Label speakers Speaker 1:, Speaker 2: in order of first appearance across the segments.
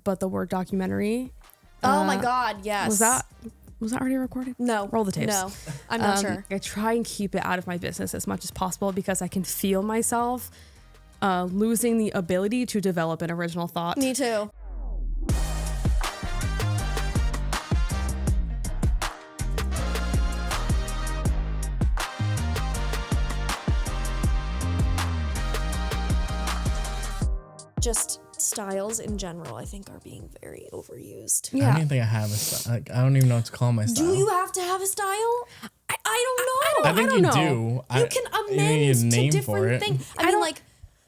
Speaker 1: but the word documentary.
Speaker 2: Oh my God, yes.
Speaker 1: Was that already recorded?
Speaker 2: No.
Speaker 1: Roll the tapes.
Speaker 2: No, I'm not sure.
Speaker 1: I try and keep it out of my business as much as possible because I can feel myself losing the ability to develop an original thought.
Speaker 2: Me too. Just styles in general, I think, are being very overused.
Speaker 1: Yeah.
Speaker 3: I don't even think I have a style. Like, I don't even know what to call my style.
Speaker 2: Do you have to have a style? I don't know.
Speaker 3: I think you do.
Speaker 2: You can amend
Speaker 3: need a
Speaker 2: to
Speaker 3: name for
Speaker 2: different
Speaker 3: it.
Speaker 2: things. I mean, like,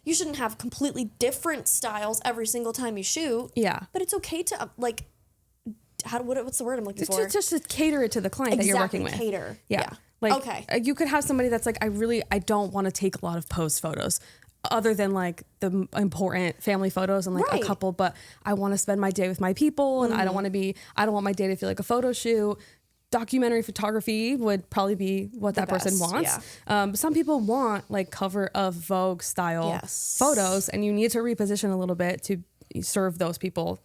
Speaker 2: you shouldn't have completely different styles every single time you shoot.
Speaker 1: Yeah.
Speaker 2: But it's okay to, like, what's the word I'm looking for?
Speaker 1: Just to cater it to the client that you're working with.
Speaker 2: Cater.
Speaker 1: Yeah. Like, okay. You could have somebody that's like, I don't want to take a lot of pose photos other than like the important family photos and like a couple, but I want to spend my day with my people and I don't want my day to feel like a photo shoot. Documentary photography would probably be what that person wants. Yeah. Some people want like cover of Vogue style photos, and you need to reposition a little bit to serve those people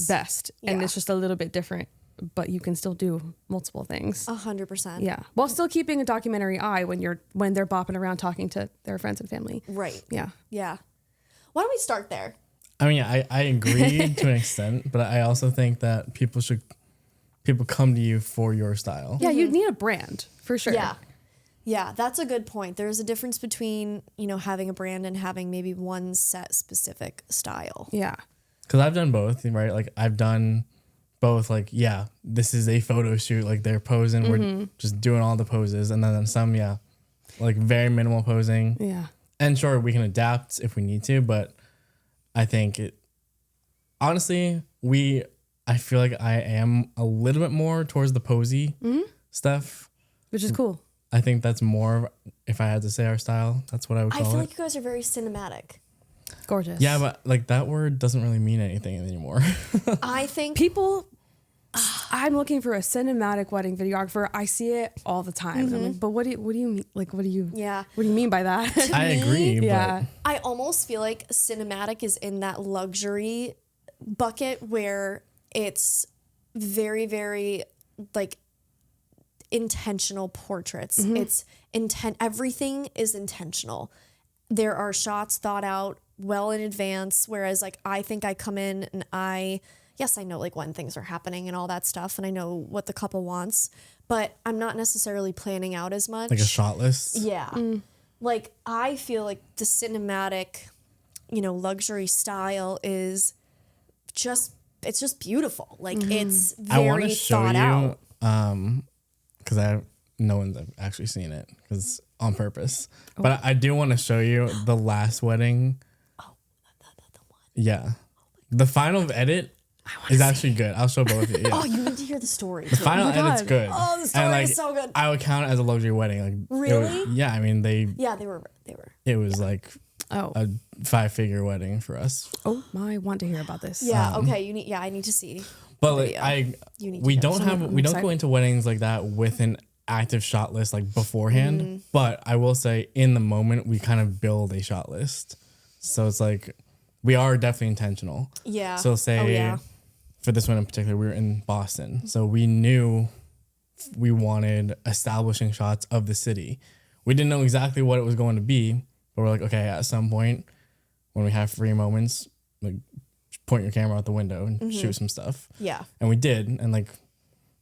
Speaker 1: best. Yeah. And it's just a little bit different, but you can still do multiple things.
Speaker 2: 100%.
Speaker 1: Yeah. While still keeping a documentary eye when they're bopping around talking to their friends and family.
Speaker 2: Right.
Speaker 1: Yeah.
Speaker 2: Yeah. Why don't we start there?
Speaker 3: I mean, I agree to an extent, but I also think that people come to you for your style.
Speaker 1: Yeah, you need a brand for sure.
Speaker 2: Yeah. Yeah, that's a good point. There's a difference between, having a brand and having maybe one set specific style.
Speaker 1: Yeah.
Speaker 3: Because I've done both, right? Like I've done both, like, yeah, this is a photo shoot, like they're posing, we're just doing all the poses, and then some, like very minimal posing.
Speaker 1: Yeah.
Speaker 3: And sure, we can adapt if we need to, but I think honestly, I feel like I am a little bit more towards the posy stuff.
Speaker 1: Which is cool.
Speaker 3: I think that's more, if I had to say our style, that's what I would call it.
Speaker 2: I feel like you guys are very cinematic.
Speaker 1: Gorgeous.
Speaker 3: Yeah, but like that word doesn't really mean anything anymore.
Speaker 2: I think
Speaker 1: people, I'm looking for a cinematic wedding videographer. I see it all the time. I'm like, but what do you mean? Like, what do you mean by that?
Speaker 3: I agree.
Speaker 1: Yeah.
Speaker 2: I almost feel like cinematic is in that luxury bucket where it's very, very like intentional portraits. It's everything is intentional. There are shots thought out well in advance, whereas like I think I come in and I know like when things are happening and all that stuff, and I know what the couple wants, but I'm not necessarily planning out as much.
Speaker 3: Like a shot list?
Speaker 2: Yeah. Like I feel like the cinematic, luxury style is just, it's just beautiful. Like it's very thought out.
Speaker 3: Because no one's actually seen it because on purpose. Oh. But I do want to show you the last wedding.
Speaker 2: Oh, the one.
Speaker 3: Yeah. The final edit is actually good. I'll show both of you. Yeah.
Speaker 2: Oh, you need to hear the story.
Speaker 3: The final edit's good.
Speaker 2: Oh, the story is so good.
Speaker 3: I would count it as a luxury wedding. Like
Speaker 2: really?
Speaker 3: Yeah, I mean they
Speaker 2: were.
Speaker 3: It was like a 5-figure wedding for us.
Speaker 1: Oh, I want to hear about this.
Speaker 2: Yeah. Okay. I need to see.
Speaker 3: But like we don't go into weddings like that with an active shot list like beforehand. But I will say in the moment we kind of build a shot list. So it's like we are definitely intentional.
Speaker 2: Yeah.
Speaker 3: So say for this one in particular, we were in Boston. So we knew we wanted establishing shots of the city. We didn't know exactly what it was going to be, but we're like, okay, at some point when we have free moments, like point your camera out the window and shoot some stuff.
Speaker 2: Yeah.
Speaker 3: And we did. And like,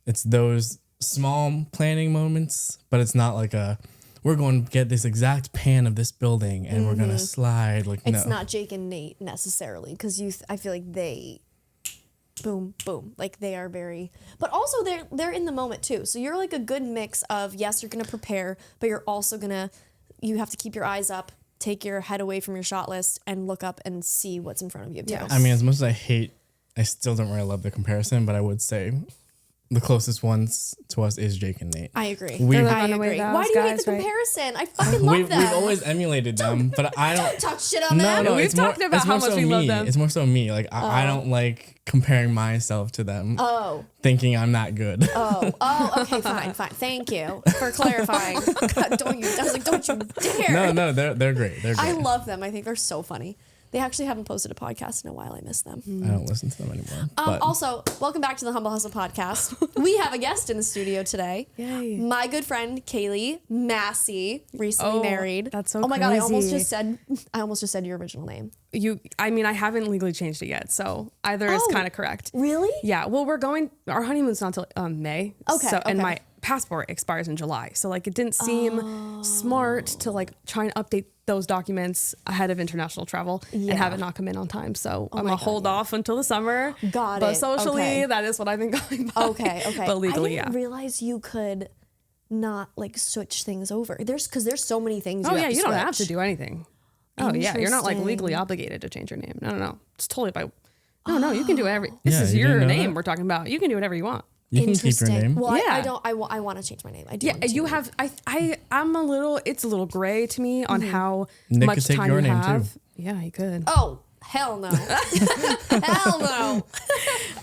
Speaker 3: it's those small planning moments, but it's not like we're going to get this exact pan of this building and we're going to slide. Like,
Speaker 2: it's not Jake and Nate necessarily. Cause I feel like they boom, boom. Like they are very, but also they're in the moment too. So you're like a good mix of, yes, you're going to prepare, but you're also you have to keep your eyes up, take your head away from your shot list and look up and see what's in front of you too.
Speaker 1: Yes.
Speaker 3: I mean, as much as I still don't really love the comparison, but I would say the closest ones to us is Jake and Nate.
Speaker 2: I agree.
Speaker 1: I
Speaker 2: agree. Why do you hate the comparison? I fucking love them.
Speaker 3: We've always emulated them, but I don't
Speaker 2: talk shit on them.
Speaker 3: No,
Speaker 1: we've talked about how much we love them.
Speaker 3: It's more so me. Like I don't like comparing myself to them.
Speaker 2: Oh.
Speaker 3: Thinking I'm not good.
Speaker 2: Oh, okay, fine. Thank you for clarifying. God, I was like, don't you dare.
Speaker 3: No, they're great. They're great.
Speaker 2: I love them. I think they're so funny. They actually haven't posted a podcast in a while. I miss them.
Speaker 3: I don't listen to them anymore.
Speaker 2: Also, welcome back to the Humble Hustle podcast. We have a guest in the studio today.
Speaker 1: Yay.
Speaker 2: My good friend Kaylee Masse, recently married.
Speaker 1: That's so
Speaker 2: Oh my God, I almost
Speaker 1: crazy.
Speaker 2: just said your original name.
Speaker 1: I mean, I haven't legally changed it yet, so either is kind of correct.
Speaker 2: Really?
Speaker 1: Yeah. Well, our honeymoon's not till May.
Speaker 2: Okay,
Speaker 1: So, and
Speaker 2: okay.
Speaker 1: my passport expires in July. So like it didn't seem smart to like try and update those documents ahead of international travel and have it not come in on time. So I'm gonna hold off until the summer.
Speaker 2: Got
Speaker 1: but
Speaker 2: it.
Speaker 1: socially,
Speaker 2: Okay.
Speaker 1: that is what I've been going by.
Speaker 2: Okay.
Speaker 1: But legally,
Speaker 2: I didn't realize you could not like switch things over. Because there's so many things.
Speaker 1: Oh
Speaker 2: you
Speaker 1: yeah,
Speaker 2: have to
Speaker 1: you don't have to
Speaker 2: switch.
Speaker 1: do anything. Oh yeah, you're not like legally
Speaker 2: Interesting.
Speaker 1: obligated to change your name. No. It's totally by. No, you can do whatever. This
Speaker 3: Yeah,
Speaker 1: is
Speaker 3: you
Speaker 1: your
Speaker 3: didn't know
Speaker 1: name
Speaker 3: that?
Speaker 1: we're talking about. You can do whatever you want.
Speaker 3: You can keep your name.
Speaker 2: Well,
Speaker 1: Yeah.
Speaker 2: I don't. I want to change my name. I do.
Speaker 1: Yeah,
Speaker 2: want to
Speaker 1: you
Speaker 2: change
Speaker 1: have. I'm a little. It's a little gray to me on how
Speaker 3: Nick
Speaker 1: much
Speaker 3: could take
Speaker 1: time
Speaker 3: your
Speaker 1: you
Speaker 3: name,
Speaker 1: have.
Speaker 3: too.
Speaker 1: Yeah, he could.
Speaker 2: Oh, hell no. Hell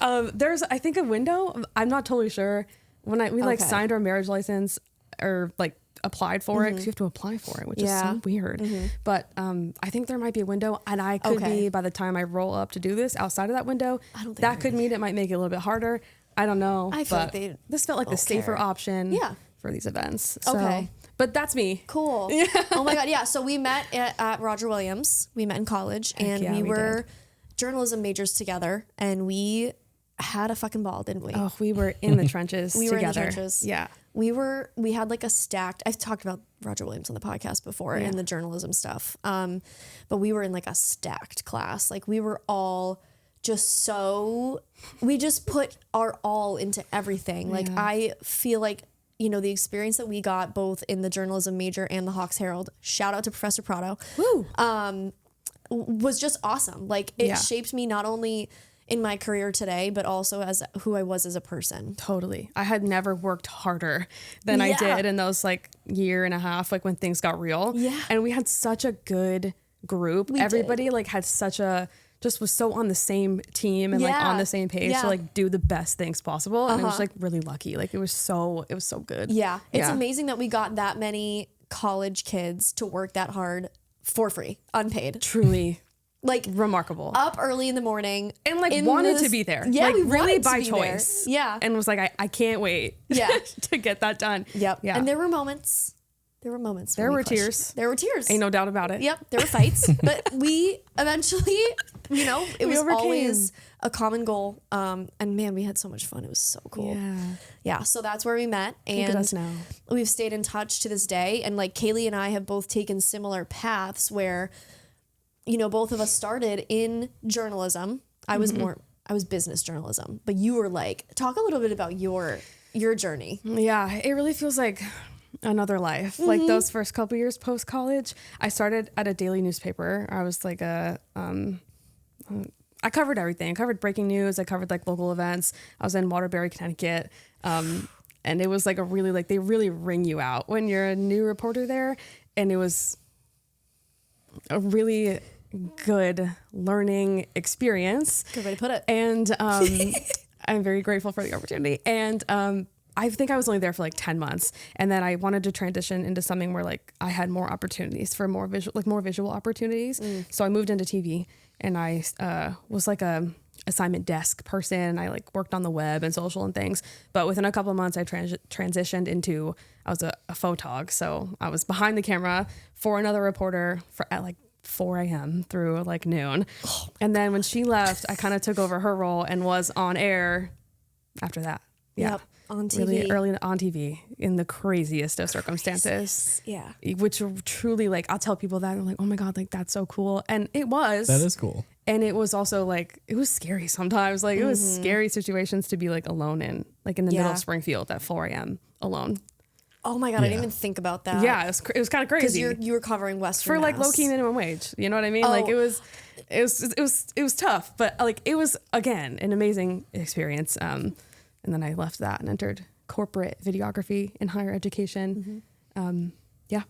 Speaker 2: no.
Speaker 1: There's, I think, a window. I'm not totally sure. When we like
Speaker 2: Okay.
Speaker 1: signed our marriage license or like applied for it, because you have to apply for it, which is
Speaker 2: Yeah.
Speaker 1: so weird. But I think there might be a window, and I could
Speaker 2: Okay.
Speaker 1: be by the time I roll up to do this outside of that window.
Speaker 2: I don't think
Speaker 1: that
Speaker 2: there
Speaker 1: could mean it might make it a little bit harder. I don't know.
Speaker 2: I feel like
Speaker 1: but
Speaker 2: they
Speaker 1: this felt like the
Speaker 2: won't
Speaker 1: safer
Speaker 2: care.
Speaker 1: option.
Speaker 2: Yeah.
Speaker 1: For these events. So,
Speaker 2: Okay.
Speaker 1: But that's me.
Speaker 2: Cool. Oh my God. Yeah. So we met at Roger Williams. We met in college, and
Speaker 1: yeah,
Speaker 2: we
Speaker 1: we
Speaker 2: were journalism majors together, and we had a fucking ball, didn't we?
Speaker 1: Oh, we were in the trenches
Speaker 2: We
Speaker 1: together.
Speaker 2: were in the trenches.
Speaker 1: Yeah.
Speaker 2: We had like a stacked, I've talked about Roger Williams on the podcast before and the journalism stuff. But we were in like a stacked class. Like we were all just we just put our all into everything. Like I feel like, the experience that we got both in the journalism major and the Hawks Herald, shout out to Professor Prado, was just awesome. Like it shaped me not only in my career today, but also as who I was as a person.
Speaker 1: Totally. I had never worked harder than I did in those like year and a half, like when things got real.
Speaker 2: Yeah.
Speaker 1: And we had such a good group. Everybody like had just was so on the same team and like on the same page to like do the best things possible. And it was like really lucky. Like it was so good.
Speaker 2: Yeah. It's amazing that we got that many college kids to work that hard for free, unpaid.
Speaker 1: Truly.
Speaker 2: Like
Speaker 1: Remarkable.
Speaker 2: up early in the morning.
Speaker 1: And like wanted to be there.
Speaker 2: Yeah,
Speaker 1: like
Speaker 2: we
Speaker 1: really
Speaker 2: wanted to
Speaker 1: by
Speaker 2: be there.
Speaker 1: choice.
Speaker 2: Yeah.
Speaker 1: And was like, I can't wait to get that done.
Speaker 2: Yep.
Speaker 1: Yeah.
Speaker 2: And there were moments. There were
Speaker 1: There
Speaker 2: when we
Speaker 1: were
Speaker 2: pushed.
Speaker 1: tears.
Speaker 2: There were tears.
Speaker 1: Ain't no doubt about it.
Speaker 2: Yep. There were fights. But we eventually, it was
Speaker 1: overcame.
Speaker 2: always a common goal. And man, we had so much fun. It was so cool.
Speaker 1: Yeah.
Speaker 2: Yeah. So that's where we met.
Speaker 1: Look at
Speaker 2: And
Speaker 1: us now.
Speaker 2: we've stayed in touch to this day. And like Kaylee and I have both taken similar paths where, both of us started in journalism. I was business journalism, but you were like, talk a little bit about your journey.
Speaker 1: Yeah, it really feels like another life. Like those first couple years post college, I started at a daily newspaper. I was like I covered everything. I covered breaking news. I covered like local events. I was in Waterbury, Connecticut. And it was like they really ring you out when you're a new reporter there. And it was a really good learning experience.
Speaker 2: Good way to put it.
Speaker 1: And I'm very grateful for the opportunity. And I think I was only there for like 10 months. And then I wanted to transition into something where like I had more opportunities for more visual opportunities. So I moved into TV, and I was like a assignment desk person. I like worked on the web and social and things. But within a couple of months, I transitioned into, I was a photog. So I was behind the camera for another reporter at like 4 a.m. through like noon. And then when she left, I kind of took over her role and was on air after that. Yeah.
Speaker 2: Yep, on TV.
Speaker 1: Really early on TV in the craziest of circumstances.
Speaker 2: Yeah.
Speaker 1: Which truly, like, I'll tell people that and I'm like, oh my God, like that's so cool. And it was.
Speaker 3: That is cool.
Speaker 1: And it was also like, it was scary sometimes. Like it was scary situations to be like alone in, like in the middle of Springfield at 4 a.m. alone.
Speaker 2: Oh my God, I didn't even think about that.
Speaker 1: Yeah, it was kind of crazy.
Speaker 2: Because you were covering Western
Speaker 1: for like
Speaker 2: Mass.
Speaker 1: low-key minimum wage. You know what I mean? Like it was tough, but like it was again an amazing experience. And then I left that and entered corporate videography in higher education. Yeah.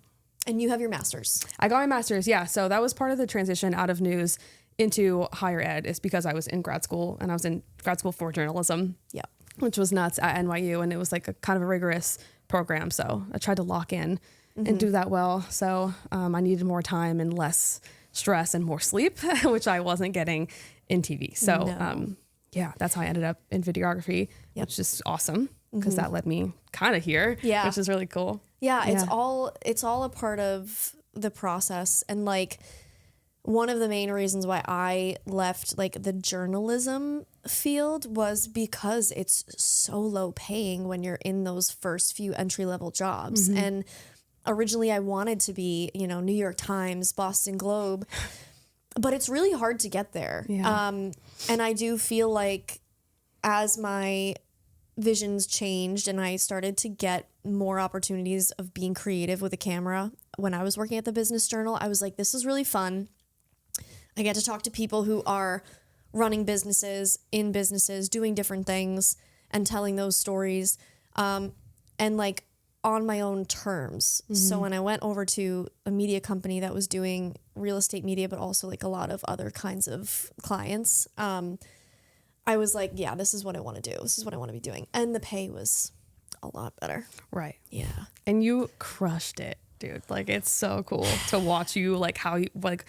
Speaker 2: And you have your master's.
Speaker 1: I got my master's. Yeah. So that was part of the transition out of news into higher ed. Is because I was in grad school, and I was in grad school for journalism.
Speaker 2: Yeah.
Speaker 1: Which was nuts at NYU, and it was like a kind of a rigorous program. So I tried to lock in and do that well. So I needed more time and less stress and more sleep, which I wasn't getting in TV. So,
Speaker 2: No.
Speaker 1: yeah, that's how I ended up in videography, which is awesome because that led me kind of here, which is really cool.
Speaker 2: Yeah, it's all a part of the process. And like one of the main reasons why I left like the journalism field was because it's so low paying when you're in those first few entry level jobs. And originally I wanted to be, you know, New York Times, Boston Globe, but it's really hard to get there.
Speaker 1: Yeah.
Speaker 2: And I do feel like as my visions changed and I started to get more opportunities of being creative with a camera when I was working at the Business Journal, I was like, this is really fun. I get to talk to people who are running businesses, in businesses, doing different things and telling those stories. And like on my own terms. So when I went over to a media company that was doing real estate media, but also like a lot of other kinds of clients, I was like, yeah, this is what I want to do. This is what I want to be doing. And the pay was a lot better.
Speaker 1: Right.
Speaker 2: Yeah.
Speaker 1: And you crushed it, dude. Like, it's so cool to watch you, like how you, like,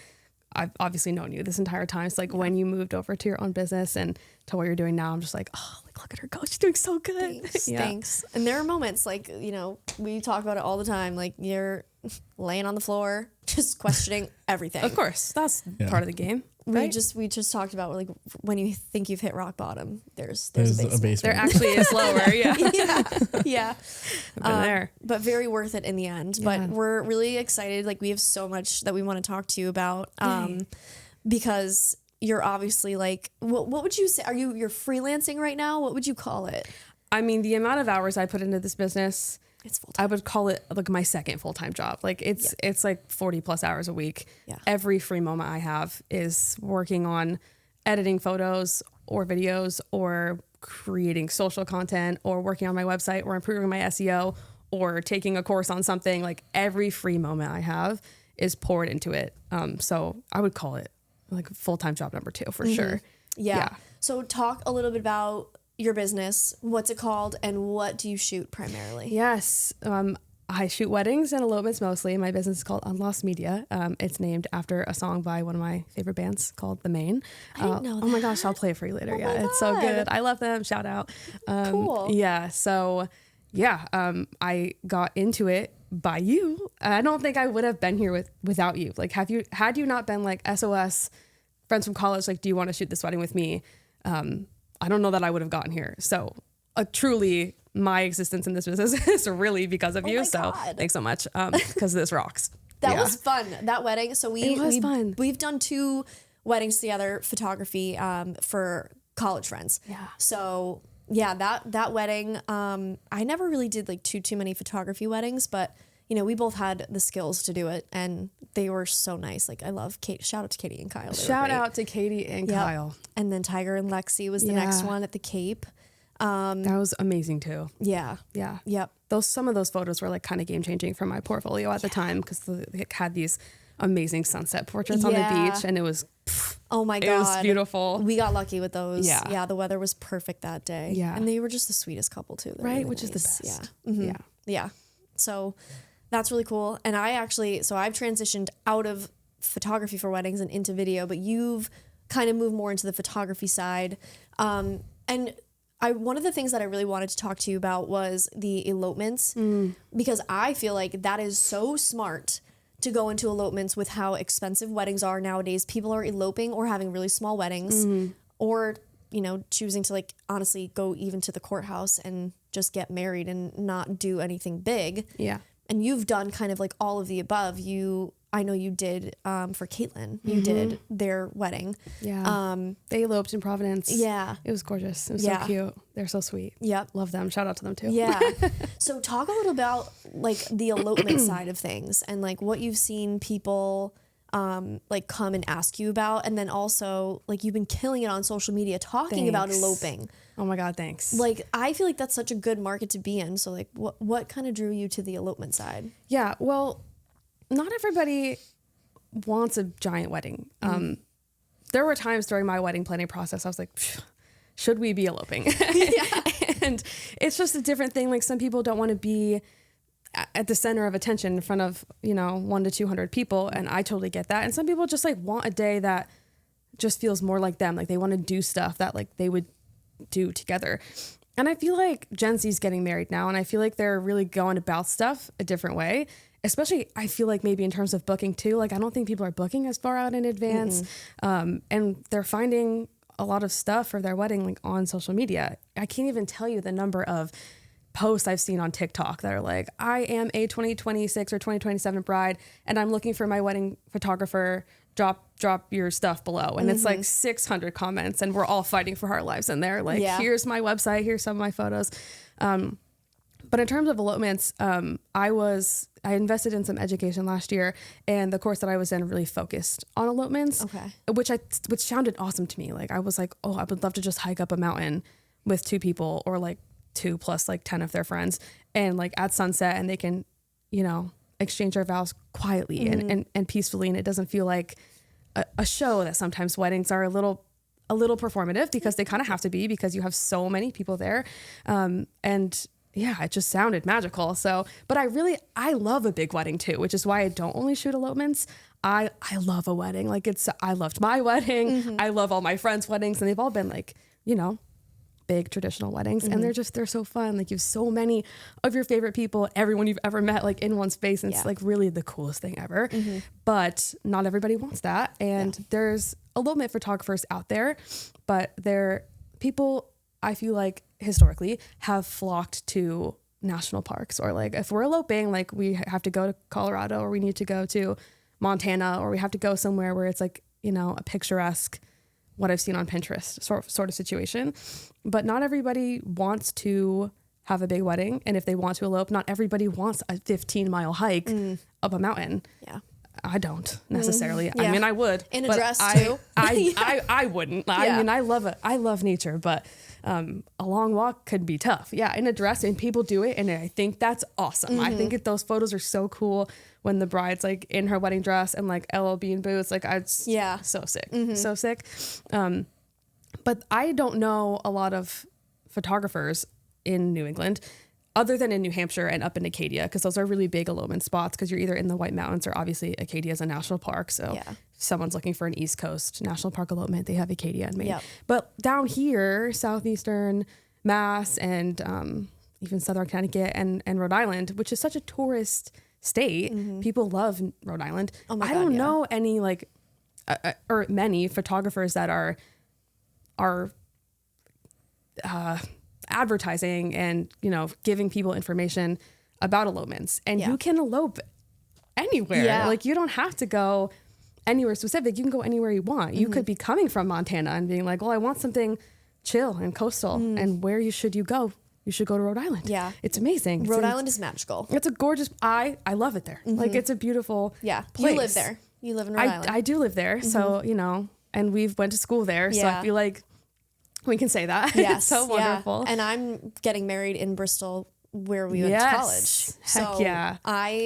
Speaker 1: I've obviously known you this entire time. So like when you moved over to your own business and to what you're doing now, I'm just like, oh, like look at her go. She's doing so good.
Speaker 2: Thanks. And there are moments like, you know, we talk about it all the time. Like you're laying on the floor, just questioning everything.
Speaker 1: Of course. That's part of the game. Right?
Speaker 2: We just talked about like when you think you've hit rock bottom, there's a basement.
Speaker 1: There actually is lower. Yeah.
Speaker 2: Yeah.
Speaker 1: I've been there.
Speaker 2: But very worth it in the end.
Speaker 1: Yeah.
Speaker 2: But we're really excited. Like we have so much that we want to talk to you about. Because you're obviously like, what would you say? You're freelancing right now? What would you call it?
Speaker 1: I mean, the amount of hours I put into this business,
Speaker 2: It's full time.
Speaker 1: I would call it like my second full-time job. Like it's like 40 plus hours a week.
Speaker 2: Yeah.
Speaker 1: Every free moment I have is working on editing photos or videos or creating social content or working on my website or improving my SEO or taking a course on something. Like every free moment I have is poured into it. So I would call it like full-time job number 2 for sure.
Speaker 2: Yeah. So talk a little bit about your business. What's it called and what do you shoot primarily?
Speaker 1: Yes. I shoot weddings and elopements mostly. My business is called Unlost Media. It's named after a song by one of my favorite bands called The Maine.
Speaker 2: I didn't know that.
Speaker 1: Oh my gosh, I'll play it for you later. Yeah, it's so good. I love them. Shout out.
Speaker 2: Cool.
Speaker 1: Yeah. So I got into it by you. I don't think I would have been here without you. Like, had you not been like SOS, friends from college, like, do you want to shoot this wedding with me? I don't know that I would have gotten here. So truly my existence in this business is really because of you. So thanks so much. Because this rocks.
Speaker 2: That was fun. That wedding. So
Speaker 1: It was fun.
Speaker 2: We've done 2 weddings together, photography, for college friends.
Speaker 1: Yeah.
Speaker 2: So yeah, that wedding, I never really did like too many photography weddings, but you know, we both had the skills to do it and they were so nice. Like I love Kate. Shout out to Katie and Kyle.
Speaker 1: Shout out to Katie and Kyle.
Speaker 2: And then Tiger and Lexi was the next one at the Cape.
Speaker 1: That was amazing too.
Speaker 2: Yeah.
Speaker 1: Yeah.
Speaker 2: Yep.
Speaker 1: Some of those photos were like kind of game changing for my portfolio at the time because it had these amazing sunset portraits on the beach and it was,
Speaker 2: oh my God.
Speaker 1: It was beautiful.
Speaker 2: We got lucky with those.
Speaker 1: Yeah.
Speaker 2: Yeah. The weather was perfect that day.
Speaker 1: Yeah.
Speaker 2: And they were just the sweetest couple too. They're
Speaker 1: right.
Speaker 2: really
Speaker 1: Which is the
Speaker 2: nice.
Speaker 1: best.
Speaker 2: Yeah. Mhm.
Speaker 1: Yeah.
Speaker 2: Yeah. So that's really cool. And I've transitioned out of photography for weddings and into video, but you've kind of moved more into the photography side. And one of the things that I really wanted to talk to you about was the elopements, because I feel like that is so smart to go into elopements with how expensive weddings are nowadays. People are eloping or having really small weddings or, you know, choosing to like honestly go even to the courthouse and just get married and not do anything big.
Speaker 1: Yeah.
Speaker 2: And you've done kind of like all of the above. I know you did for Caitlin. You did their wedding.
Speaker 1: Yeah. They eloped in Providence.
Speaker 2: Yeah.
Speaker 1: It was gorgeous. It was so cute. They're so sweet.
Speaker 2: Yep.
Speaker 1: Love them. Shout out to them too.
Speaker 2: Yeah. So talk a little about like the elopement side of things and like what you've seen people like come and ask you about. And then also like you've been killing it on social media talking about eloping.
Speaker 1: Oh my God, thanks.
Speaker 2: Like I feel like that's such a good market to be in. So like what kind of drew you to the elopement side?
Speaker 1: Yeah, well, not everybody wants a giant wedding. There were times during my wedding planning process I was like, should we be eloping? And it's just a different thing. Like some people don't want to be at the center of attention in front of, 100 to 200 people. And I totally get that. And some people just like want a day that just feels more like them. Like they want to do stuff that like they would do together. And I feel like Gen Z's getting married now, and I feel like they're really going about stuff a different way. Especially, I feel like maybe in terms of booking too. Like I don't think people are booking as far out in advance, and they're finding a lot of stuff for their wedding like on social media. I can't even tell you the number of posts I've seen on TikTok that are like, I am a 2026 or 2027 bride, and I'm looking for my wedding photographer. Drop your stuff below. And it's like 600 comments, and we're all fighting for our lives in there. Like, here's my website, here's some of my photos. But in terms of elopements, I invested in some education last year, and the course that I was in really focused on elopements, which sounded awesome to me. Like I was like, oh, I would love to just hike up a mountain with 2 people, or like 2 plus like 10 of their friends, and like at sunset, and they can, exchange their vows quietly and peacefully. And it doesn't feel like a show that sometimes weddings are a little performative, because they kind of have to be, because you have so many people there. And yeah, it just sounded magical. So, but I love a big wedding too, which is why I don't only shoot elopements. I love a wedding. Like I loved my wedding. I love all my friends' weddings, and they've all been like, big traditional weddings, and they're so fun. Like you have so many of your favorite people, everyone you've ever met, like in one space, and it's like really the coolest thing ever. But not everybody wants that, and there's elopement photographers out there, but people I feel like historically have flocked to national parks, or like if we're eloping, like we have to go to Colorado, or we need to go to Montana, or we have to go somewhere where it's like, a picturesque, what I've seen on Pinterest sort of situation. But not everybody wants to have a big wedding. And if they want to elope, not everybody wants a 15-mile hike up a mountain. Yeah. I don't necessarily. I mean, I would.
Speaker 2: In a dress too.
Speaker 1: I wouldn't. I mean, I love nature, but a long walk could be tough. Yeah, in a dress, and people do it, and I think that's awesome. I think those photos are so cool when the bride's like in her wedding dress and like elope boots. Like so sick, so sick. But I don't know a lot of photographers in New England, other than in New Hampshire and up in Acadia, because those are really big elopement spots, because you're either in the White Mountains, or obviously Acadia is a national park. So if someone's looking for an East Coast national park elopement, they have Acadia in Maine. Yep. But down here, southeastern Mass, and even southern Connecticut and Rhode Island, which is such a tourist state, people love Rhode Island. Oh my God, I don't know any or many photographers that are advertising and giving people information about elopements. And you can elope anywhere. Like you don't have to go anywhere specific. You can go anywhere you want. You could be coming from Montana and being like, well, I want something chill and coastal. And where should you go? You should go to Rhode Island. Yeah, it's amazing.
Speaker 2: Rhode Island is magical.
Speaker 1: It's a gorgeous. I love it there. Like it's a beautiful place.
Speaker 2: You live there. You live in Rhode Island.
Speaker 1: I do live there. So and we've went to school there. So I feel like we can say that. Yes. It's so wonderful.
Speaker 2: And I'm getting married in Bristol, where we went to college.
Speaker 1: Heck yeah.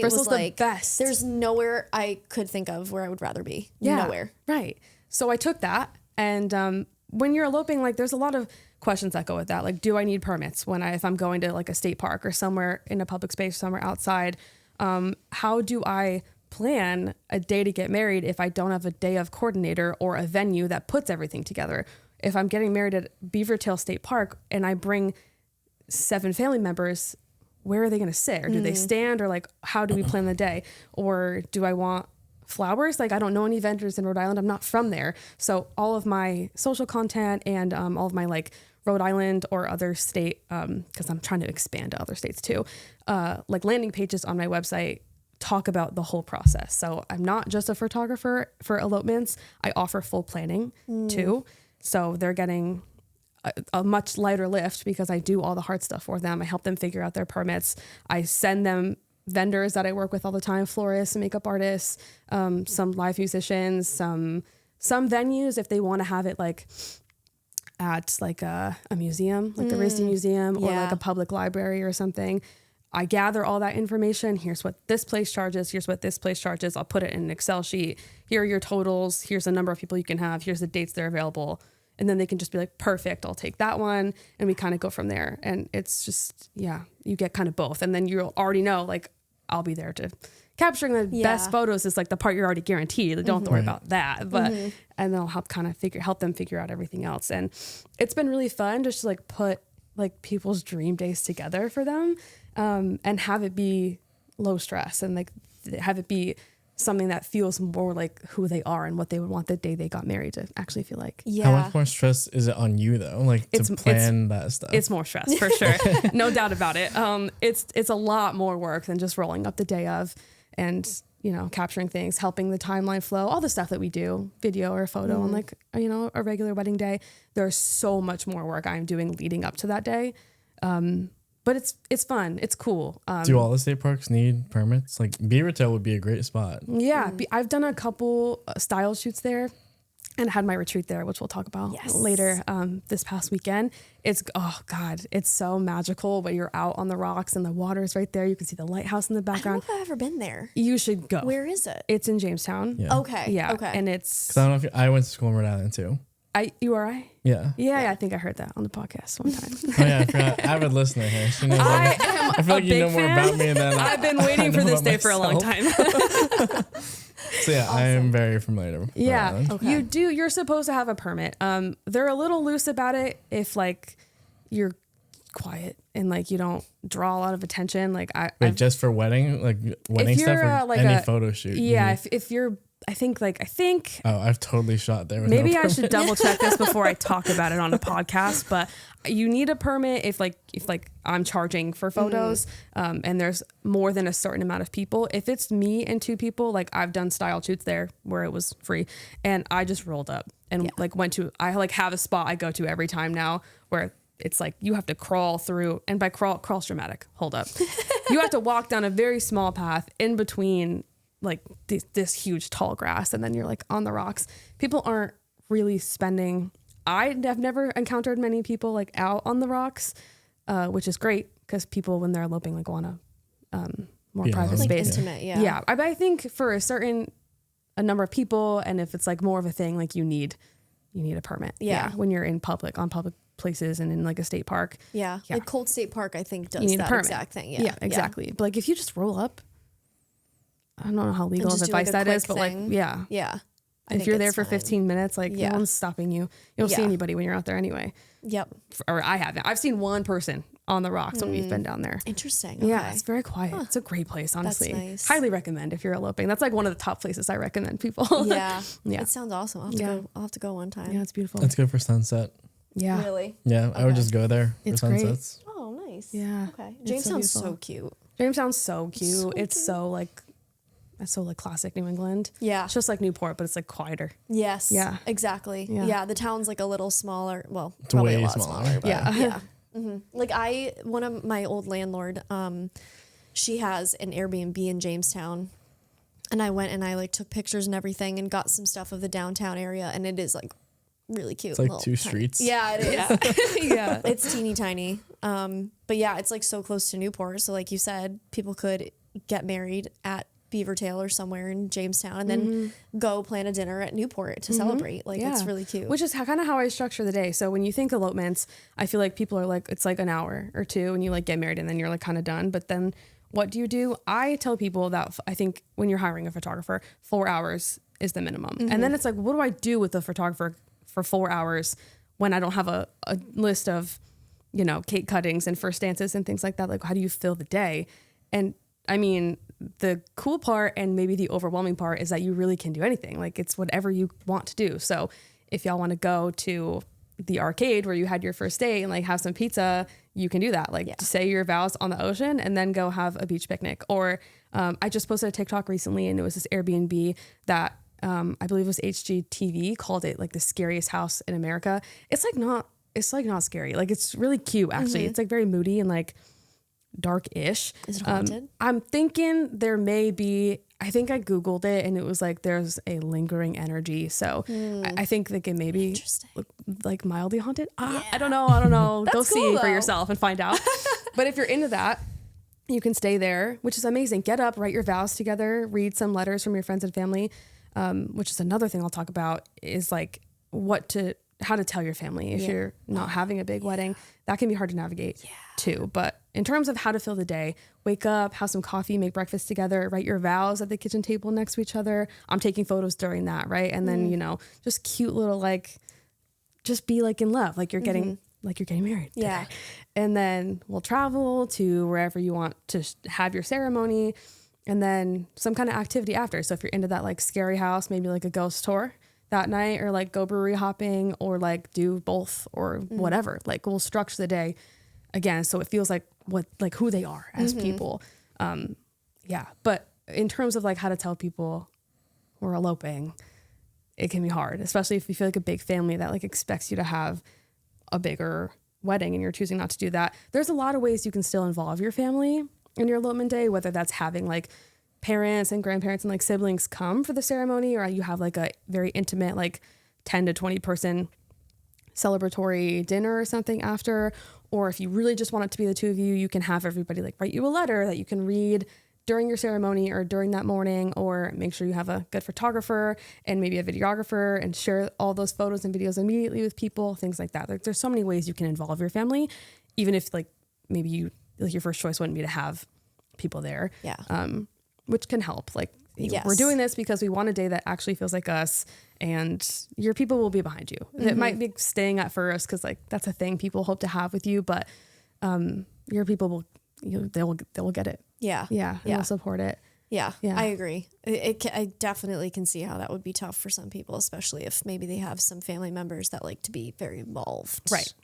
Speaker 2: Bristol's the best. There's nowhere I could think of where I would rather be. Nowhere.
Speaker 1: Right. So I took that. And when you're eloping, like there's a lot of questions that go with that. Like, do I need permits if I'm going to like a state park or somewhere in a public space, somewhere outside? How do I plan a day to get married if I don't have a day of coordinator or a venue that puts everything together? If I'm getting married at Beavertail State Park and I bring 7 family members, where are they going to sit? Or do they stand? Or like, how do we plan the day? Or do I want flowers? Like, I don't know any vendors in Rhode Island. I'm not from there. So all of my social content and all of my like Rhode Island or other state, because I'm trying to expand to other states too, like landing pages on my website talk about the whole process. So I'm not just a photographer for elopements. I offer full planning too. So they're getting a much lighter lift because I do all the hard stuff for them. I help them figure out their permits. I send them vendors that I work with all the time, florists, makeup artists, some live musicians, some venues if they want to have it like at like a museum, like the RISD Museum or like a public library or something. I gather all that information. Here's what this place charges. Here's what this place charges. I'll put it in an Excel sheet. Here are your totals. Here's the number of people you can have. Here's the dates they're available. And then they can just be like, perfect, I'll take that one. And we kind of go from there. And it's just, you get kind of both. And then you'll already know, like, I'll be there to capturing the best photos is like the part you're already guaranteed. Like, don't have to worry about that. But and they'll help them figure out everything else. And it's been really fun just to like put like people's dream days together for them, and have it be low stress and like have it be something that feels more like who they are and what they would want the day they got married to actually feel like.
Speaker 2: Yeah.
Speaker 3: How much more stress is it on you though? Like to plan that stuff?
Speaker 1: It's more stress for sure. No doubt about it. It's a lot more work than just rolling up the day of and, you know, capturing things, helping the timeline flow, all the stuff that we do, video or photo on like, you know, a regular wedding day. There's so much more work I'm doing leading up to that day. But it's fun. It's cool.
Speaker 3: Do all the state parks need permits? Like Beavertail would be a great spot.
Speaker 1: Yeah. I've done a couple style shoots there and had my retreat there, which we'll talk about later this past weekend. It's so magical, but you're out on the rocks and the water's right there. You can see the lighthouse in the background.
Speaker 2: I don't know if I've ever been there.
Speaker 1: You should go.
Speaker 2: Where is it?
Speaker 1: It's in Jamestown.
Speaker 2: Yeah. Okay.
Speaker 1: Yeah.
Speaker 2: Okay.
Speaker 1: And it's...
Speaker 3: 'Cause I don't know if I went to school in Rhode Island too.
Speaker 1: URI?
Speaker 3: Yeah.
Speaker 1: Yeah, I think I heard that on the podcast one time.
Speaker 3: Oh yeah, I forgot. Avid listener here. She knows I feel like you know more about me than
Speaker 1: I've been waiting for this day for a long time.
Speaker 3: So yeah, awesome. I am very familiar with Rhode Island.
Speaker 1: Okay. You're supposed to have a permit. They're a little loose about it if like you're quiet and like you don't draw a lot of attention. Like
Speaker 3: just for wedding stuff or like any photo shoot.
Speaker 1: Yeah, if you're I think.
Speaker 3: Oh, I've totally shot there. With
Speaker 1: maybe I should double check this before I talk about it on a podcast. But you need a permit if I'm charging for photos, and there's more than a certain amount of people. If it's me and 2 people, like I've done style shoots there where it was free, and I just rolled up and I like have a spot I go to every time now where it's like you have to crawl through, and by crawl's dramatic. Hold up, you have to walk down a very small path in between. Like this huge tall grass, and then you're like on the rocks. People aren't really spending. I've never encountered many people like out on the rocks, which is great because people when they're eloping like want a more private space.
Speaker 2: Intimate,
Speaker 1: yeah. I think for a number of people, and if it's like more of a thing, like you need a permit. Yeah, when you're on public places and in like a state park.
Speaker 2: Yeah. Like Cold State Park, I think does that exact thing. Yeah,
Speaker 1: exactly. But like if you just roll up. I don't know how legal of advice that is, but like, yeah. If you're there for 15 minutes, like no one's stopping you. You don't see anybody when you're out there anyway.
Speaker 2: Yep.
Speaker 1: Or I haven't. I've seen one person on the rocks when we've been down there.
Speaker 2: Interesting. Okay.
Speaker 1: Yeah, it's very quiet. It's a great place, honestly.
Speaker 2: That's nice.
Speaker 1: Highly recommend if you're eloping. That's like one of the top places I recommend people.
Speaker 2: Yeah. It sounds awesome. I'll have to go one time.
Speaker 1: Yeah, it's beautiful.
Speaker 3: Let's go for sunset.
Speaker 1: Yeah.
Speaker 2: Really?
Speaker 3: Yeah, I would just go there for sunsets.
Speaker 2: Great. Oh, nice.
Speaker 1: Yeah.
Speaker 2: Okay. Jamestown's so cute.
Speaker 1: Jamestown's so cute. It's so like classic New England. Yeah. It's just like Newport, but it's like quieter.
Speaker 2: Yes.
Speaker 1: Yeah.
Speaker 2: Exactly. Yeah. The town's like a little smaller. Well,
Speaker 3: it's
Speaker 2: probably
Speaker 3: way
Speaker 2: a lot smaller.
Speaker 1: Yeah.
Speaker 2: Like one of my old landlord, she has an Airbnb in Jamestown, and I went and I like took pictures and everything and got some stuff of the downtown area, and it is like really cute.
Speaker 3: It's like 2 streets.
Speaker 2: Yeah, it is.
Speaker 1: Yeah.
Speaker 2: It's teeny tiny. But yeah, it's like so close to Newport. So like you said, people could get married at Beavertail or somewhere in Jamestown and then go plan a dinner at Newport to celebrate. Like it's really cute.
Speaker 1: Which is kind of how I structure the day. So when you think elopements, I feel like people are like, it's like an hour or 2 and you like get married and then you're like kind of done. But then what do? I tell people that I think when you're hiring a photographer, 4 hours is the minimum. And then it's like, what do I do with a photographer for 4 hours when I don't have a list of, you know, cake cuttings and first dances and things like that? Like, how do you fill the day? And I mean, the cool part and maybe the overwhelming part is that you really can do anything. Like it's whatever you want to do. So if y'all want to go to the arcade where you had your first date and like have some pizza, you can do that. Like say your vows on the ocean and then go have a beach picnic. Or I just posted a TikTok recently and it was this Airbnb that I believe it was HGTV called it like the scariest house in America. It's not scary. Like it's really cute actually. It's like very moody and like dark-ish.
Speaker 2: Is it haunted?
Speaker 1: I'm thinking there may be. I think I Googled it and it was like there's a lingering energy. So I think like it may be like mildly haunted. I don't know. Go see for yourself and find out. But if you're into that, you can stay there, which is amazing. Get up, write your vows together, read some letters from your friends and family, which is another thing I'll talk about is like what to how to tell your family if you're not having a big wedding. That can be hard to navigate too. But in terms of how to fill the day, wake up, have some coffee, make breakfast together, write your vows at the kitchen table next to each other. I'm taking photos during that, right? And then, you know, just cute little, like, just be like in love, like you're getting married today. And then we'll travel to wherever you want to have your ceremony, and then some kind of activity after. So if you're into that, like, scary house, maybe like a ghost tour that night, or like go brewery hopping, or like do both, or whatever. Like, we'll structure the day again so it feels like who they are as people. But in terms of like how to tell people we're eloping, it can be hard, especially if you feel like a big family that like expects you to have a bigger wedding and you're choosing not to do that. There's a lot of ways you can still involve your family in your elopement day, whether that's having like parents and grandparents and like siblings come for the ceremony, or you have like a very intimate, like 10 to 20 person celebratory dinner or something after. Or if you really just want it to be the two of you, you can have everybody like write you a letter that you can read during your ceremony or during that morning, or make sure you have a good photographer and maybe a videographer and share all those photos and videos immediately with people, things like that. Like, there's so many ways you can involve your family, even if like maybe you like your first choice wouldn't be to have people there. Which can help. Like, we're doing this because we want a day that actually feels like us, and your people will be behind you. It might be staying at first because like that's a thing people hope to have with you, but your people will, they'll get it. And they'll support it.
Speaker 2: I agree. I definitely can see how that would be tough for some people, especially if maybe they have some family members that like to be very involved.
Speaker 1: Right.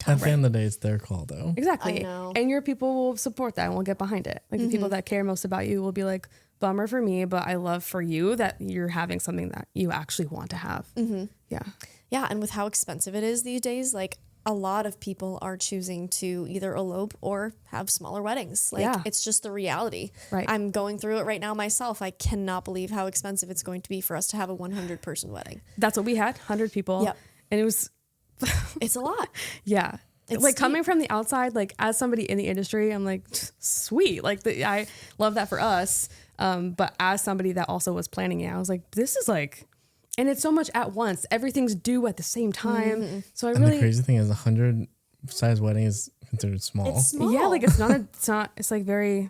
Speaker 3: At the end of the day, it's their call, though.
Speaker 1: Exactly.
Speaker 2: I know.
Speaker 1: And your people will support that and will get behind it. Like, the people that care most about you will be like, bummer for me, but I love for you that you're having something that you actually want to have.
Speaker 2: Yeah. And with how expensive it is these days, like, a lot of people are choosing to either elope or have smaller weddings. Like, it's just the reality.
Speaker 1: Right.
Speaker 2: I'm going through it right now myself. I cannot believe how expensive it's going to be for us to have a 100 person wedding.
Speaker 1: That's what we had, 100 people.
Speaker 2: Yep.
Speaker 1: And it was...
Speaker 2: It's a lot.
Speaker 1: It's like steep. Coming from the outside, like as somebody in the industry, I'm like, sweet. Like, I love that for us. But as somebody that also was planning it, I was like, this is like, and it's so much at once. Everything's due at the same time. So I really.
Speaker 3: The crazy thing is, 100 size wedding is considered small.
Speaker 2: It's small.
Speaker 1: Yeah, like it's like very.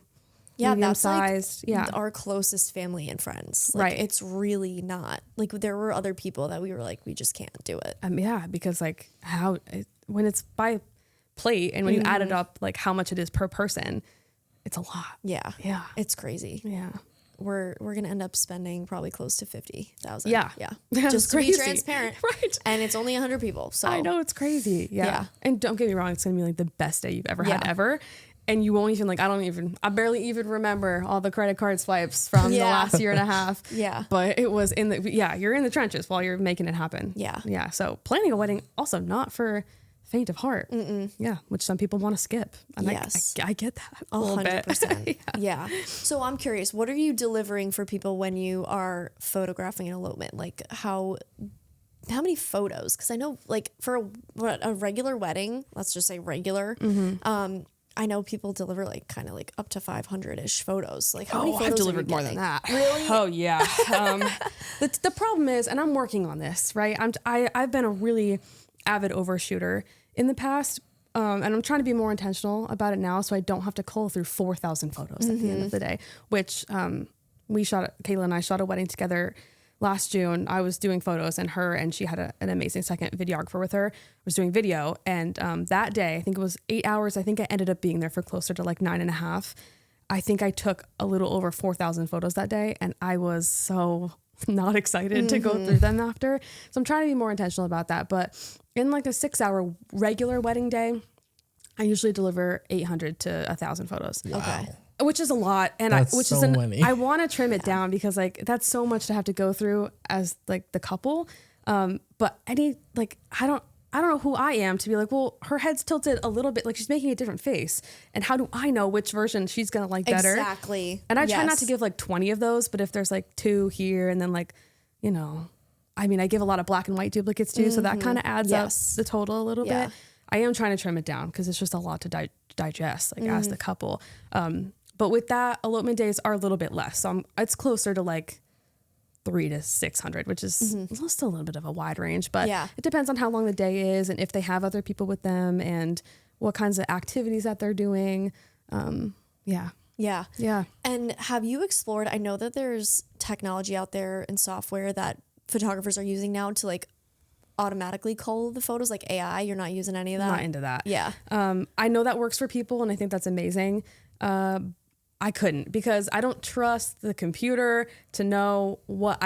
Speaker 2: Yeah,
Speaker 1: medium
Speaker 2: that's
Speaker 1: sized.
Speaker 2: Like our closest family and friends. Like,
Speaker 1: right.
Speaker 2: It's really not. Like, there were other people that we were like, we just can't do it.
Speaker 1: Because like when it's by plate and when you add it up, like how much it is per person, it's a lot.
Speaker 2: Yeah. It's crazy.
Speaker 1: Yeah.
Speaker 2: We're gonna end up spending probably close to 50,000.
Speaker 1: Yeah.
Speaker 2: Just to
Speaker 1: crazy.
Speaker 2: be transparent,
Speaker 1: right?
Speaker 2: And it's only 100 people. So
Speaker 1: I know, it's crazy. Yeah. And don't get me wrong, it's gonna be like the best day you've ever had ever. And you won't even like, I barely even remember all the credit card swipes from the last year and a half. But it was you're in the trenches while you're making it happen. Yeah. So planning a wedding, also not for faint of heart. Yeah. Which some people want to skip. And I get that.
Speaker 2: 100%. Yeah. So I'm curious, what are you delivering for people when you are photographing an elopement? Like, how many photos? Because I know, like, for a regular wedding, let's just say regular, I know people deliver like kind of like up to 500-ish photos. Like, how many photos
Speaker 1: I've delivered more than that.
Speaker 2: Really?
Speaker 1: Oh yeah. The problem is, and I'm working on this, right? I've been a really avid overshooter in the past, and I'm trying to be more intentional about it now, so I don't have to cull through 4,000 photos at the end of the day. Which Kayla and I shot a wedding together last June. I was doing photos, and she had an amazing second videographer with her, was doing video. And that day, I think it was 8 hours. I think I ended up being there for closer to like 9.5. I think I took a little over 4,000 photos that day, and I was so not excited to go through them after. So I'm trying to be more intentional about that. But in like a 6-hour regular wedding day, I usually deliver 800 to 1,000 photos.
Speaker 3: Wow. Okay.
Speaker 1: Which is a lot, and
Speaker 3: many.
Speaker 1: I want to trim it down because like that's so much to have to go through as like the couple. But I don't know who I am to be like, well, her head's tilted a little bit, like she's making a different face, and how do I know which version she's gonna like better?
Speaker 2: Exactly.
Speaker 1: And I try not to give like 20 of those, but if there's like 2 here and then like, I give a lot of black and white duplicates too, so that kind of adds up the total a little bit. I am trying to trim it down because it's just a lot to digest, like as the couple. But with that, elopement days are a little bit less. So it's closer to like $300 to $600, which is still a little bit of a wide range, but
Speaker 2: Yeah.
Speaker 1: it depends on how long the day is and if they have other people with them and what kinds of activities that they're doing. Yeah.
Speaker 2: Yeah. And have you explored, I know that there's technology out there and software that photographers are using now to like automatically cull the photos, like AI. You're not using any of that?
Speaker 1: Not into that.
Speaker 2: Yeah.
Speaker 1: I know that works for people and I think that's amazing. I couldn't because I don't trust the computer to know what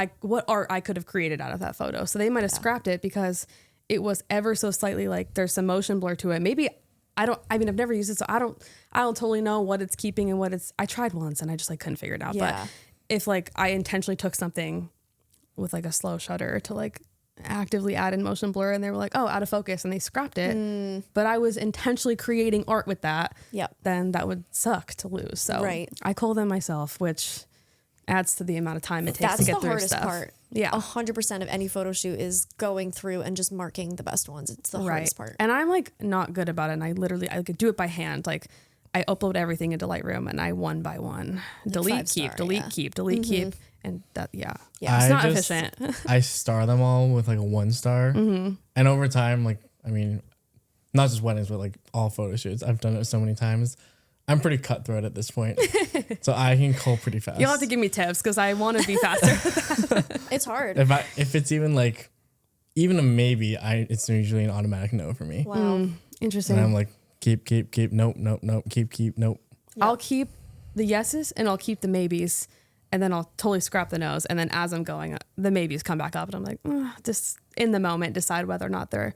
Speaker 1: art I could have created out of that photo. So they might have scrapped it because it was ever so slightly like there's some motion blur to it. Maybe I've never used it, so I don't totally know what it's keeping and what it's, I tried once and I just like couldn't figure it out.
Speaker 2: Yeah.
Speaker 1: But if like I intentionally took something with like a slow shutter to like actively add in motion blur and they were like, oh, out of focus, and they scrapped it, but I was intentionally creating art with that, then that would suck to lose. So I cull them myself, which adds to the amount of time it takes to get through stuff. That's the hardest part. Yeah.
Speaker 2: 100% of any photo shoot is going through and just marking the best ones. It's the hardest part.
Speaker 1: And I'm like not good about it. And I could do it by hand. Like I upload everything into Lightroom and I one by one delete, keep, keep. And that, it's not efficient.
Speaker 3: I star them all with like a 1 star. And over time, like, I mean, not just weddings, but like all photo shoots. I've done it so many times. I'm pretty cutthroat at this point. So I can cull pretty fast.
Speaker 1: You'll have to give me tips because I want to be faster.
Speaker 2: It's hard.
Speaker 3: If it's even like, even a maybe, it's usually an automatic no for me.
Speaker 2: Wow.
Speaker 1: Interesting.
Speaker 3: And I'm like, keep, nope, keep, nope.
Speaker 1: Yep. I'll keep the yeses and I'll keep the maybes. And then I'll totally scrap the no's. And then as I'm going, the maybes come back up. And I'm like, just in the moment, decide whether or not they're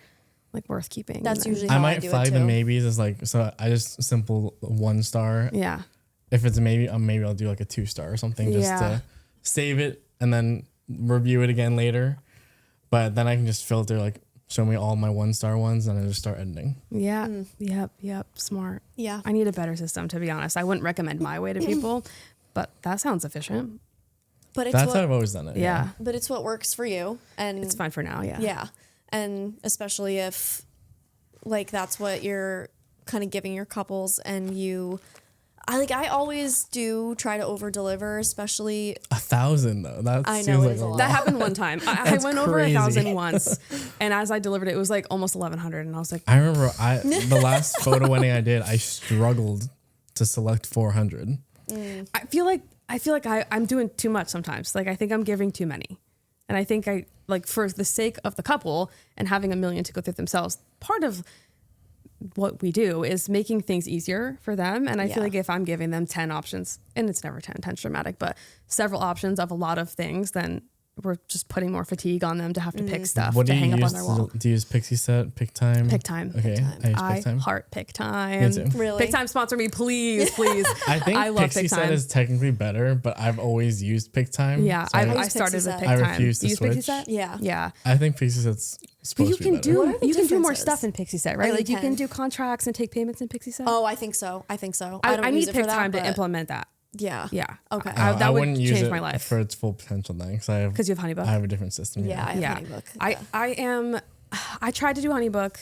Speaker 1: like worth keeping.
Speaker 2: That's usually how I
Speaker 3: might
Speaker 2: do
Speaker 3: flag
Speaker 2: it
Speaker 3: the
Speaker 2: too.
Speaker 3: maybes as like, so I just simple 1 star.
Speaker 1: Yeah.
Speaker 3: If it's a maybe I'll do like a 2 star or something just to save it and then review it again later. But then I can just filter, like, show me all my 1 star ones and I just start editing.
Speaker 1: Yeah. Yep. Smart.
Speaker 2: Yeah.
Speaker 1: I need a better system, to be honest. I wouldn't recommend my way to people, but that sounds efficient.
Speaker 2: But
Speaker 3: That's how I've always done it.
Speaker 1: Yeah.
Speaker 2: But it's what works for you. And
Speaker 1: it's fine for now. Yeah.
Speaker 2: Yeah. And especially if like that's what you're kind of giving your couples and I always do try to over deliver, especially
Speaker 3: 1,000 though. That
Speaker 2: I
Speaker 3: seems
Speaker 2: know,
Speaker 3: like a lot.
Speaker 1: That happened one time. I went over
Speaker 3: crazy.
Speaker 1: 1,000 once, and as I delivered it, it was like almost 1,100, and I was like,
Speaker 3: I remember the last photo wedding I did, I struggled to select 400.
Speaker 1: I feel like I'm doing too much sometimes. Like I think I'm giving too many, and I think I like for the sake of the couple and having 1 million to go through themselves. Part of what we do is making things easier for them. And I feel like if I'm giving them 10 options, and it's never 10's dramatic, but several options of a lot of things, then we're just putting more fatigue on them to have to pick stuff to hang up on their wall.
Speaker 3: Do you use Pixie Set, PicTime?
Speaker 1: PicTime.
Speaker 3: Okay, I use
Speaker 1: I
Speaker 3: PicTime.
Speaker 1: heart PicTime.
Speaker 3: Me too.
Speaker 2: Really?
Speaker 1: PicTime sponsor me, please.
Speaker 3: I think
Speaker 1: I love
Speaker 3: Pixie Set
Speaker 1: PicTime.
Speaker 3: is technically better, but I've always used PicTime.
Speaker 1: Yeah,
Speaker 3: so
Speaker 1: I started with
Speaker 2: Pixie
Speaker 1: PicTime.
Speaker 3: I refuse to
Speaker 1: Do you use Pixie
Speaker 3: switch.
Speaker 1: Set?
Speaker 2: Yeah.
Speaker 3: I think Pixie Set's
Speaker 1: But
Speaker 3: supposed
Speaker 1: you
Speaker 3: to be
Speaker 1: can
Speaker 3: better.
Speaker 2: What are the
Speaker 1: you can do more
Speaker 2: differences?
Speaker 1: stuff in Pixie Set, right?
Speaker 2: really
Speaker 1: Like you
Speaker 2: can.
Speaker 1: can do contracts and take payments in Pixie Set.
Speaker 2: Oh, I think so. I don't
Speaker 1: I
Speaker 2: use
Speaker 1: need
Speaker 2: it for that,
Speaker 1: PicTime to
Speaker 2: but
Speaker 1: implement that.
Speaker 2: Yeah.
Speaker 1: Yeah.
Speaker 2: Okay.
Speaker 1: That would
Speaker 3: wouldn't use
Speaker 1: change
Speaker 3: it
Speaker 1: my life.
Speaker 3: for its full potential then, because
Speaker 1: You have HoneyBook?
Speaker 3: I have a different system.
Speaker 2: Yeah, I have
Speaker 1: Yeah.
Speaker 2: HoneyBook.
Speaker 1: I tried to do HoneyBook.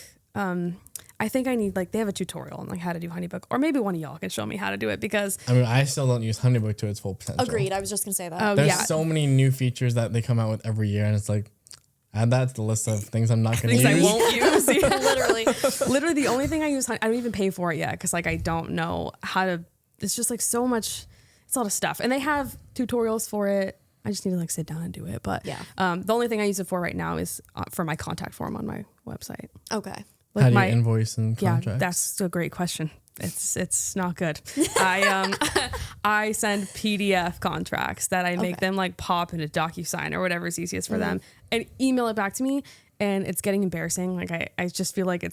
Speaker 1: I think I need they have a tutorial on how to do HoneyBook, or maybe one of y'all can show me how to do it because
Speaker 3: I mean, I still don't use HoneyBook to its full potential.
Speaker 2: Agreed. I was just gonna say that.
Speaker 3: There's so many new features that they come out with every year, and it's like, add that to the list of things I'm not going to use.
Speaker 1: I won't use.
Speaker 2: Literally.
Speaker 1: The only thing I use, I don't even pay for it yet because I don't know how to. It's just so much. It's a lot of stuff, and they have tutorials for it. I just need to sit down and do it. But the only thing I use it for right now is for my contact form on my website.
Speaker 2: Okay.
Speaker 3: How do you invoice and contracts?
Speaker 1: Yeah, that's a great question. It's not good. I send PDF contracts that I make them pop into DocuSign or whatever is easiest for them and email it back to me. And it's getting embarrassing. I just feel like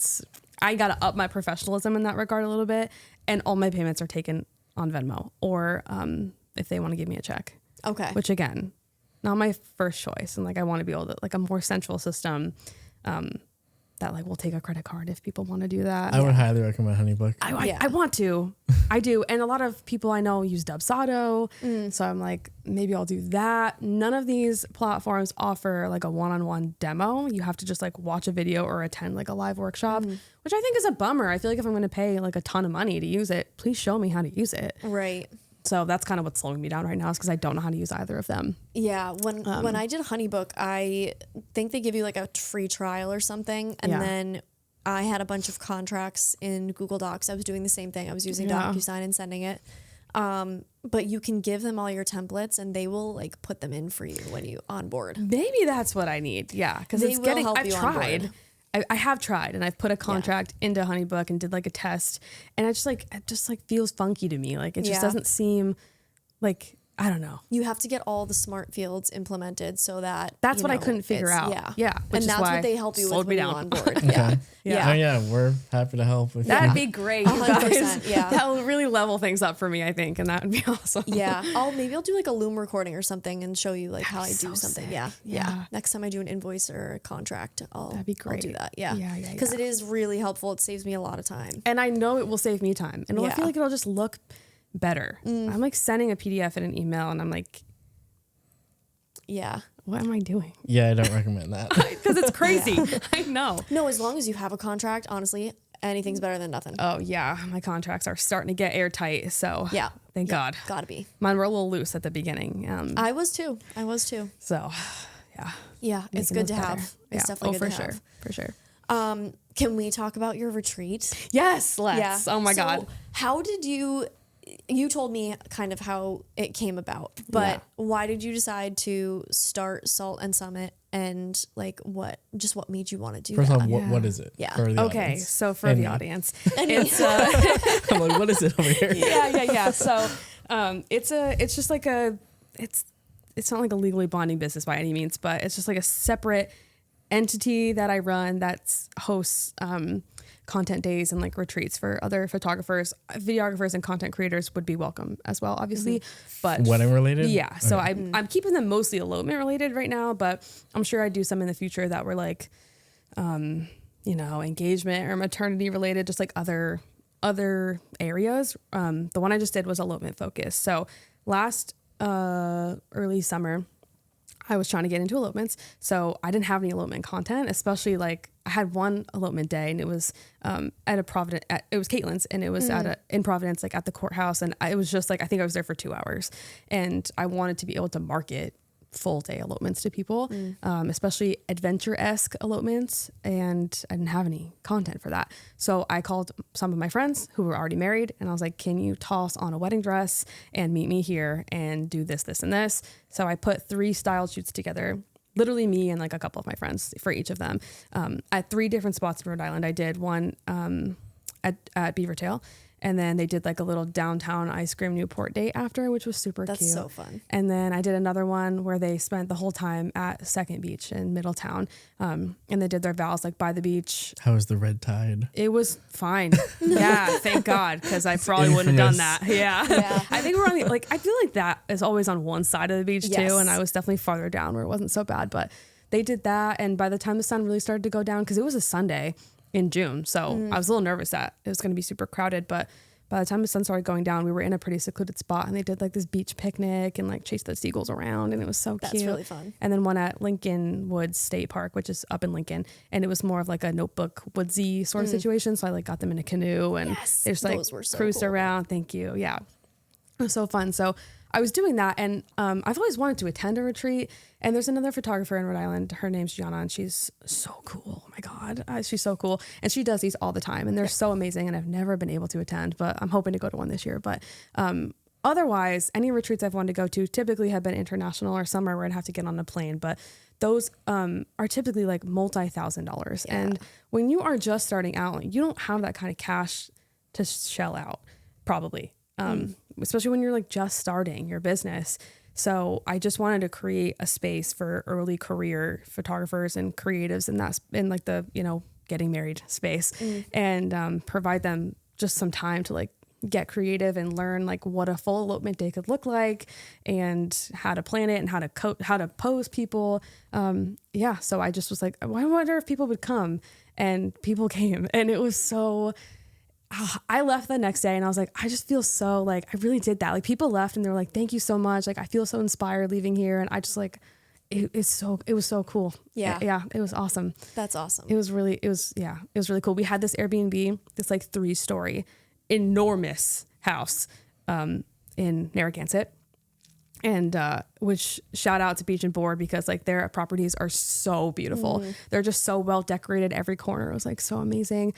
Speaker 1: I got to up my professionalism in that regard a little bit. And all my payments are taken on Venmo or if they want to give me a check.
Speaker 2: Okay.
Speaker 1: Which again, not my first choice. And I want to be able to a more central system that will take a credit card if people want to do that.
Speaker 3: I would highly recommend HoneyBook.
Speaker 1: I want to. I do. And a lot of people I know use Dubsado. So I'm maybe I'll do that. None of these platforms offer a one-on-one demo. You have to just watch a video or attend a live workshop, which I think is a bummer. I feel if I'm going to pay a ton of money to use it, please show me how to use it.
Speaker 2: Right.
Speaker 1: So that's kind of what's slowing me down right now, is because I don't know how to use either of them.
Speaker 2: Yeah. When I did HoneyBook, I think they give you like a free trial or something. And then I had a bunch of contracts in Google Docs. I was doing the same thing. I was using DocuSign and sending it. But you can give them all your templates and they will like put them in for you when you onboard.
Speaker 1: Maybe that's what I need. Yeah. Because it's getting, I've tried. I have tried, and I've put a contract into HoneyBook and did like a test, and it just feels funky to me. Like it just doesn't seem like, I don't know.
Speaker 2: You have to get all the smart fields implemented so that
Speaker 1: that's what I couldn't figure out. Yeah.
Speaker 2: And that's what they help you with when you're on board.
Speaker 3: Okay. Yeah. Oh yeah, we're happy to help with
Speaker 1: That'd be great.
Speaker 2: 100%. Yeah.
Speaker 1: That'll really level things up for me, I think, and that would be awesome.
Speaker 2: Yeah. Maybe I'll do like a Loom recording or something and show you like how I do something.
Speaker 1: Sick.
Speaker 2: Yeah. Next time I do an invoice or a contract,
Speaker 1: that'd be great.
Speaker 2: I'll do that. Yeah. Because it is really helpful. It saves me a lot of time.
Speaker 1: And I know it will save me time. And I feel like it'll just look better. I'm like sending a PDF in an email and I'm like, what am I doing?
Speaker 3: Yeah, I don't recommend that.
Speaker 1: Because it's crazy. I know.
Speaker 2: No, as long as you have a contract, honestly, anything's better than nothing.
Speaker 1: Oh yeah. My contracts are starting to get airtight. So thank God.
Speaker 2: Gotta be.
Speaker 1: Mine were a little loose at the beginning.
Speaker 2: I was too.
Speaker 1: So yeah.
Speaker 2: Yeah. It's good to have. It's definitely good to have.
Speaker 1: For sure.
Speaker 2: Can we talk about your retreat?
Speaker 1: Yes, let's. Oh my God.
Speaker 2: How did you told me kind of how it came about, but why did you decide to start Salt and Summit, and like what made you want to do
Speaker 3: First
Speaker 2: that?
Speaker 3: off, what is it?
Speaker 2: Yeah.
Speaker 3: For the
Speaker 1: Okay.
Speaker 3: audience?
Speaker 1: So for the audience, it's
Speaker 3: I'm like, what is it over here?
Speaker 1: Yeah. So, it's just like it's not like a legally binding business by any means, but it's just like a separate entity that I run that's hosts, content days and like retreats for other photographers, videographers, and content creators would be welcome as well, obviously. But
Speaker 3: wedding related?
Speaker 1: Yeah. So I'm keeping them mostly elopement related right now, but I'm sure I'd do some in the future that were like, engagement or maternity related, just like other areas. The one I just did was elopement focused. So last early summer, I was trying to get into elopements. So I didn't have any elopement content, especially like I had one elopement day and it was at a Providence, it was Caitlin's, and it was in Providence, like at the courthouse. And it was just like, I think I was there for 2 hours, and I wanted to be able to market full day elopements to people, especially adventure-esque elopements. And I didn't have any content for that. So I called some of my friends who were already married, and I was like, can you toss on a wedding dress and meet me here and do this, this, and this? So I put 3 style shoots together, literally me and like a couple of my friends for each of them, at 3 different spots in Rhode Island. I did one at Beavertail, and then they did like a little downtown ice cream Newport date after, which was super cute.
Speaker 2: That's so fun.
Speaker 1: And then I did another one where they spent the whole time at Second Beach in Middletown. And they did their vows like by the beach.
Speaker 3: How was the red tide?
Speaker 1: It was fine. Yeah, thank God, because I probably wouldn't have done that. Yeah. I think we're on I feel like that is always on one side of the beach too. And I was definitely farther down where it wasn't so bad. But they did that. And by the time the sun really started to go down, because it was a Sunday in June, so I was a little nervous that it was going to be super crowded. But by the time the sun started going down, we were in a pretty secluded spot, and they did like this beach picnic and like chased the seagulls around, and it was so cute.
Speaker 2: That's really fun.
Speaker 1: And then one at Lincoln Woods State Park, which is up in Lincoln, and it was more of like a notebook woodsy sort of situation. So I like got them in a canoe, and they just like cruised around. Thank you. Yeah. It was so fun. So I was doing that, and I've always wanted to attend a retreat. And there's another photographer in Rhode Island. Her name's Gianna, and she's so cool. Oh my God, she's so cool. And she does these all the time, and they're so amazing. And I've never been able to attend, but I'm hoping to go to one this year. But otherwise, any retreats I've wanted to go to typically have been international or somewhere where I'd have to get on a plane. But those are typically like multi-$1,000s. Yeah. And when you are just starting out, you don't have that kind of cash to shell out, probably. Especially when you're like just starting your business. So I just wanted to create a space for early career photographers and creatives, and that's in like the, getting married space, and provide them just some time to like get creative and learn like what a full elopement day could look like, and how to plan it, and how to pose people. So I just was like, I wonder if people would come, and people came, and it was so. I left the next day and I was like, I just feel so like I really did that. Like people left and they were like, thank you so much. Like I feel so inspired leaving here. And I just like, it was so cool.
Speaker 2: Yeah.
Speaker 1: Yeah. It was awesome.
Speaker 2: That's awesome.
Speaker 1: It was really cool. We had this Airbnb, this like 3-story enormous house. in Narragansett. And which shout out to Beach and Board because like their properties are so beautiful. They're just so well decorated. Every corner was like so amazing.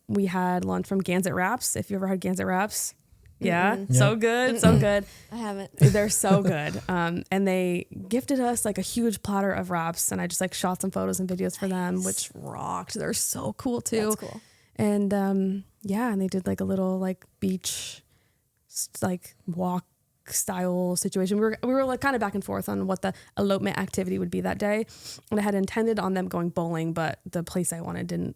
Speaker 1: We had lunch from Gansett Wraps. If you ever had Gansett Wraps, so good, so good.
Speaker 2: I haven't.
Speaker 1: They're so good. And they gifted us like a huge platter of wraps, and I just like shot some photos and videos for them, which rocked. They're so cool too.
Speaker 2: That's cool.
Speaker 1: And and they did like a little like beach like walk style situation. We were like kind of back and forth on what the elopement activity would be that day, and I had intended on them going bowling, but the place I wanted didn't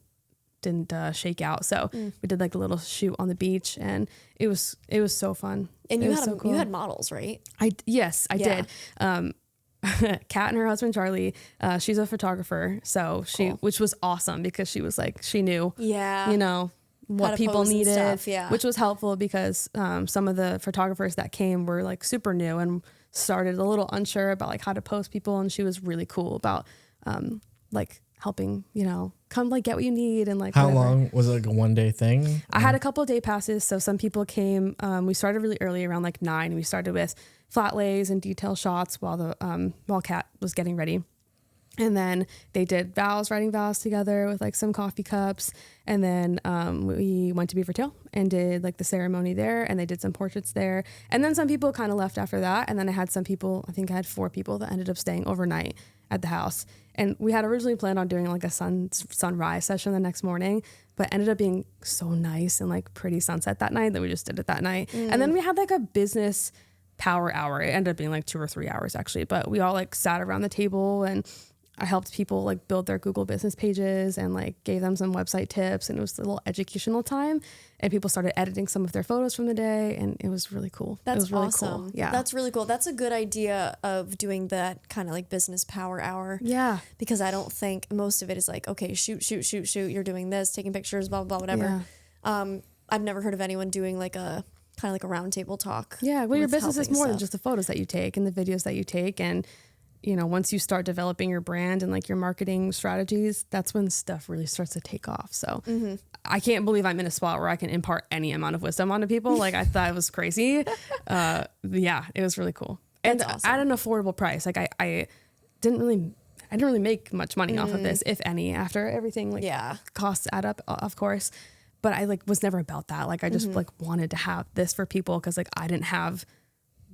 Speaker 1: shake out, so we did like a little shoot on the beach, and it was so fun.
Speaker 2: And
Speaker 1: you
Speaker 2: had models, right?
Speaker 1: I did. Kat and her husband Charlie, she's a photographer, so which was awesome because she was like she knew what people needed, which was helpful because some of the photographers that came were like super new and started a little unsure about like how to post people, and she was really cool about like helping, come like get what you need and like
Speaker 3: how
Speaker 1: whatever.
Speaker 3: long was it, like a 1 day thing?
Speaker 1: I had a couple of day passes, so some people came. We started really early, around like 9. We started with flat lays and detail shots while Kat was getting ready. And then they did writing vows together with like some coffee cups. And then we went to Beavertail and did like the ceremony there, and they did some portraits there. And then some people kind of left after that. And then I had some people, I think I had 4 people that ended up staying overnight at the house. And we had originally planned on doing like a sunrise session the next morning, but ended up being so nice and like pretty sunset that night that we just did it that night. And then we had like a business power hour. It ended up being like 2 or 3 hours actually, but we all like sat around the table, and I helped people like build their Google business pages and like gave them some website tips, and it was a little educational time, and people started editing some of their photos from the day, and it was really cool.
Speaker 2: That's
Speaker 1: really
Speaker 2: awesome.
Speaker 1: Cool. Yeah.
Speaker 2: That's really cool. That's a good idea of doing that kind of like business power hour.
Speaker 1: Yeah.
Speaker 2: Because I don't think most of it is like, okay, shoot. You're doing this, taking pictures, blah, blah, blah, whatever.
Speaker 1: Yeah.
Speaker 2: I've never heard of anyone doing like a kind of like a round table talk.
Speaker 1: Yeah. Well, your business is more than just the photos that you take and the videos that you take. And once you start developing your brand and like your marketing strategies, that's when stuff really starts to take off. So I can't believe I'm in a spot where I can impart any amount of wisdom onto people. Like I thought it was crazy. Yeah, it was really cool. And awesome. At an affordable price. Like I didn't really make much money off of this, if any, after everything costs add up, of course. But I like was never about that. Like I just like wanted to have this for people because like I didn't have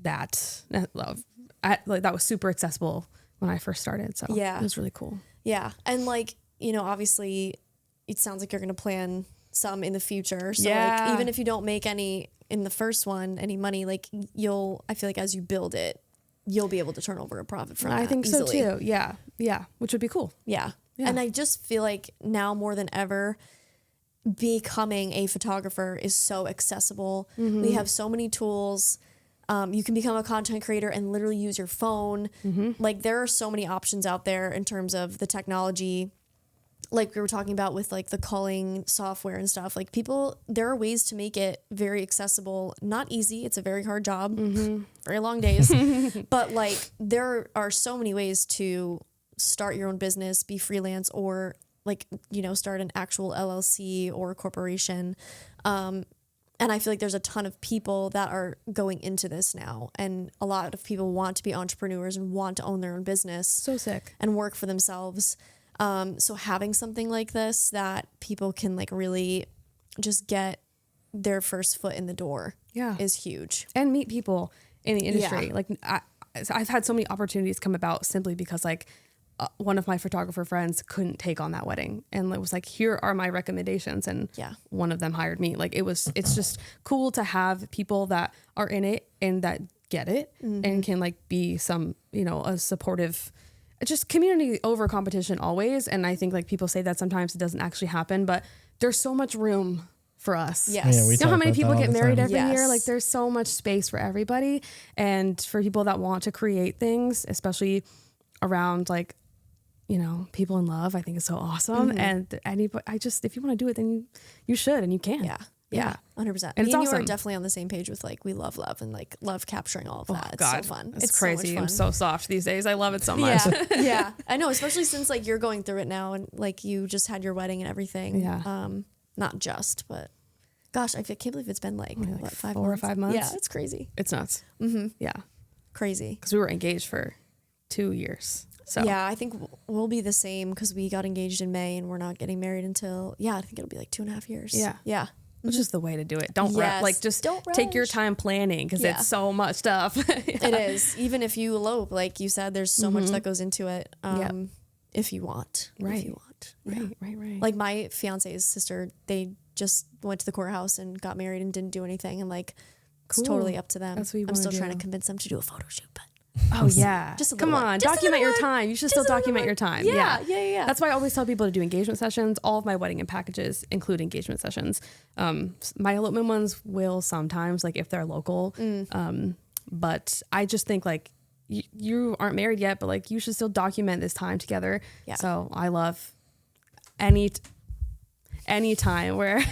Speaker 1: that love. That was super accessible when I first started. So it was really cool.
Speaker 2: Yeah. And like, obviously it sounds like you're going to plan some in the future. So like, even if you don't make any in the first one, any money, like I feel like as you build it, you'll be able to turn over a profit from that.
Speaker 1: I think
Speaker 2: easily.
Speaker 1: so too. Yeah. Yeah. Which would be cool.
Speaker 2: Yeah. And I just feel like now more than ever, becoming a photographer is so accessible. We have so many tools. You can become a content creator and literally use your phone. Like there are so many options out there in terms of the technology. Like we were talking about with like the culling software and stuff, like there are ways to make it very accessible, not easy. It's a very hard job, very long days, but like there are so many ways to start your own business, be freelance, or like, start an actual LLC or a corporation. And I feel like there's a ton of people that are going into this now. And a lot of people want to be entrepreneurs and want to own their own business.
Speaker 1: So sick.
Speaker 2: And work for themselves. So having something like this that people can like really just get their first foot in the door is huge.
Speaker 1: And meet people in the industry. Like I've had so many opportunities come about simply because like one of my photographer friends couldn't take on that wedding, and it was like, here are my recommendations, and one of them hired me. Like it's just cool to have people that are in it and that get it and can like be some, a supportive, just community over competition always. And I think like people say that sometimes it doesn't actually happen, but there's so much room for us.
Speaker 2: Yes.
Speaker 3: Yeah,
Speaker 1: you know how many people get married every
Speaker 2: Yes.
Speaker 1: year? Like there's so much space for everybody. And for people that want to create things, especially around like, people in love, I think is so awesome. And anybody, if you want to do it, then you should, and you can.
Speaker 2: Yeah. 100%.
Speaker 1: And it's
Speaker 2: you
Speaker 1: awesome.
Speaker 2: are definitely on the same page with like, we love and like love capturing all of that. It's
Speaker 1: God,
Speaker 2: so fun.
Speaker 1: It's
Speaker 2: So
Speaker 1: crazy.
Speaker 2: much fun.
Speaker 1: I'm so soft these days. I love it so much.
Speaker 2: Yeah. I know, especially since like you're going through it now and like you just had your wedding and everything.
Speaker 1: Yeah.
Speaker 2: Not just, but Gosh, I can't believe it's been like, what, 5
Speaker 1: 4 or
Speaker 2: months?
Speaker 1: 5 months?
Speaker 2: Yeah, it's crazy.
Speaker 1: It's nuts. Yeah.
Speaker 2: Crazy.
Speaker 1: Because we were engaged for 2 years. So
Speaker 2: Yeah, I think we'll be the same because we got engaged in May and we're not getting married until, I think it'll be like 2.5 years.
Speaker 1: Yeah.
Speaker 2: Yeah.
Speaker 1: which is the way to do it. Don't
Speaker 2: Yes.
Speaker 1: like just
Speaker 2: Don't
Speaker 1: take your
Speaker 2: rush.
Speaker 1: time planning because
Speaker 2: Yeah.
Speaker 1: it's so much stuff.
Speaker 2: It is. Even if you elope, like you said, there's so much that goes into it.
Speaker 1: Yep.
Speaker 2: If you want.
Speaker 1: Right.
Speaker 2: If you want. Yeah.
Speaker 1: Right.
Speaker 2: Like my fiance's sister, they just went to the courthouse and got married and didn't do anything. And like,
Speaker 1: Cool.
Speaker 2: it's totally up to them.
Speaker 1: That's what you
Speaker 2: I'm still
Speaker 1: wanna
Speaker 2: trying to
Speaker 1: do.
Speaker 2: convince them to do a photo shoot, but
Speaker 1: Oh yeah.
Speaker 2: Just a
Speaker 1: Come
Speaker 2: little
Speaker 1: on,
Speaker 2: one. Just a
Speaker 1: document
Speaker 2: little
Speaker 1: your
Speaker 2: one.
Speaker 1: time. You should
Speaker 2: Just
Speaker 1: still
Speaker 2: a little
Speaker 1: document
Speaker 2: one.
Speaker 1: your time.
Speaker 2: Yeah.
Speaker 1: That's why I always tell people to do engagement sessions. All of my wedding and packages include engagement sessions. My elopement ones will sometimes, like if they're local. But I just think like you aren't married yet, but like you should still document this time together.
Speaker 2: Yeah.
Speaker 1: So I love any time where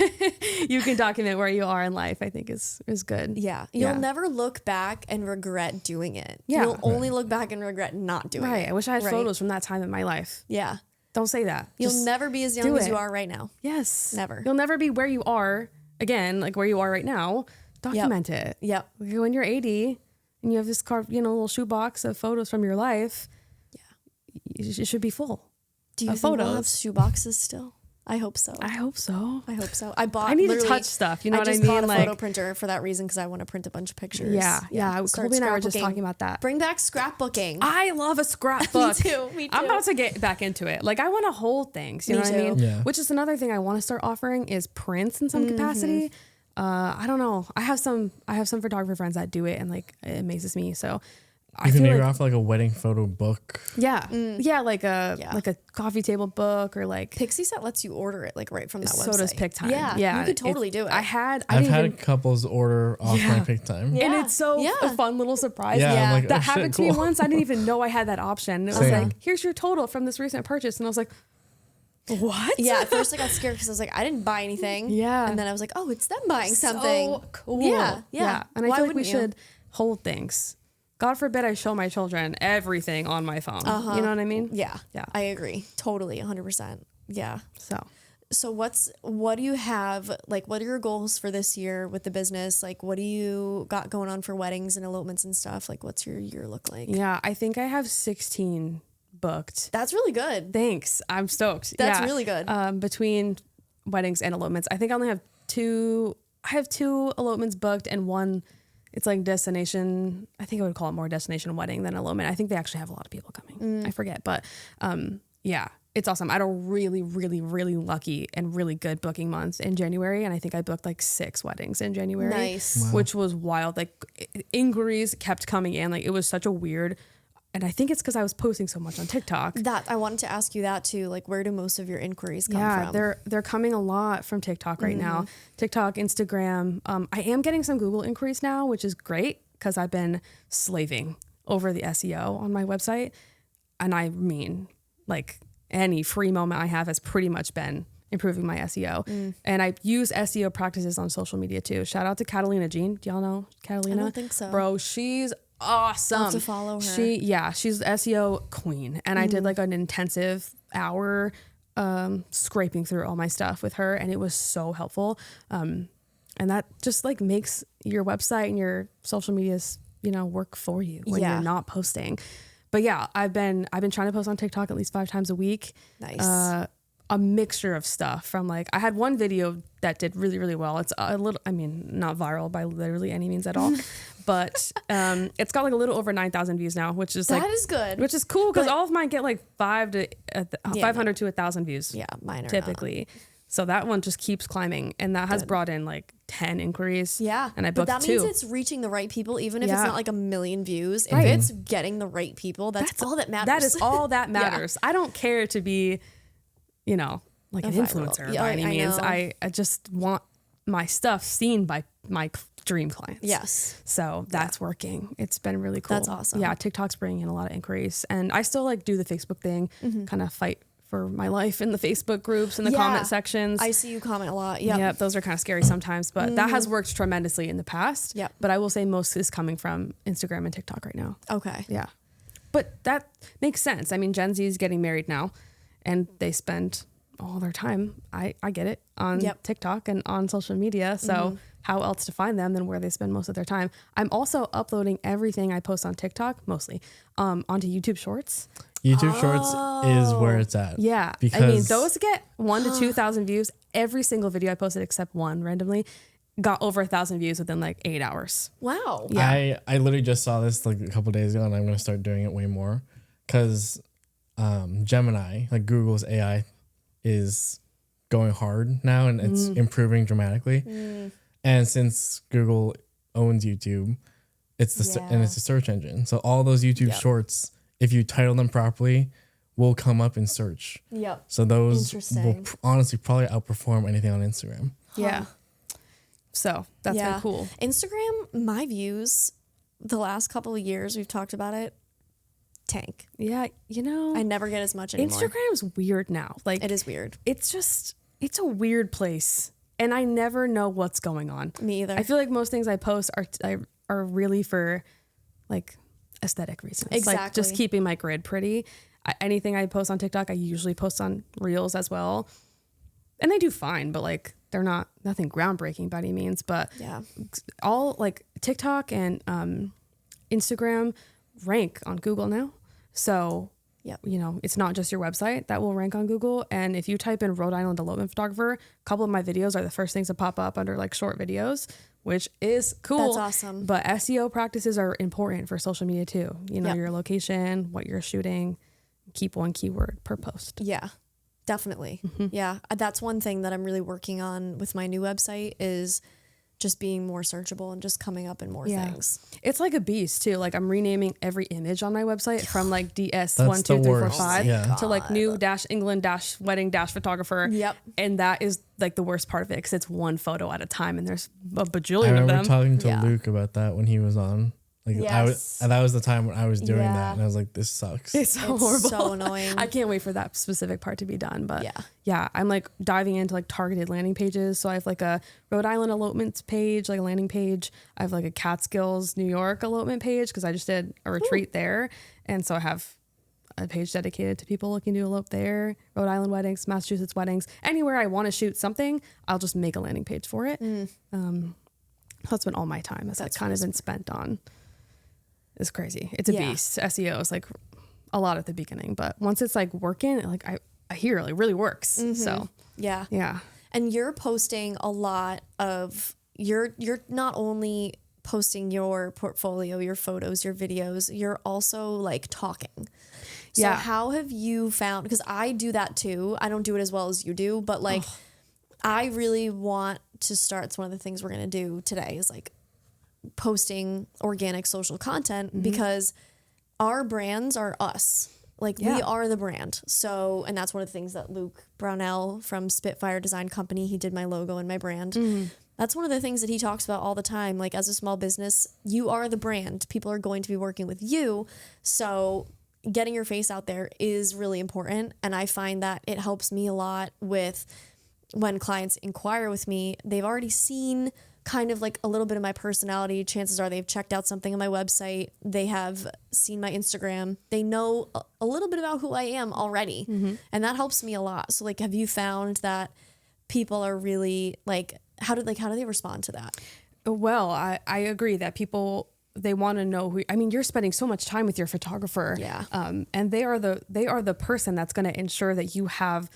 Speaker 1: you can document where you are in life, I think is good.
Speaker 2: Yeah. You'll never look back and regret doing it.
Speaker 1: Yeah.
Speaker 2: You'll only look back and regret not doing it.
Speaker 1: Right. I wish I had
Speaker 2: Right.
Speaker 1: photos from that time in my life.
Speaker 2: Yeah.
Speaker 1: Don't say that.
Speaker 2: You'll
Speaker 1: Just
Speaker 2: never be as young
Speaker 1: do
Speaker 2: as you
Speaker 1: it.
Speaker 2: are right now.
Speaker 1: Yes.
Speaker 2: Never.
Speaker 1: You'll never be where you are again, like where you are right now. Document it.
Speaker 2: Yep.
Speaker 1: When you're 80 and you have this little shoebox of photos from your life, it should be full.
Speaker 2: Do you
Speaker 1: of
Speaker 2: think we'll
Speaker 1: photos.
Speaker 2: have shoeboxes still? I hope so.
Speaker 1: I hope so.
Speaker 2: I hope so. I bought.
Speaker 1: I need to
Speaker 2: literally-
Speaker 1: touch stuff. You know what I
Speaker 2: just
Speaker 1: mean?
Speaker 2: bought a
Speaker 1: Like-
Speaker 2: photo printer for that reason because I want to print a bunch of pictures.
Speaker 1: Yeah.
Speaker 2: Start
Speaker 1: Colby and I were just
Speaker 2: scrapbooking.
Speaker 1: talking about that.
Speaker 2: Bring back scrapbooking.
Speaker 1: I love a scrapbook.
Speaker 2: Me
Speaker 1: I'm
Speaker 2: too.
Speaker 1: about to get back into it. Like I want to hold things. You
Speaker 2: Me
Speaker 1: know what I
Speaker 2: too.
Speaker 1: mean?
Speaker 3: Yeah.
Speaker 1: Which is another thing I want to start offering is prints in some capacity. I don't know. I have some photographer friends that do it, and like it amazes me. So I
Speaker 3: You can
Speaker 1: feel
Speaker 3: maybe
Speaker 1: like
Speaker 3: offer like a wedding photo book.
Speaker 1: like a coffee table book or like
Speaker 2: Pixie Set lets you order it like right from that website.
Speaker 1: so does Pick Time.
Speaker 2: Yeah, you could totally do it.
Speaker 1: I've
Speaker 3: I've had couples order off my pick time.
Speaker 2: Yeah.
Speaker 1: and it's so
Speaker 2: Yeah.
Speaker 1: a fun little surprise.
Speaker 3: Yeah,
Speaker 2: Yeah.
Speaker 3: I'm like,
Speaker 1: That
Speaker 3: oh,
Speaker 1: happened
Speaker 3: shit,
Speaker 1: to
Speaker 3: cool.
Speaker 1: me once. I didn't even know I had that option. And it was
Speaker 3: Same.
Speaker 1: like, here's your total from this recent purchase. And I was like, what?
Speaker 2: Yeah, at first I got scared because I was like, I didn't buy anything.
Speaker 1: Yeah.
Speaker 2: And then I was like, oh, it's them buying something.
Speaker 1: So cool.
Speaker 2: Yeah.
Speaker 1: And I
Speaker 2: Why
Speaker 1: feel like we
Speaker 2: wouldn't you?
Speaker 1: should hold things. God forbid I show my children everything on my phone. You know what I mean?
Speaker 2: Yeah.
Speaker 1: Yeah.
Speaker 2: I agree. Totally. 100%. Yeah.
Speaker 1: So
Speaker 2: What do you have, like, what are your goals for this year with the business? Like, what do you got going on for weddings and elopements and stuff? Like, what's your year look like?
Speaker 1: yeah, I think I have 16 booked.
Speaker 2: That's really good.
Speaker 1: Thanks. I'm stoked.
Speaker 2: That's
Speaker 1: Yeah.
Speaker 2: really good.
Speaker 1: Between weddings and elopements, I think I only have two. I have 2 elopements booked and one. It's like destination. I think I would call it more destination wedding than elopement. I think they actually have a lot of people coming. I forget, but yeah, it's awesome. I had a really, really, really lucky and really good booking month in January, and I think I booked like 6 weddings in January.
Speaker 2: Nice.
Speaker 1: Which was wild. Like inquiries kept coming in. Like it was such a weird. And I think it's because I was posting so much on TikTok.
Speaker 2: That I wanted to ask you that too. Like, where do most of your inquiries come
Speaker 1: Yeah,
Speaker 2: from?
Speaker 1: they're coming a lot from TikTok right now. TikTok, Instagram. I am getting some Google inquiries now, which is great because I've been slaving over the SEO on my website. And I mean, like any free moment I have has pretty much been improving my SEO. And I use SEO practices on social media too. Shout out to Catalina Jean. Do y'all know Catalina?
Speaker 2: I don't think so.
Speaker 1: Bro, she's awesome.
Speaker 2: I'll have to follow her.
Speaker 1: She's the SEO queen. And I did like an intensive hour scraping through all my stuff with her, and it was so helpful. And that just like makes your website and your social medias, work for you when
Speaker 2: Yeah.
Speaker 1: you're not posting. But yeah, I've been trying to post on TikTok at least 5 times a week.
Speaker 2: Nice.
Speaker 1: A mixture of stuff from like, I had one video that did really, really well. It's a little, I mean, not viral by literally any means at all, but it's got like a little over 9,000 views now, which is
Speaker 2: That is good.
Speaker 1: which is cool because
Speaker 2: But-
Speaker 1: all of mine get like 500 to 1,000 views.
Speaker 2: Yeah, mine are
Speaker 1: typically. So that one just keeps climbing, and that has brought in like 10 inquiries.
Speaker 2: Yeah.
Speaker 1: And I
Speaker 2: but
Speaker 1: booked
Speaker 2: that means
Speaker 1: 2.
Speaker 2: it's reaching the right people, even if it's
Speaker 1: Yeah.
Speaker 2: not like 1,000,000 views.
Speaker 1: Right.
Speaker 2: If it's getting the right people, that's all that matters.
Speaker 1: That is all that matters. I don't care to be, like an
Speaker 2: viral.
Speaker 1: influencer
Speaker 2: Yeah,
Speaker 1: by any
Speaker 2: I
Speaker 1: means.
Speaker 2: know.
Speaker 1: I just want my stuff seen by my dream clients.
Speaker 2: Yes.
Speaker 1: So that's working. It's been really cool.
Speaker 2: That's awesome.
Speaker 1: Yeah, TikTok's bringing in a lot of inquiries, and I still like do the Facebook thing, kind of fight for my life in the Facebook groups and the
Speaker 2: Yeah.
Speaker 1: comment sections.
Speaker 2: I see you comment a lot. Yep.
Speaker 1: Yep, those are kind of scary sometimes, but that has worked tremendously in the past.
Speaker 2: Yep.
Speaker 1: But I will say most is coming from Instagram and TikTok right now.
Speaker 2: Okay.
Speaker 1: Yeah. But that makes sense. I mean, Gen Z is getting married now, and they spend all their time. I get it on
Speaker 2: Yep.
Speaker 1: TikTok and on social media. So how else to find them than where they spend most of their time? I'm also uploading everything I post on TikTok, mostly, onto YouTube Shorts.
Speaker 3: YouTube Shorts is where it's at.
Speaker 1: Yeah.
Speaker 3: Because
Speaker 1: I mean, those get 1,000 to 2,000 views. Every single video I posted except one randomly got over 1,000 views within like 8 hours.
Speaker 2: Wow.
Speaker 1: Yeah.
Speaker 3: I literally just saw this like a couple days ago, and I'm going to start doing it way more because Gemini, like Google's AI, is going hard now, and it's improving dramatically. And since Google owns YouTube, it's it's a search engine. So all those YouTube shorts, if you title them properly, will come up in search.
Speaker 2: Yep.
Speaker 3: So those will
Speaker 2: Interesting.
Speaker 3: honestly probably outperform anything on Instagram.
Speaker 1: Yeah. So that's been cool.
Speaker 2: Instagram, my views, the last couple of years we've talked about it, tank.
Speaker 1: Yeah. You know,
Speaker 2: I never get as much anymore.
Speaker 1: Instagram's weird now. Like
Speaker 2: It is weird.
Speaker 1: it's a weird place, and I never know what's going on.
Speaker 2: Me either.
Speaker 1: I feel like most things I post are really for like aesthetic reasons. Like just
Speaker 2: Exactly.
Speaker 1: keeping my grid pretty. Anything I post on TikTok, I usually post on Reels as well. And they do fine, but like they're nothing groundbreaking by any means. But
Speaker 2: Yeah.
Speaker 1: all like TikTok and Instagram rank on Google now. So,
Speaker 2: Yep.
Speaker 1: you know, it's not just your website that will rank on Google. And if you type in Rhode Island elopement photographer, a couple of my videos are the first things to pop up under like short videos, which is cool.
Speaker 2: That's awesome.
Speaker 1: But SEO practices are important for social media too. You know,
Speaker 2: Yep.
Speaker 1: your location, what you're shooting, keep one keyword per post.
Speaker 2: Yeah, definitely. Yeah. That's one thing that I'm really working on with my new website is just being more searchable and just coming up in more things.
Speaker 1: It's like a beast too. Like I'm renaming every image on my website from like DS
Speaker 3: That's
Speaker 1: 1, 2,
Speaker 3: the
Speaker 1: 3, 4,
Speaker 3: worst.
Speaker 1: 5
Speaker 3: Yeah.
Speaker 1: to like new dash England dash wedding dash photographer.
Speaker 2: Yep.
Speaker 1: And that is like the worst part of it because it's one photo at a time and there's a
Speaker 3: I
Speaker 1: bajillion of
Speaker 3: remember
Speaker 1: them.
Speaker 3: talking to
Speaker 2: Yeah.
Speaker 3: Luke about that when he was on. Like
Speaker 2: Yes.
Speaker 3: that was the time when I was doing
Speaker 2: Yeah.
Speaker 3: that, and I was like, "This sucks."
Speaker 1: It's so horrible.
Speaker 2: so annoying.
Speaker 1: I can't wait for that specific part to be done. But
Speaker 2: Yeah.
Speaker 1: yeah, I'm like diving into like targeted landing pages. So I have like a Rhode Island elopements page, like a landing page. I have like a Catskills, New York elopement page because I just did a retreat there. And so I have a page dedicated to people looking to elope there, Rhode Island weddings, Massachusetts weddings, anywhere I want to shoot something, I'll just make a landing page for it. That's been all my time has like kind of been spent on. It's crazy. It's a
Speaker 2: Yeah.
Speaker 1: beast. SEO is like a lot at the beginning, but once it's like working, like I hear it like really works. So
Speaker 2: Yeah.
Speaker 1: yeah.
Speaker 2: And you're posting a lot of you're not only posting your portfolio, your photos, your videos, you're also like talking. So
Speaker 1: Yeah.
Speaker 2: how have you found, because I do that too. I don't do it as well as you do, but like I really want to start. It's one of the things we're going to do today is like posting organic social content because our brands are us. Like we are the brand. So, and that's one of the things that Luke Brownell from Spitfire Design Company, he did my logo and my brand. That's one of the things that he talks about all the time. Like as a small business, you are the brand. People are going to be working with you. So getting your face out there is really important. And I find that it helps me a lot with when clients inquire with me, they've already seen kind of like a little bit of my personality. Chances are they've checked out something on my website. They have seen my Instagram. They know a little bit about who I am already. And that helps me a lot. So like, have you found that people are really like, how do they respond to that?
Speaker 1: Well, I agree that people, they want to know who, I mean, you're spending so much time with your photographer.
Speaker 2: Yeah.
Speaker 1: And they are the person that's going to ensure that you have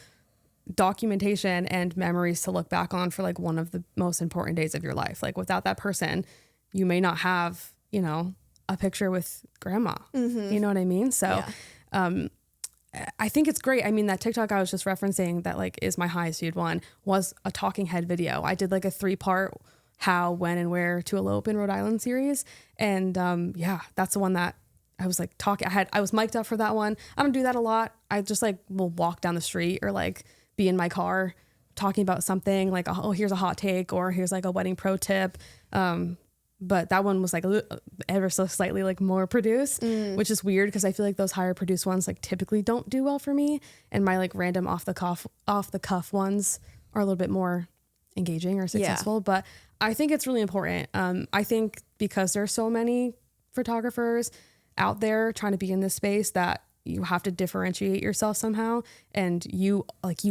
Speaker 1: documentation and memories to look back on for like one of the most important days of your life. Like without that person, you may not have, you know, a picture with grandma. You know what I mean? So, I think it's great. I mean, that TikTok I was just referencing that like is my highest viewed one was a talking head video. I did like a 3-part how, when, and where to elope in Rhode Island series. And yeah, that's the one that I was like talking. I was mic'd up for that one. I don't do that a lot. I just like will walk down the street or like be in my car talking about something like, oh, here's a hot take or here's like a wedding pro tip. But that one was like ever so slightly like more produced, which is weird because I feel like those higher produced ones like typically don't do well for me. And my like random off the cuff ones are a little bit more engaging or successful. But I think it's really important. I think because there's so many photographers out there trying to be in this space that you have to differentiate yourself somehow, and you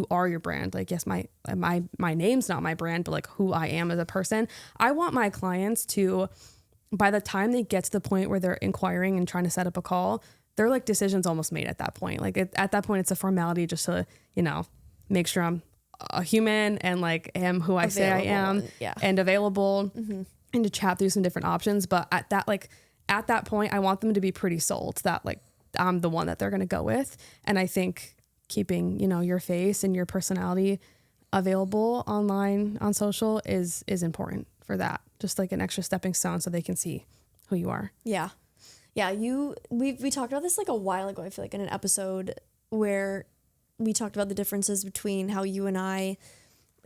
Speaker 1: are your brand. Like, yes, my name's not my brand, but like who I am as a person. I want my clients to, by the time they get to the point where they're inquiring and trying to set up a call, their like decision's almost made at that point. Like at that point, it's a formality just to, make sure I'm a human and like am who I say I am, and available, and to chat through some different options. But at that point, I want them to be pretty sold that like I'm the one that they're going to go with. And I think keeping, your face and your personality available online on social is important for that. Just like an extra stepping stone so they can see who you are.
Speaker 2: Yeah. Yeah. We talked about this like a while ago, I feel like, in an episode where we talked about the differences between how you and I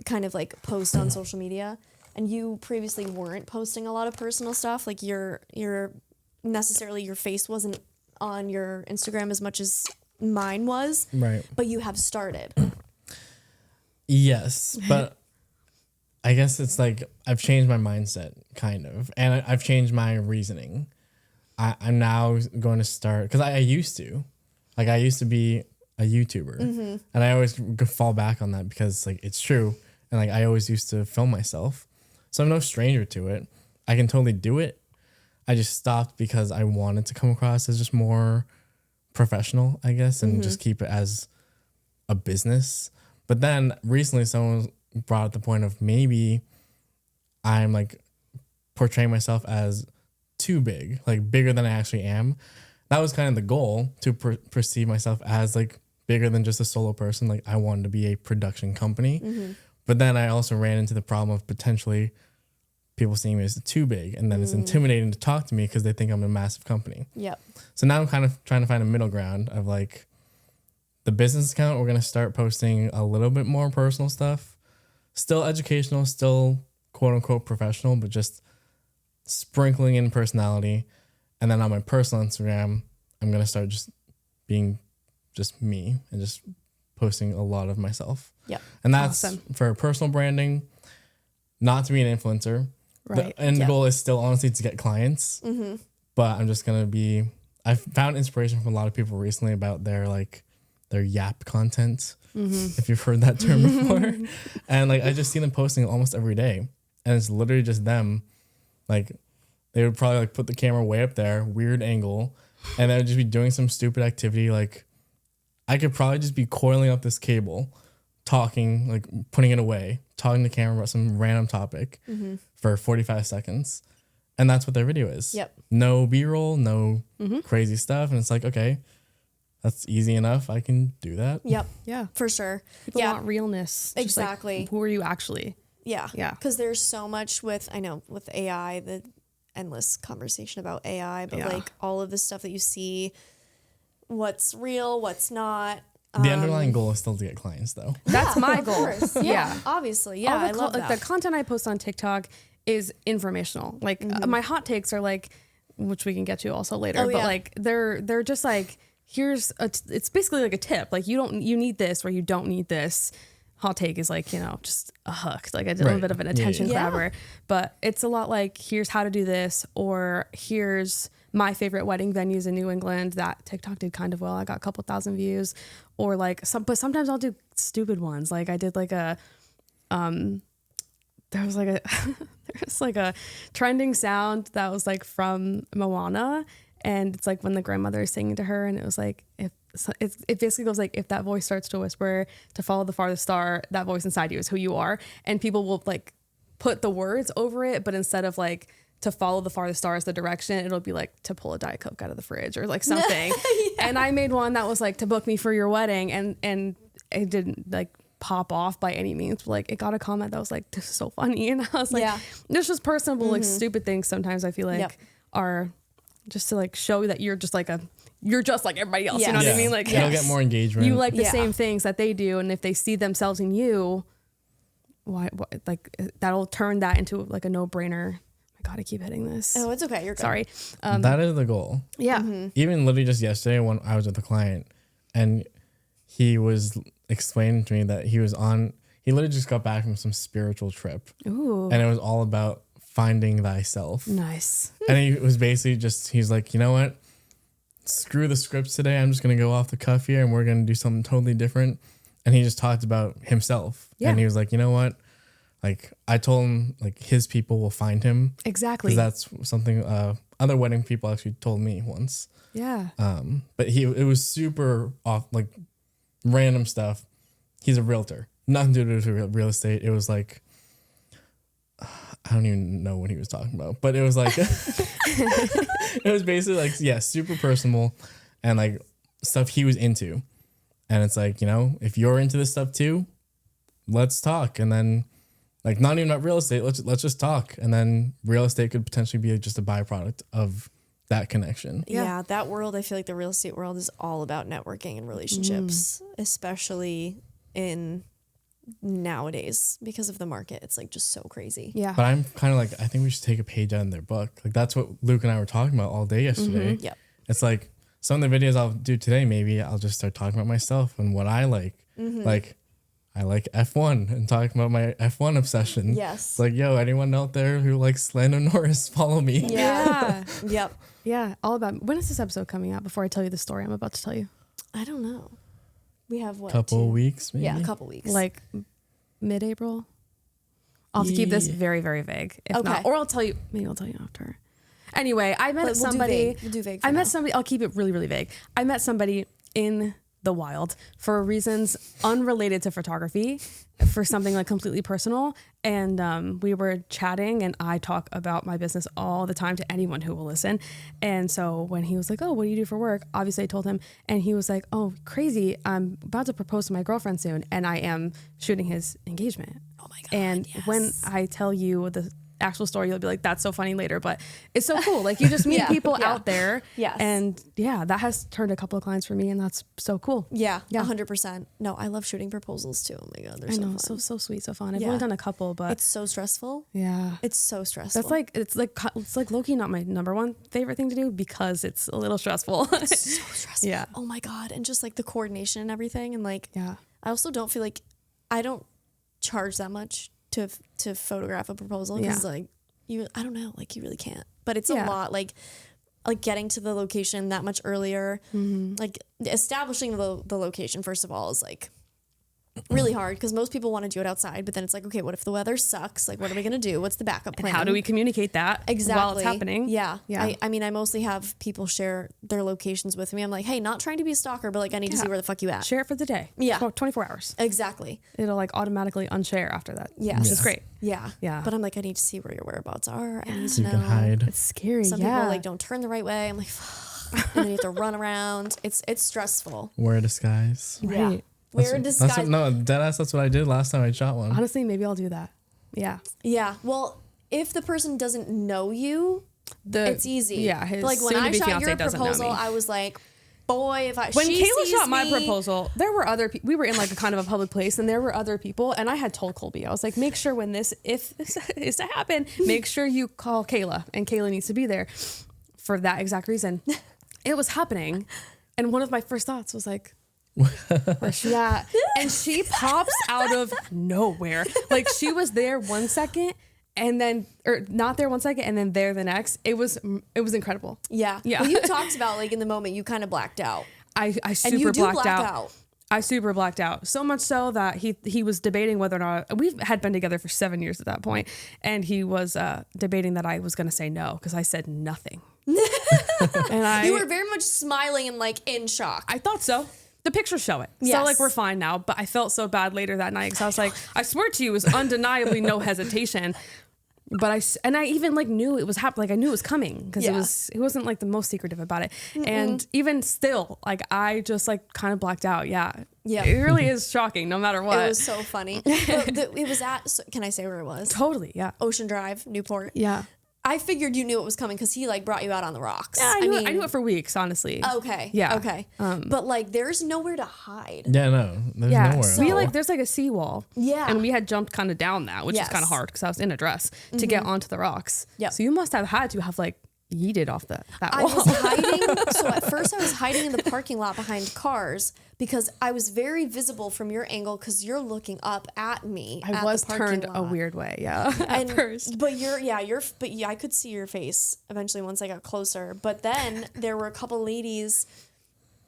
Speaker 2: kind of like post on social media. And you previously weren't posting a lot of personal stuff. Like your face wasn't on your Instagram as much as mine was.
Speaker 3: Right.
Speaker 2: But you have started.
Speaker 3: Yes, but I guess it's like I've changed my mindset, kind of. And I've changed my reasoning. I'm now going to start, because I used to. Like, I used to be a YouTuber. And I always fall back on that because, like, it's true. And, like, I always used to film myself. So I'm no stranger to it. I can totally do it. I just stopped because I wanted to come across as just more professional, I guess, and just keep it as a business. But then recently someone brought up the point of maybe I'm like portraying myself as too big, like bigger than I actually am. That was kind of the goal, to perceive myself as like bigger than just a solo person. Like, I wanted to be a production company. But then I also ran into the problem of potentially people seeing me as too big, and then it's intimidating to talk to me because they think I'm a massive company.
Speaker 2: Yep.
Speaker 3: So now I'm kind of trying to find a middle ground of like the business account. We're going to start posting a little bit more personal stuff, still educational, still quote unquote professional, but just sprinkling in personality. And then on my personal Instagram, I'm going to start just being just me and just posting a lot of myself.
Speaker 2: Yep.
Speaker 3: And that's awesome. For personal branding, not to be an influencer.
Speaker 1: Right.
Speaker 3: The end goal is still honestly to get clients. But I'm just going to be, I've found inspiration from a lot of people recently about their yap content. If you've heard that term before. And like, I just see them posting almost every day. And it's literally just them. Like, they would probably like put the camera way up there, weird angle. And they would just be doing some stupid activity. Like, I could probably just be coiling up this cable, talking, like putting it away, talking to the camera about some random topic for 45 seconds. And that's what their video is.
Speaker 2: Yep.
Speaker 3: No B-roll, no crazy stuff. And it's like, okay, that's easy enough. I can do that.
Speaker 2: Yep.
Speaker 1: Yeah.
Speaker 2: For sure.
Speaker 1: People want realness.
Speaker 2: Exactly.
Speaker 1: Like, who are you actually?
Speaker 2: Yeah.
Speaker 1: Yeah.
Speaker 2: Because there's so much with AI, the endless conversation about AI, but like all of the stuff that you see, what's real, what's not.
Speaker 3: The underlying goal is still to get clients, though.
Speaker 1: That's my goal.
Speaker 2: Yeah, obviously. Yeah, I love that.
Speaker 1: The content I post on TikTok is informational. Like my hot takes are like, which we can get to also later, but like they're just like, it's basically like a tip. Like, you need this or you don't need this. Hot take is like, just a hook. Like, I did a little bit of an attention grabber, but it's a lot like, here's how to do this, or here's my favorite wedding venues in New England that TikTok did kind of well. I got a couple thousand views, or like but sometimes I'll do stupid ones. Like, I did like there was like a trending sound that was like from Moana. And it's like when the grandmother is singing to her, and it was like, it basically goes like, if that voice starts to whisper to follow the farthest star, that voice inside you is who you are. And people will like put the words over it, but instead of like to follow the farthest star as the direction, it'll be like to pull a Diet Coke out of the fridge or like something. And I made one that was like to book me for your wedding, and it didn't like pop off by any means, but like it got a comment that was like, this is so funny. And I was like, there's just personable like stupid things sometimes I feel like are just to like show that you're just like everybody else. You know what I mean? Like,
Speaker 3: you'll get more engagement.
Speaker 1: You like the same things that they do, and if they see themselves in you, why like that'll turn that into like a no-brainer. I gotta keep hitting this.
Speaker 2: Oh, it's okay. You're good.
Speaker 1: Sorry.
Speaker 3: That is the goal.
Speaker 1: Yeah.
Speaker 3: Even literally just yesterday when I was with a client, and he was explaining to me that he literally just got back from some spiritual trip.
Speaker 1: Ooh.
Speaker 3: And it was all about finding thyself.
Speaker 1: Nice.
Speaker 3: And he was basically he's like, you know what? screw the scripts today. I'm just going to go off the cuff here and we're going to do something totally different. And he just talked about himself. Yeah. And he was like, you know what? Like, I told him, like, his people will find him.
Speaker 1: Exactly.
Speaker 3: Because that's something other wedding people actually told me once.
Speaker 1: Yeah.
Speaker 3: But it was super off, like, random stuff. He's a realtor. Nothing to do with real estate. It was like, I don't even know what he was talking about. But it was like, it was basically like, yeah, super personal and, like, stuff he was into. And it's like, you know, if you're into this stuff too, let's talk. And then, like, not even about real estate, let's just talk. And then real estate could potentially be just a byproduct of that connection.
Speaker 2: Yeah, that world, I feel like the real estate world is all about networking and relationships, especially in nowadays because of the market. It's like just so crazy.
Speaker 1: Yeah.
Speaker 3: But I'm kind of like, I think we should take a page out of their book. Like, that's what Luke and I were talking about all day yesterday.
Speaker 2: Yep.
Speaker 3: It's like some of the videos I'll do today, maybe I'll just start talking about myself and what I like. Like, I like F1 and talking about my F1 obsession.
Speaker 2: Yes.
Speaker 3: It's like, yo, anyone out there who likes Lando Norris, follow me.
Speaker 1: Yeah.
Speaker 2: Yep.
Speaker 1: Yeah. All about, when is this episode coming out before I tell you the story I'm about to tell you?
Speaker 2: I don't know. We have what?
Speaker 3: Couple weeks, maybe?
Speaker 2: Yeah, a couple weeks.
Speaker 1: Like mid-April? I'll have to keep this very, very vague. If not, or I'll tell you, maybe I'll tell you after. Anyway, I met somebody.
Speaker 2: We'll do vague
Speaker 1: I met somebody, I'll keep it really, really vague. I met somebody in the wild for reasons unrelated to photography, for something like completely personal. And we were chatting, and I talk about my business all the time to anyone who will listen. And so when he was like, oh, what do you do for work? Obviously I told him, and he was like, oh, crazy. I'm about to propose to my girlfriend soon, and I am shooting his engagement.
Speaker 2: Oh my God.
Speaker 1: And when I tell you the actual story, you'll be like, that's so funny later, but it's so cool. Like, you just meet people out there.
Speaker 2: Yes.
Speaker 1: And yeah, that has turned a couple of clients for me, and that's so cool.
Speaker 2: Yeah, 100%. No, I love shooting proposals too. Oh my God, they're so fun.
Speaker 1: So sweet, so fun. I've only done a couple, but
Speaker 2: it's so stressful.
Speaker 1: Yeah.
Speaker 2: It's so stressful.
Speaker 1: That's like, it's like low-key not my number one favorite thing to do because it's a little stressful.
Speaker 2: It's so stressful.
Speaker 1: Yeah.
Speaker 2: Oh my God. And just like the coordination and everything. And like,
Speaker 1: Yeah.
Speaker 2: I also don't feel like I don't charge that much to photograph a proposal because like I don't know, like you really can't, but it's a lot like getting to the location that much earlier, like establishing the location first of all is like really hard because most people want to do it outside, but then it's like, okay, what if the weather sucks? Like, what are we going to do? What's the backup plan?
Speaker 1: And how do we communicate that while it's happening?
Speaker 2: Yeah.
Speaker 1: Yeah.
Speaker 2: I mean, I mostly have people share their locations with me. I'm like, hey, not trying to be a stalker, but like, I need to see where the fuck you at.
Speaker 1: Share it for the day.
Speaker 2: Yeah.
Speaker 1: 24 hours.
Speaker 2: Exactly.
Speaker 1: It'll like automatically unshare after that.
Speaker 2: Yes.
Speaker 1: Which is great.
Speaker 2: Yeah.
Speaker 1: Yeah.
Speaker 2: But I'm like, I need to see where your whereabouts are. I need
Speaker 3: So
Speaker 2: to
Speaker 3: you
Speaker 2: know.
Speaker 3: can hide.
Speaker 1: It's scary.
Speaker 2: Some people like don't turn the right way. I'm like, fuck. And then you have to run around. It's stressful.
Speaker 3: Wear a disguise.
Speaker 1: Right.
Speaker 2: Yeah. Wear a disguise.
Speaker 3: No, deadass, that's what I did last time I shot one.
Speaker 1: Honestly, maybe I'll do that. Yeah.
Speaker 2: Yeah. Well, if the person doesn't know you, it's easy.
Speaker 1: Yeah. His
Speaker 2: Like when I
Speaker 1: soon-to-be
Speaker 2: shot
Speaker 1: fiance
Speaker 2: your
Speaker 1: doesn't know
Speaker 2: proposal,
Speaker 1: me.
Speaker 2: I was like, boy, if I
Speaker 1: When
Speaker 2: she
Speaker 1: Kayla
Speaker 2: sees
Speaker 1: shot my
Speaker 2: me-
Speaker 1: proposal, there were other people. We were in like a kind of a public place, and there were other people. And I had told Colby, I was like, make sure if this is to happen, make sure you call Kayla, and Kayla needs to be there for that exact reason. It was happening, and one of my first thoughts was like, where's she at? And she pops out of nowhere. Like, she was there 1 second, and then, or not there 1 second, and then there the next. It was incredible.
Speaker 2: Yeah.
Speaker 1: Yeah.
Speaker 2: Well, you talked about like in the moment you kind of blacked out.
Speaker 1: I
Speaker 2: And
Speaker 1: super
Speaker 2: you do
Speaker 1: blacked
Speaker 2: black
Speaker 1: out.
Speaker 2: out.
Speaker 1: I super blacked out. So much so that he was debating whether or not, we had been together for 7 years at that point, and he was debating that I was going to say no because I said nothing. And
Speaker 2: You were very much smiling and like in shock.
Speaker 1: I thought so. The pictures show it.
Speaker 2: Yes.
Speaker 1: So like we're fine now, but I felt so bad later that night because I was like, I swear to you, it was undeniably no hesitation. But I even like knew it was happening. Like I knew it was coming because it wasn't like the most secretive about it. And even still, like I just like kind of blacked out. Yeah.
Speaker 2: Yeah.
Speaker 1: It really is shocking no matter what.
Speaker 2: It was so funny. It was at, can I say where it was?
Speaker 1: Totally. Yeah.
Speaker 2: Ocean Drive, Newport.
Speaker 1: Yeah.
Speaker 2: I figured you knew it was coming because he like brought you out on the rocks.
Speaker 1: Yeah, I knew it for weeks, honestly.
Speaker 2: Okay.
Speaker 1: Yeah.
Speaker 2: Okay. But like, there's nowhere to hide.
Speaker 3: Yeah, no, there's
Speaker 1: Yeah,
Speaker 3: nowhere.
Speaker 1: we like there's like a seawall.
Speaker 2: Yeah.
Speaker 1: And we had jumped kind of down that, which is
Speaker 2: Yes.
Speaker 1: kind of hard because I was in a dress to get onto the rocks.
Speaker 2: Yep.
Speaker 1: So you must have had to have like yeeted off that
Speaker 2: I
Speaker 1: wall.
Speaker 2: was hiding. So at first I was hiding in the parking lot behind cars because I was very visible from your angle because you're looking up at me.
Speaker 1: I was turned a weird way, at first.
Speaker 2: But I could see your face eventually once I got closer. But then there were a couple ladies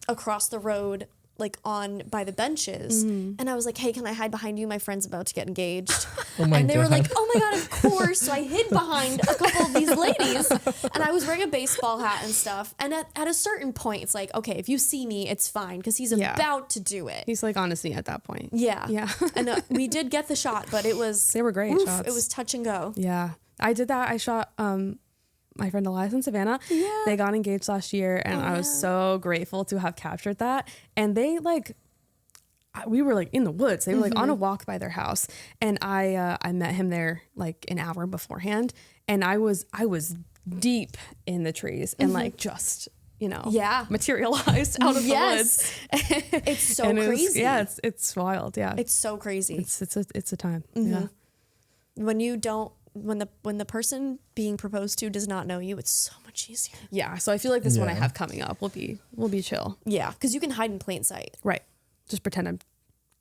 Speaker 2: across the road, like on by the benches, and I was like, hey, can I hide behind you? My friend's about to get engaged. And they were like, oh my God, of course. So I hid behind a couple of these ladies, and I was wearing a baseball hat and stuff. And at a certain point, it's like, okay, if you see me, it's fine, because he's about to do it.
Speaker 1: He's like on his knee at that point.
Speaker 2: Yeah. And we did get the shot, but it was...
Speaker 1: They were great shots.
Speaker 2: It was touch and go.
Speaker 1: Yeah. I did that. I shot my friend Elias and Savannah.
Speaker 2: Yeah.
Speaker 1: They got engaged last year, and I was so grateful to have captured that. And they we were like in the woods. They were like on a walk by their house, and I met him there like an hour beforehand, and I was deep in the trees and like just materialized out of the woods.
Speaker 2: It's so crazy.
Speaker 1: It's wild. Yeah,
Speaker 2: it's so crazy.
Speaker 1: It's a time.
Speaker 2: Yeah, when the person being proposed to does not know you, it's so much easier.
Speaker 1: Yeah, so I feel like this one I have coming up will be chill.
Speaker 2: Yeah, because you can hide in plain sight.
Speaker 1: Right. Just pretend I'm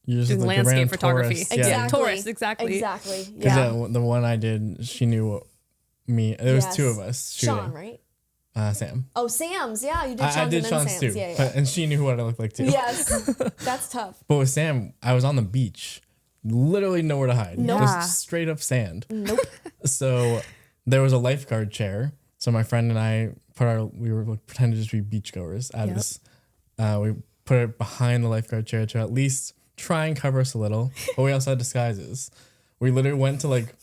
Speaker 3: You're just
Speaker 1: doing
Speaker 3: like
Speaker 1: landscape photography.
Speaker 3: Tourist.
Speaker 2: Exactly.
Speaker 1: Tourist, exactly.
Speaker 2: Exactly.
Speaker 3: Because
Speaker 2: Yeah.
Speaker 3: the one I did, she knew me. There was two of us shooting.
Speaker 2: Sean, right?
Speaker 3: Sam.
Speaker 2: Oh, Sam's. Yeah, you did Sean's.
Speaker 3: I did
Speaker 2: and then
Speaker 3: Sean's
Speaker 2: Sam's.
Speaker 3: too.
Speaker 2: Yeah.
Speaker 3: And she knew what I looked like too.
Speaker 2: Yes. That's tough.
Speaker 3: But with Sam, I was on the beach. Literally nowhere to hide.
Speaker 2: Nope.
Speaker 3: Just straight up sand.
Speaker 2: Nope.
Speaker 3: So there was a lifeguard chair. So my friend and I we were like pretending to just be beachgoers at this. We put it behind the lifeguard chair to at least try and cover us a little. But we also had disguises. We literally went to like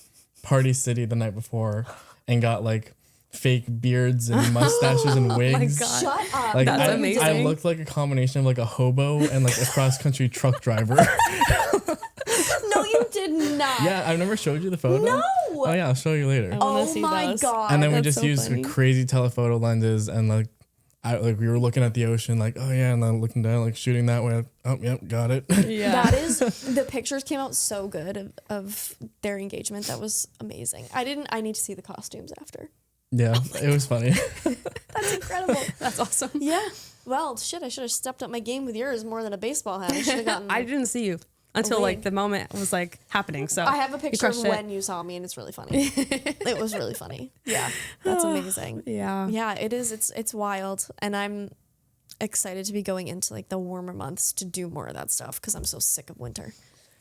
Speaker 3: Party City the night before and got like fake beards and mustaches and wigs.
Speaker 1: God.
Speaker 2: Shut up.
Speaker 3: Like
Speaker 1: That's
Speaker 3: I
Speaker 1: amazing.
Speaker 3: looked like a combination of like a hobo and like a cross country truck driver.
Speaker 2: No, you did not.
Speaker 3: Yeah, I've never showed you the photo.
Speaker 2: No.
Speaker 3: Oh yeah, I'll show you later.
Speaker 1: wanna
Speaker 2: Oh
Speaker 1: see
Speaker 2: my
Speaker 1: those.
Speaker 2: God.
Speaker 3: And then we
Speaker 1: that's
Speaker 3: just
Speaker 1: so
Speaker 3: used
Speaker 1: funny.
Speaker 3: crazy telephoto lenses and like we were looking at the ocean like, oh yeah, and then looking down like shooting that way. Oh yep, got it.
Speaker 1: Yeah.
Speaker 2: That is, the pictures came out so good of their engagement. That was amazing. I need to see the costumes after.
Speaker 3: Yeah, it was funny.
Speaker 2: That's incredible.
Speaker 1: That's awesome.
Speaker 2: Yeah. Well, shit, I should have stepped up my game with yours more than a baseball hat. I should have gotten...
Speaker 1: I didn't see you until like the moment was like happening. So
Speaker 2: I have a picture of
Speaker 1: crushed it.
Speaker 2: when you saw me, and it's really funny. It was really funny. Yeah. That's amazing.
Speaker 1: Yeah.
Speaker 2: Yeah, it is. It's wild. And I'm excited to be going into like the warmer months to do more of that stuff because I'm so sick of winter.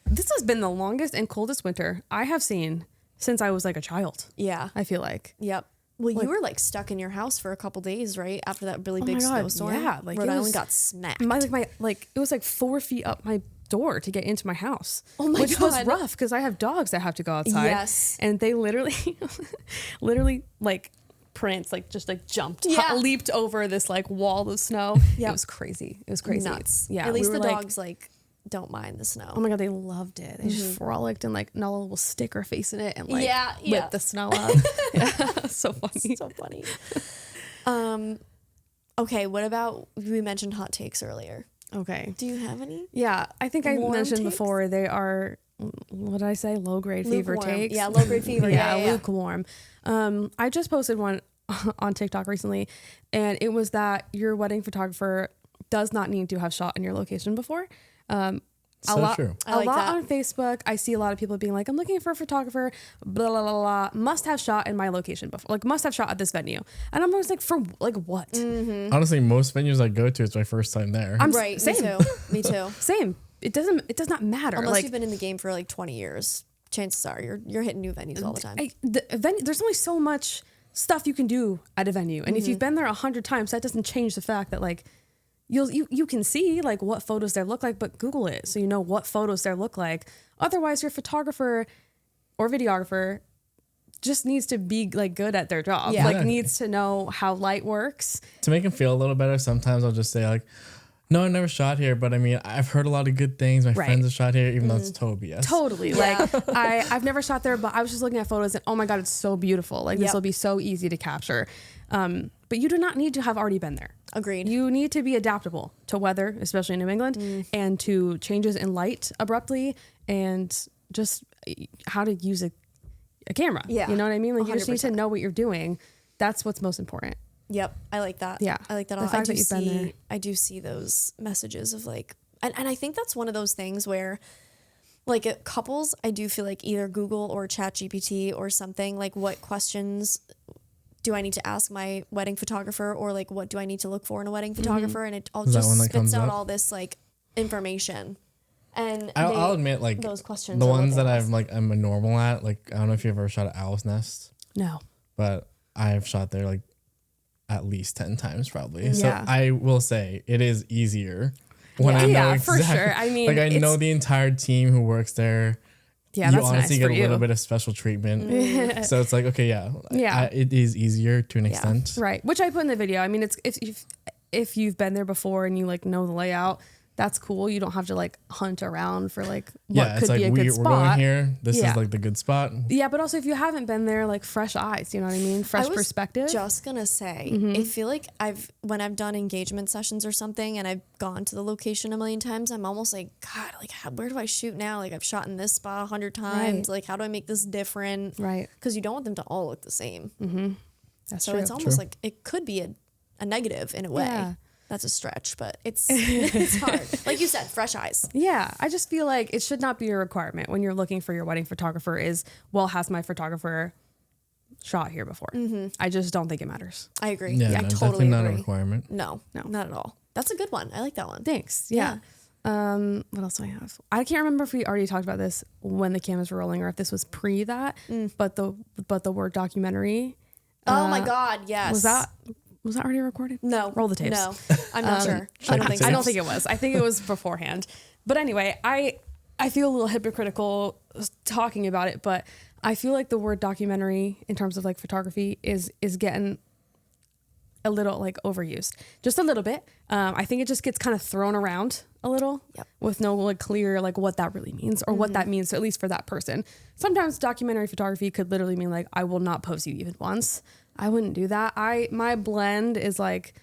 Speaker 1: This has been the longest and coldest winter I have seen since I was like a child.
Speaker 2: Yeah.
Speaker 1: I feel like.
Speaker 2: Yep. Well, you were like stuck in your house for a couple days, right? After that really big
Speaker 1: God,
Speaker 2: snowstorm.
Speaker 1: yeah, like,
Speaker 2: Rhode
Speaker 1: it
Speaker 2: Island
Speaker 1: was-
Speaker 2: got smacked.
Speaker 1: It was like 4 feet up my door to get into my house.
Speaker 2: Oh my
Speaker 1: which was
Speaker 2: God.
Speaker 1: rough because I have dogs that have to go outside.
Speaker 2: Yes.
Speaker 1: And they literally like Prince like just like jumped,
Speaker 2: Yeah.
Speaker 1: leaped over this like wall of snow.
Speaker 2: Yep.
Speaker 1: It was crazy. It was crazy.
Speaker 2: Nuts.
Speaker 1: Yeah.
Speaker 2: At least
Speaker 1: we
Speaker 2: the
Speaker 1: were, like,
Speaker 2: dogs like don't mind the snow.
Speaker 1: oh my God, they loved it. They just frolicked and like Nala will stick her face in it and like
Speaker 2: Yeah.
Speaker 1: whip the snow up. Yeah. So funny.
Speaker 2: So funny. Okay, what about, we mentioned hot takes earlier.
Speaker 1: Okay.
Speaker 2: Do you have any?
Speaker 1: Yeah, I think I
Speaker 2: Warm
Speaker 1: mentioned
Speaker 2: takes?
Speaker 1: before they are, what did I say? Low grade fever
Speaker 2: Lukewarm.
Speaker 1: takes.
Speaker 2: Yeah, low grade fever. Yeah,
Speaker 1: lukewarm. I just posted one on TikTok recently, and it was that your wedding photographer does not need to have shot in your location before.
Speaker 3: So true.
Speaker 2: I like that.
Speaker 1: On Facebook, I see a lot of people being like, I'm looking for a photographer, blah, blah, blah, blah, must have shot in my location before, like must have shot at this venue. And I'm always like, for like what?
Speaker 3: Honestly, most venues I go to, it's my first time there.
Speaker 2: Right,
Speaker 1: Same.
Speaker 2: me too. Me too.
Speaker 1: Same. It does not matter.
Speaker 2: Unless
Speaker 1: like,
Speaker 2: you've been in the game for like 20 years, chances are you're hitting new venues all the time.
Speaker 1: There's only so much stuff you can do at a venue. And if you've been there 100 times, that doesn't change the fact that like, you can see like what photos there look like, but Google it so you know what photos there look like. Otherwise, your photographer or videographer just needs to be like good at their job.
Speaker 2: Yeah.
Speaker 1: Like
Speaker 3: Exactly.
Speaker 1: needs to know how light works.
Speaker 3: To make them feel a little better, sometimes I'll just say like, no, I never shot here, but I mean, I've heard a lot of good things. My friends have shot here, even though it's total BS.
Speaker 1: Totally.
Speaker 2: Yeah.
Speaker 1: Like I've never shot there, but I was just looking at photos and oh my God, it's so beautiful. Like this
Speaker 2: Yep.
Speaker 1: will be so easy to capture. But you do not need to have already been there.
Speaker 2: Agreed.
Speaker 1: You need to be adaptable to weather, especially in New England, and to changes in light abruptly and just how to use a camera.
Speaker 2: Yeah,
Speaker 1: You know what I mean? Like you just need to
Speaker 2: 100%.
Speaker 1: know what you're doing That's what's most important.
Speaker 2: Yep. I like that.
Speaker 1: Yeah.
Speaker 2: I like that a
Speaker 1: The
Speaker 2: lot.
Speaker 1: fact that you've been there.
Speaker 2: I do see those messages of like, and I think that's one of those things where like couples, I do feel like either Google or ChatGPT or something, like what questions do I need to ask my wedding photographer, or like what do I need to look for in a wedding photographer? And it all just spits out all this like information. And
Speaker 3: I'll admit, like,
Speaker 2: those questions,
Speaker 3: the ones that I'm a normal at, like, I don't know if you ever shot at Owl's Nest.
Speaker 1: No.
Speaker 3: But I've shot there like at least 10 times probably. So
Speaker 1: Yeah.
Speaker 3: I will say it is easier when I know exactly.
Speaker 1: For sure. I mean,
Speaker 3: like I know the entire team who works there.
Speaker 1: Yeah,
Speaker 3: you
Speaker 1: that's
Speaker 3: honestly
Speaker 1: nice for
Speaker 3: get a little bit of special treatment. So it's like, okay, it is easier to an extent.
Speaker 1: Right. Which I put in the video. I mean, it's if you've been there before and you like know the layout, that's cool. You don't have to like hunt around for like what could be a good spot.
Speaker 3: We're going here. This is like the good spot.
Speaker 1: Yeah, but also if you haven't been there, like fresh eyes, you know what I mean? Fresh perspective.
Speaker 2: Just gonna say, I feel like when I've done engagement sessions or something and I've gone to the location a million times, I'm almost like, God, like where do I shoot now? Like I've shot in this spot 100 times.
Speaker 1: Right.
Speaker 2: Like how do I make this different?
Speaker 1: Right.
Speaker 2: Because you don't want them to all look the same.
Speaker 1: That's
Speaker 2: so
Speaker 1: true.
Speaker 2: it's almost like it could be a negative in a way.
Speaker 1: Yeah.
Speaker 2: That's a stretch, but it's hard. Like you said, fresh eyes.
Speaker 1: Yeah, I just feel like it should not be a requirement when you're looking for your wedding photographer is, well, has my photographer shot here before? I just don't think it matters.
Speaker 2: I agree.
Speaker 3: Yeah,
Speaker 2: I
Speaker 3: no,
Speaker 2: totally
Speaker 3: definitely not
Speaker 2: agree.
Speaker 3: a requirement.
Speaker 2: No, not at all. That's a good one. I like that one.
Speaker 1: Thanks. Yeah. What else do I have? I can't remember if we already talked about this when the cameras were rolling or if this was pre that, but the word documentary.
Speaker 2: Oh my God, yes.
Speaker 1: Was that already recorded?
Speaker 2: No.
Speaker 1: Roll the tapes.
Speaker 2: No, I'm not sure. I don't think so.
Speaker 1: I don't think it was. I think it was beforehand. But anyway, I feel a little hypocritical talking about it, but I feel like the word documentary in terms of like photography is getting a little like overused, just a little bit. I think it just gets kind of thrown around a little with no like clear like what that really means or what that means, at least for that person. Sometimes documentary photography could literally mean like, I will not pose you even once. I wouldn't do that. My blend is like,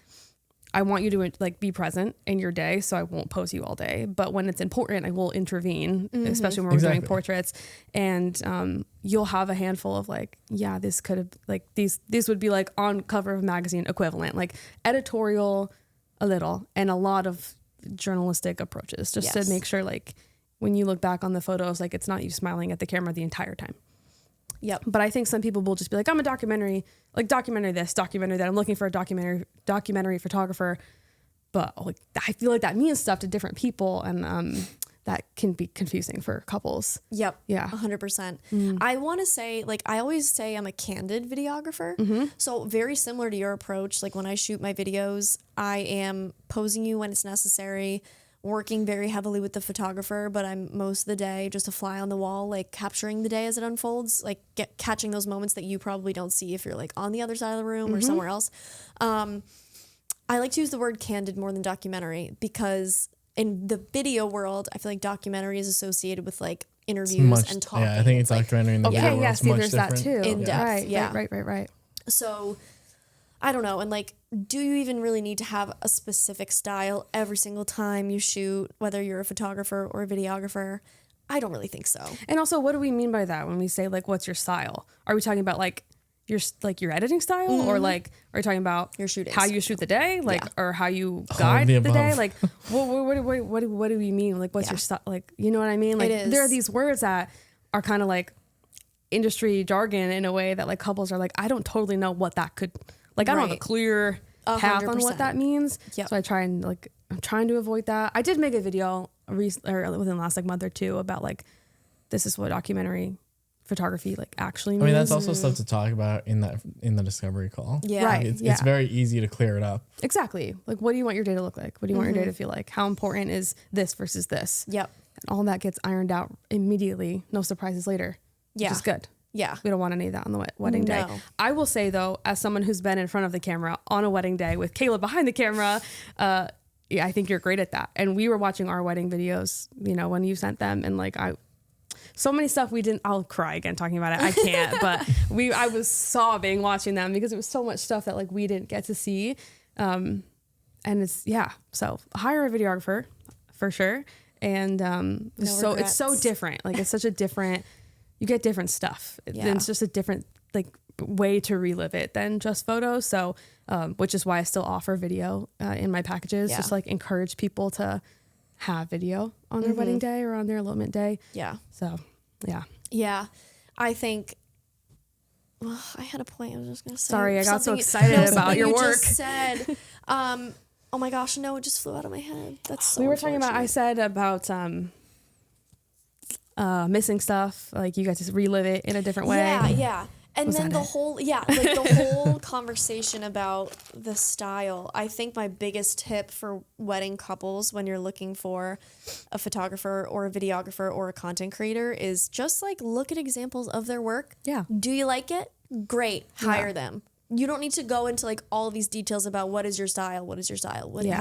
Speaker 1: I want you to like be present in your day, so I won't pose you all day. But when it's important, I will intervene, especially when we're doing portraits. And you'll have a handful of like, yeah, this could have like these would be like on cover of a magazine equivalent, like editorial a little, and a lot of journalistic approaches, just to make sure like when you look back on the photos, like it's not you smiling at the camera the entire time.
Speaker 2: Yep.
Speaker 1: But I think some people will just be like, I'm a documentary this, documentary that. I'm looking for a documentary photographer. But like, I feel like that means stuff to different people, and that can be confusing for couples.
Speaker 2: Yep.
Speaker 1: Yeah.
Speaker 2: 100%. I want to say, like, I always say I'm a candid videographer. So very similar to your approach. Like when I shoot my videos, I am posing you when it's necessary, working very heavily with the photographer, but I'm most of the day just a fly on the wall, like capturing the day as it unfolds, like catching those moments that you probably don't see if you're like on the other side of the room or somewhere else. I like to use the word candid more than documentary, because in the video world, I feel like documentary is associated with like interviews and talking.
Speaker 3: Yeah, I think it's documentary in the video world.
Speaker 1: See, there's that too.
Speaker 2: In depth.
Speaker 1: Right.
Speaker 2: So I don't know. And like, do you even really need to have a specific style every single time you shoot, whether you're a photographer or a videographer? I don't really think so.
Speaker 1: And also, what do we mean by that when we say like, what's your style? Are we talking about like your editing style, or like are you talking about
Speaker 2: your shooting
Speaker 1: how
Speaker 2: style.
Speaker 1: you shoot the day, like or how you guide the day? Like, what do we mean? Like, what's your style? Like, you know what I mean? Like, there are these words that are kind of like industry jargon in a way that like couples are like, I don't totally know what that could. Like, I don't have a clear path
Speaker 2: 100%.
Speaker 1: on what that means.
Speaker 2: Yep.
Speaker 1: So I'm trying to avoid that. I did make a video within the last like month or two about like, this is what documentary photography like actually means.
Speaker 3: I mean, that's also stuff to talk about in the discovery call.
Speaker 2: Yeah.
Speaker 1: Right.
Speaker 3: It's very easy to clear it up.
Speaker 1: Exactly. Like, what do you want your day to look like? What do you want your day to feel like? How important is this versus this?
Speaker 2: Yep.
Speaker 1: And all that gets ironed out immediately. No surprises later.
Speaker 2: Yeah.
Speaker 1: Which is good.
Speaker 2: Yeah.
Speaker 1: We don't want any of that on the wedding day. I will say, though, as someone who's been in front of the camera on a wedding day with Kayla behind the camera, I think you're great at that. And we were watching our wedding videos, when you sent them, and like so many stuff we didn't. I'll cry again talking about it. I can't, but I was sobbing watching them because it was so much stuff that like we didn't get to see. And it's so hire a videographer for sure. And it's so different. Like it's such a different. You get different stuff. It's just a different like way to relive it than just photos. So, which is why I still offer video in my packages, just like encourage people to have video on their wedding day or on their elopement day.
Speaker 2: Yeah.
Speaker 1: So, yeah.
Speaker 2: Yeah. I think, well, I had a point. I was just going to say.
Speaker 1: Sorry, I got so excited about your work.
Speaker 2: Just said, oh my gosh, no, it just flew out of my head. That's so
Speaker 1: we were talking about, I said about missing stuff, like you guys just relive it in a different way.
Speaker 2: Yeah. And then the whole conversation about the style. I think my biggest tip for wedding couples when you're looking for a photographer or a videographer or a content creator is just like look at examples of their work.
Speaker 1: Yeah.
Speaker 2: Do you like it? Great. Hire them. You don't need to go into like all of these details about what is your style, how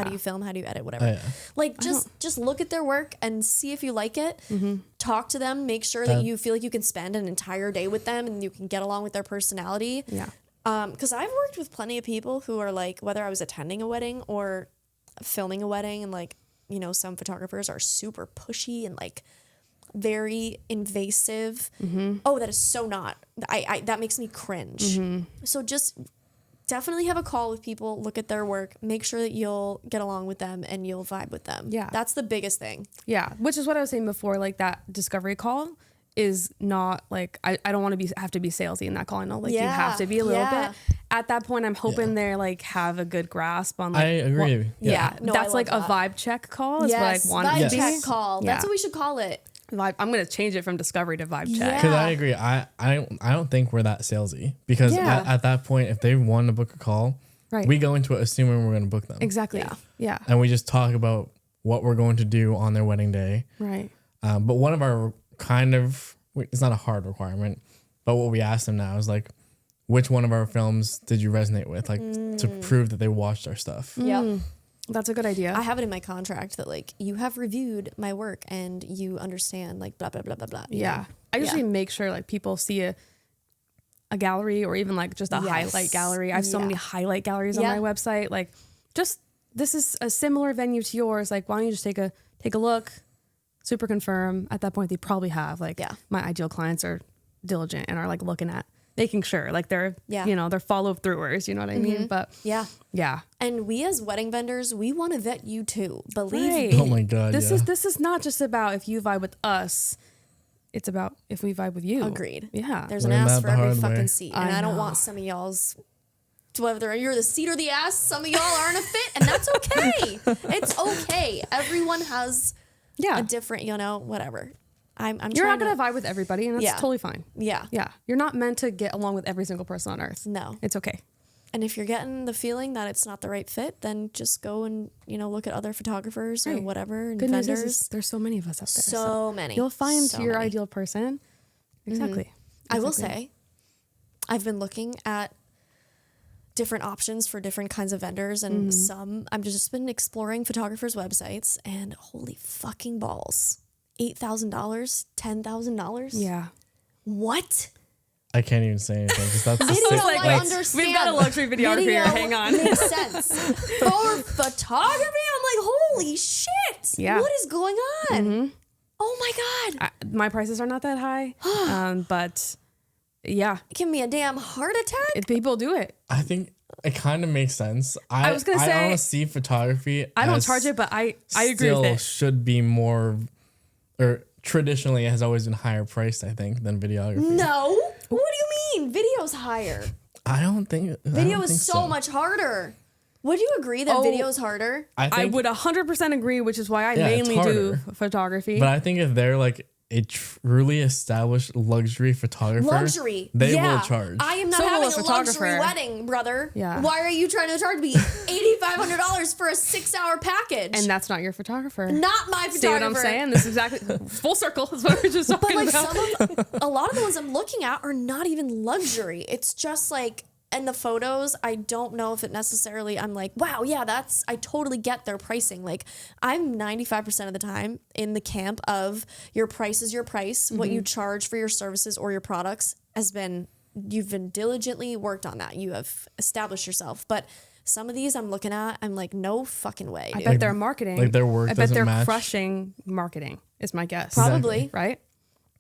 Speaker 2: do you film, how do you edit, whatever.
Speaker 3: Oh, yeah.
Speaker 2: Like just look at their work and see if you like it. Talk to them, make sure that you feel like you can spend an entire day with them and you can get along with their personality.
Speaker 1: Yeah.
Speaker 2: Because I've worked with plenty of people who are like, whether I was attending a wedding or filming a wedding, and like, you know, some photographers are super pushy and like very invasive. Oh, that is so not. I that makes me cringe. So just definitely have a call with people, look at their work, make sure that you'll get along with them and you'll vibe with them.
Speaker 1: Yeah.
Speaker 2: That's the biggest thing.
Speaker 1: Yeah. Which is what I was saying before, like that discovery call is not like, I don't want to have to be salesy in that call. I know like you have to be a little bit. At that point, I'm hoping they like have a good grasp on like.
Speaker 3: I agree.
Speaker 2: No,
Speaker 1: that's like
Speaker 2: that.
Speaker 1: a vibe check call is what I want
Speaker 2: vibe
Speaker 1: it to be.
Speaker 2: check call.
Speaker 1: Yeah.
Speaker 2: That's what we should call it.
Speaker 1: Vibe. I'm gonna change it from discovery to vibe check.
Speaker 2: Yeah.
Speaker 3: Because I agree. I don't think we're that salesy because at that point, if they want to book a call, we go into it assuming we're going to book them.
Speaker 1: Exactly. Yeah.
Speaker 3: And we just talk about what we're going to do on their wedding day.
Speaker 1: Right.
Speaker 3: But one of our it's not a hard requirement, but what we ask them now is like, which one of our films did you resonate with? Like to prove that they watched our stuff.
Speaker 2: Yeah.
Speaker 1: That's a good idea.
Speaker 2: I have it in my contract that like you have reviewed my work and you understand like blah blah blah blah blah.
Speaker 1: Yeah. I usually make sure like people see a gallery or even like just a highlight gallery. I have so many highlight galleries on my website. Like just this is a similar venue to yours. Like why don't you just take a look, super confirm. At that point they probably have like my ideal clients are diligent and are like looking at making sure like they're you know they're follow throughers, you know what I mean? But yeah. And
Speaker 2: we as wedding vendors, we want to vet you too. Believe
Speaker 1: me.
Speaker 3: Oh my god.
Speaker 1: This is not just about if you vibe with us. It's about if we vibe with you.
Speaker 2: Agreed.
Speaker 1: Yeah.
Speaker 2: There's an ass for every fucking seat. And I don't want some of y'all's whether you're the seat or the ass, some of y'all aren't a fit, and that's okay. It's okay. Everyone has a different, you know, whatever. You're
Speaker 1: not going to vibe with everybody, and that's totally fine.
Speaker 2: Yeah.
Speaker 1: Yeah. You're not meant to get along with every single person on earth.
Speaker 2: No.
Speaker 1: It's okay.
Speaker 2: And if you're getting the feeling that it's not the right fit, then just go and, you know, look at other photographers or whatever. And
Speaker 1: Good
Speaker 2: vendors.
Speaker 1: news is there's so many of us out there.
Speaker 2: So many.
Speaker 1: You'll find your ideal person. Exactly.
Speaker 2: I will say, I've been looking at different options for different kinds of vendors, and I've just been exploring photographers' websites, and holy fucking balls. $8,000, $10,000.
Speaker 1: Yeah.
Speaker 2: What?
Speaker 3: I can't even say anything because that's
Speaker 2: understand.
Speaker 1: We've got a luxury videographer here. Hang on.
Speaker 2: Makes sense. For photography, I'm like, holy shit.
Speaker 1: Yeah.
Speaker 2: What is going on? Oh my God.
Speaker 1: My prices are not that high. But yeah.
Speaker 2: Give me a damn heart attack.
Speaker 1: People do it.
Speaker 3: I think it kind of makes sense.
Speaker 1: I was going to say.
Speaker 3: I don't see photography.
Speaker 1: I don't charge it, but I agree with it.
Speaker 3: Should be more, or traditionally has always been higher priced, I think, than videography.
Speaker 2: No. What do you mean? Video's higher.
Speaker 3: I don't think
Speaker 2: video is so much harder. Would you agree that video is harder?
Speaker 1: I would 100% agree, which is why I mainly do photography.
Speaker 3: But I think if they're like a truly established luxury photographer, they will charge.
Speaker 2: I am not having a luxury wedding, brother. Yeah. Why are you trying to charge me $8,500 for a 6-hour package?
Speaker 1: And that's not your photographer.
Speaker 2: Not my photographer.
Speaker 1: See what I'm saying? This is exactly full circle. Is what we're just talking about.
Speaker 2: A lot of the ones I'm looking at are not even luxury. It's just like. And the photos, I don't know if it necessarily, I'm like, wow, yeah, I totally get their pricing. Like, I'm 95% of the time in the camp of your price is your price. What you charge for your services or your products you've been diligently worked on that. You have established yourself. But some of these I'm looking at, I'm like, no fucking way, dude.
Speaker 1: I bet they're marketing.
Speaker 3: Like their work doesn't match.
Speaker 1: I bet they're crushing marketing, is my guess.
Speaker 2: Probably.
Speaker 1: Right?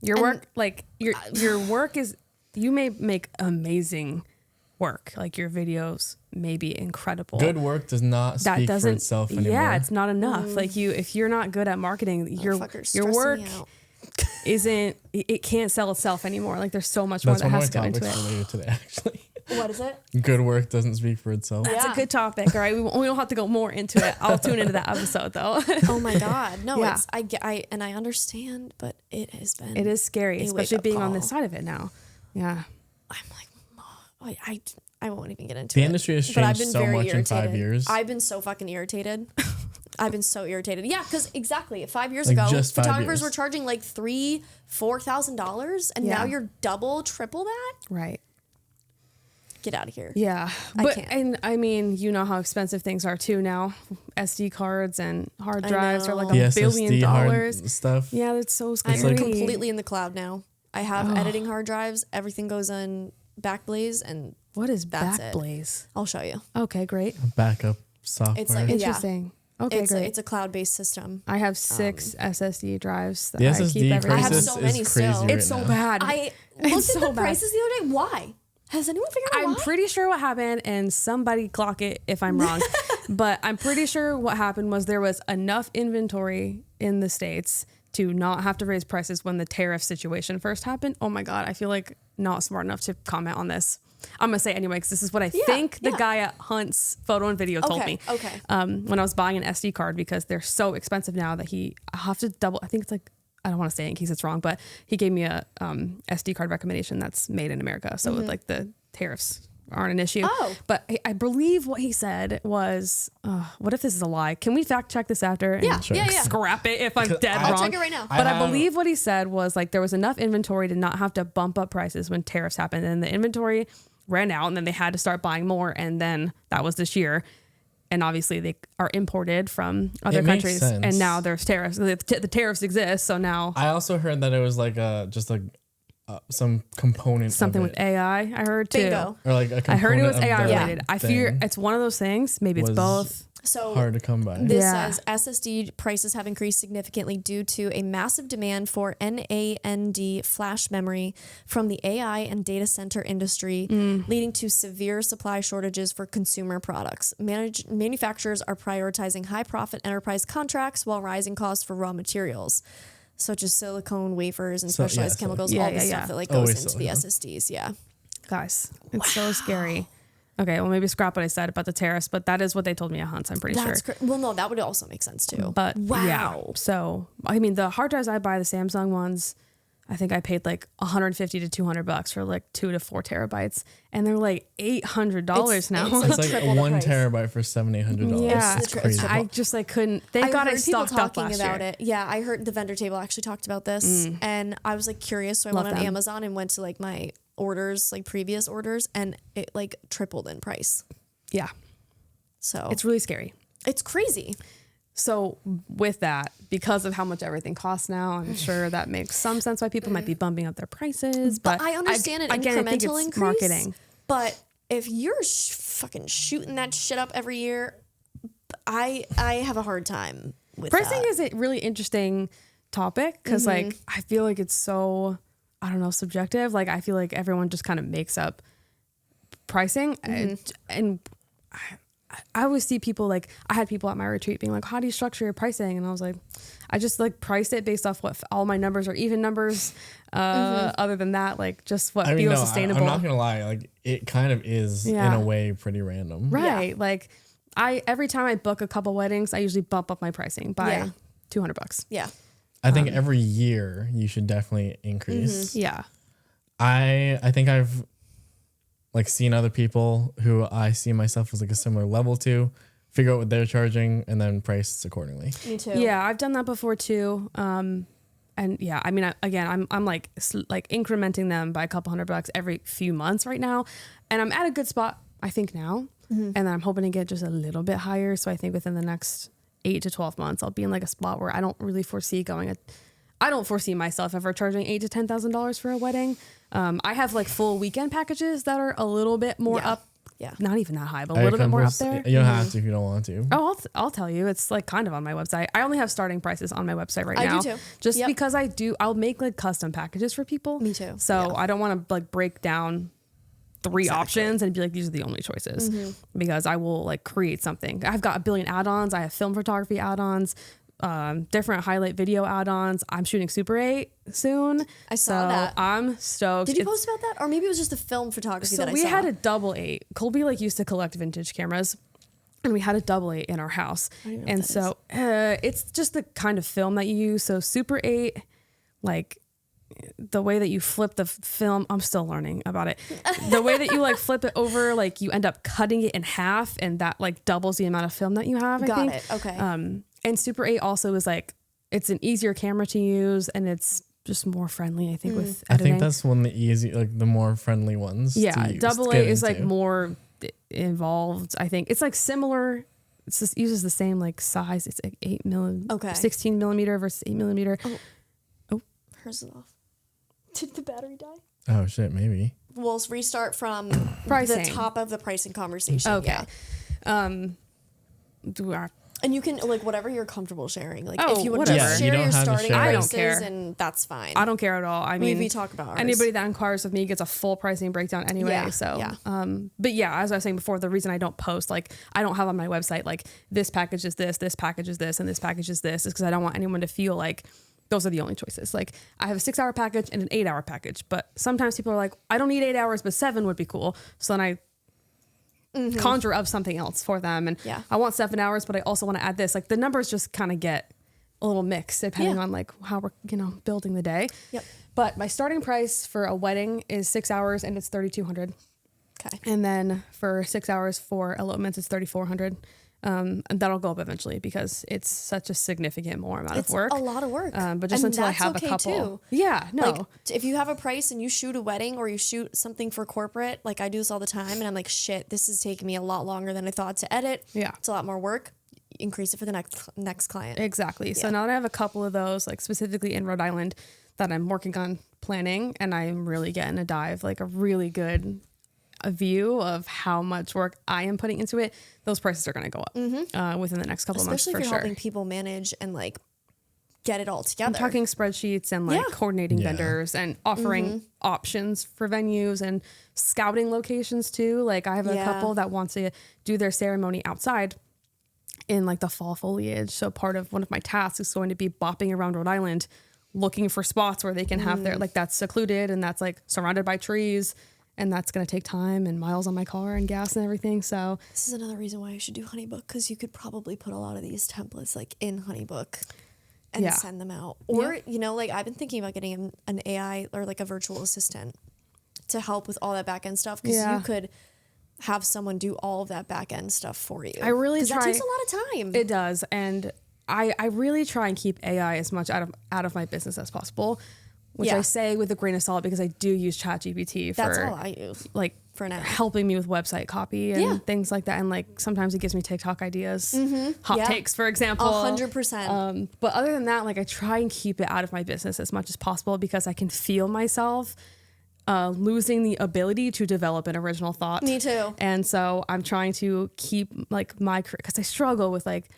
Speaker 1: Your work, like, your work is you may make amazing work. Like your videos may be incredible.
Speaker 3: Good work does not speak for itself anymore.
Speaker 1: Yeah, it's not enough. Like if you're not good at marketing, your work isn't, it can't sell itself anymore. Like there's so much more that has to go into it.
Speaker 3: Related to that, actually.
Speaker 2: What is it?
Speaker 3: Good work doesn't speak for itself.
Speaker 1: That's a good topic. All right, we don't have to go more into it. I'll tune into that episode though.
Speaker 2: Oh my God, no, yeah. I understand, but it is scary,
Speaker 1: especially being on this side of it now. Yeah,
Speaker 2: I'm like, I won't even get into
Speaker 3: it.
Speaker 2: The
Speaker 3: industry has changed so much in 5 years.
Speaker 2: I've been so fucking irritated. I've been so irritated. Yeah, because exactly 5 years ago, photographers were charging like $3,000-$4,000, and now you're double, triple that.
Speaker 1: Right.
Speaker 2: Get out of here.
Speaker 1: Yeah, but and I mean, you know how expensive things are too now. SD cards and hard drives are like $1 billion
Speaker 3: stuff.
Speaker 1: Yeah, that's so scary.
Speaker 2: I'm completely in the cloud now. I have editing hard drives. Everything goes on Backblaze, and
Speaker 1: what is Backblaze?
Speaker 2: I'll show you.
Speaker 1: Okay, great.
Speaker 3: Backup software.
Speaker 2: It's like
Speaker 1: interesting. Yeah. Okay, great.
Speaker 2: It's a cloud-based system.
Speaker 1: I have 6 SSD drives that
Speaker 3: the
Speaker 1: I keep everything.
Speaker 2: I have so many still.
Speaker 1: It's so bad.
Speaker 2: I looked at the prices the other day. Why? Has anyone figured out why?
Speaker 1: I'm pretty sure what happened, and somebody clock it if I'm wrong, but I'm pretty sure what happened was there was enough inventory in the States to not have to raise prices when the tariff situation first happened. Oh my God, I feel like not smart enough to comment on this. I'm gonna say it anyway because this is what I think the guy at Hunt's Photo and Video told me.
Speaker 2: Okay.
Speaker 1: When I was buying an SD card because they're so expensive now that I have to double. I think it's like, I don't want to say it in case it's wrong, but he gave me a SD card recommendation that's made in America, so like the tariffs aren't an issue. But I believe what he said was, what if this is a lie? Can we fact check this after? And scrap it if I'm dead wrong.
Speaker 2: I'll check it right now.
Speaker 1: But I believe what he said was like there was enough inventory to not have to bump up prices when tariffs happened, and the inventory ran out, and then they had to start buying more, and then that was this year. And obviously they are imported from other countries, and now there's tariffs. The tariffs exist, so now.
Speaker 3: I also heard that it was like some component,
Speaker 1: something with AI. I heard too,
Speaker 2: Bingo.
Speaker 3: Or like a component.
Speaker 1: I heard it was AI related.
Speaker 3: Yeah.
Speaker 1: I fear it's one of those things. Maybe it's both.
Speaker 2: So
Speaker 3: hard to come by.
Speaker 2: This says SSD prices have increased significantly due to a massive demand for NAND flash memory from the AI and data center industry, leading to severe supply shortages for consumer products. Manufacturers are prioritizing high profit enterprise contracts while rising costs for raw materials, such as silicone wafers and specialized chemicals, all the stuff that like goes into the SSDs. Yeah.
Speaker 1: Guys, it's so scary. Okay, well, maybe scrap what I said about the tariffs, but that is what they told me at Hunt's, I'm pretty sure.
Speaker 2: Well, no, that would also make sense too.
Speaker 1: But yeah, so, I mean, the hard drives I buy, the Samsung ones, I think I paid like $150 to $200 for like 2 to 4 terabytes, and they're like $800 now.
Speaker 3: It's like 1 terabyte for $700-800.
Speaker 1: Yeah,
Speaker 3: it's crazy.
Speaker 1: I just like couldn't. Thank God I stocked up last year.
Speaker 2: It. Yeah, I heard the vendor table actually talked about this, and I was like curious, so I went on Amazon and went to like my orders, like previous orders, and it like tripled in price.
Speaker 1: Yeah,
Speaker 2: so
Speaker 1: it's really scary.
Speaker 2: It's crazy.
Speaker 1: So with that, because of how much everything costs now, I'm sure that makes some sense why people might be bumping up their prices. But
Speaker 2: I understand an incremental increase.
Speaker 1: Marketing.
Speaker 2: But if you're fucking shooting that shit up every year, I have a hard time with
Speaker 1: pricing.
Speaker 2: That.
Speaker 1: Is a really interesting topic because like I feel like it's so, I don't know, subjective. Like I feel like everyone just kind of makes up pricing and I always see people like, I had people at my retreat being like, how do you structure your pricing? And I was like, I just like priced it based off what all my numbers are even numbers. Other than that, like just what feels sustainable.
Speaker 3: I'm not going to lie. Like it kind of is in a way pretty random.
Speaker 1: Right. Yeah. Like every time I book a couple weddings, I usually bump up my pricing by $200.
Speaker 2: Yeah.
Speaker 3: I think every year you should definitely increase.
Speaker 1: Yeah.
Speaker 3: I think I've like seen other people who I see myself as like a similar level to, figure out what they're charging and then price accordingly.
Speaker 2: Me too.
Speaker 1: Yeah, I've done that before too. And yeah, I mean, I'm like incrementing them by a couple $100 every few months right now, and I'm at a good spot I think now, and then I'm hoping to get just a little bit higher. So I think within the next 8 to 12 months, I'll be in like a spot where I don't really foresee I don't foresee myself ever charging $8,000 to $10,000 for a wedding. I have like full weekend packages that are a little bit more up not even that high, but a little bit more up there.
Speaker 3: You don't have to if you don't want to.
Speaker 1: Oh, I'll tell you. It's like kind of on my website. I only have starting prices on my website right now.
Speaker 2: I do too.
Speaker 1: Just because I'll make like custom packages for people.
Speaker 2: Me too.
Speaker 1: So I don't want to like break down 3 options and be like, these are the only choices, because I will like create something. I've got a billion add-ons. I have film photography add-ons, different highlight video add-ons. I'm shooting Super 8 soon.
Speaker 2: I saw that.
Speaker 1: I'm stoked.
Speaker 2: Did you post about that? Or maybe it was just the film photography that I saw.
Speaker 1: So we had a double 8. Colby like used to collect vintage cameras, and we had a double 8 in our house. And so it's just the kind of film that you use. So Super 8, like the way that you flip the film, I'm still learning about it. The way that you like flip it over, like you end up cutting it in half, and that like doubles the amount of film that you have. I think.
Speaker 2: It. Okay.
Speaker 1: And Super 8 also is like, it's an easier camera to use, and it's just more friendly, I think, with editing.
Speaker 3: I think that's one of the easy, like the more friendly ones.
Speaker 1: Yeah, double 8 is like more involved. I think it's like similar. It just uses the same like size. It's like 16 millimeter versus 8 millimeter.
Speaker 2: Oh, hers is off. Did the battery die?
Speaker 3: Oh shit, maybe.
Speaker 2: We'll restart from
Speaker 1: pricing.
Speaker 2: The top of the pricing conversation.
Speaker 1: Okay.
Speaker 2: Yeah. And you can like whatever you're comfortable sharing. Like if you want
Speaker 1: whatever.
Speaker 2: to share your starting
Speaker 1: I don't
Speaker 2: prices,
Speaker 1: care.
Speaker 2: And that's fine.
Speaker 1: I don't care at all. I mean,
Speaker 2: we talk about ours.
Speaker 1: Anybody that inquires with me gets a full pricing breakdown anyway.
Speaker 2: Yeah,
Speaker 1: So,
Speaker 2: yeah.
Speaker 1: But yeah, as I was saying before, the reason I don't post, like I don't have on my website, like this package is this package is this, and this package is this, is because I don't want anyone to feel like those are the only choices. Like I have a 6-hour package and an 8-hour package, but sometimes people are like, I don't need 8 hours, but 7 would be cool. So then I conjure up something else for them. And I want 7 hours, but I also want to add this. Like the numbers just kind of get a little mixed depending on like how we're, building the day.
Speaker 2: Yep.
Speaker 1: But my starting price for a wedding is 6 hours and it's $3,200.
Speaker 2: Okay.
Speaker 1: And then for 6 hours for elopements, it's $3,400. And that'll go up eventually because it's such a significant more amount of work.
Speaker 2: It's a lot of work.
Speaker 1: But just until I have a couple.
Speaker 2: Too.
Speaker 1: Yeah, no.
Speaker 2: Like, if you have a price and you shoot a wedding or you shoot something for corporate, like I do this all the time, and I'm like, shit, this is taking me a lot longer than I thought to edit.
Speaker 1: Yeah.
Speaker 2: It's a lot more work. Increase it for the next client.
Speaker 1: Exactly. Yeah. So now that I have a couple of those, like specifically in Rhode Island, that I'm working on planning, and I'm really getting a dive, like a really good view of how much work I am putting into it, those prices are going to go up within the next couple of months,
Speaker 2: especially if you're helping people manage and like get it all together.
Speaker 1: I'm talking spreadsheets and like coordinating vendors and offering options for venues and scouting locations too. Like I have a couple that want to do their ceremony outside in like the fall foliage. So part of one of my tasks is going to be bopping around Rhode Island looking for spots where they can have their, like that's secluded and that's like surrounded by trees. And that's going to take time and miles on my car and gas and everything. So
Speaker 2: this is another reason why I should do Honeybook, because you could probably put a lot of these templates like in Honeybook and send them out. Or, like I've been thinking about getting an AI or like a virtual assistant to help with all that back end stuff, because you could have someone do all of that back end stuff for you.
Speaker 1: I really try.
Speaker 2: That takes a lot of time.
Speaker 1: It does. And I really try and keep AI as much out of my business as possible. Which I say with a grain of salt because I do use ChatGPT for
Speaker 2: that's all I use,
Speaker 1: like
Speaker 2: for now,
Speaker 1: helping me with website copy and things like that. And like sometimes it gives me TikTok ideas, hot takes, for example.
Speaker 2: 100%.
Speaker 1: But other than that, like I try and keep it out of my business as much as possible because I can feel myself losing the ability to develop an original thought.
Speaker 2: Me too.
Speaker 1: And so I'm trying to keep like my, because I struggle with like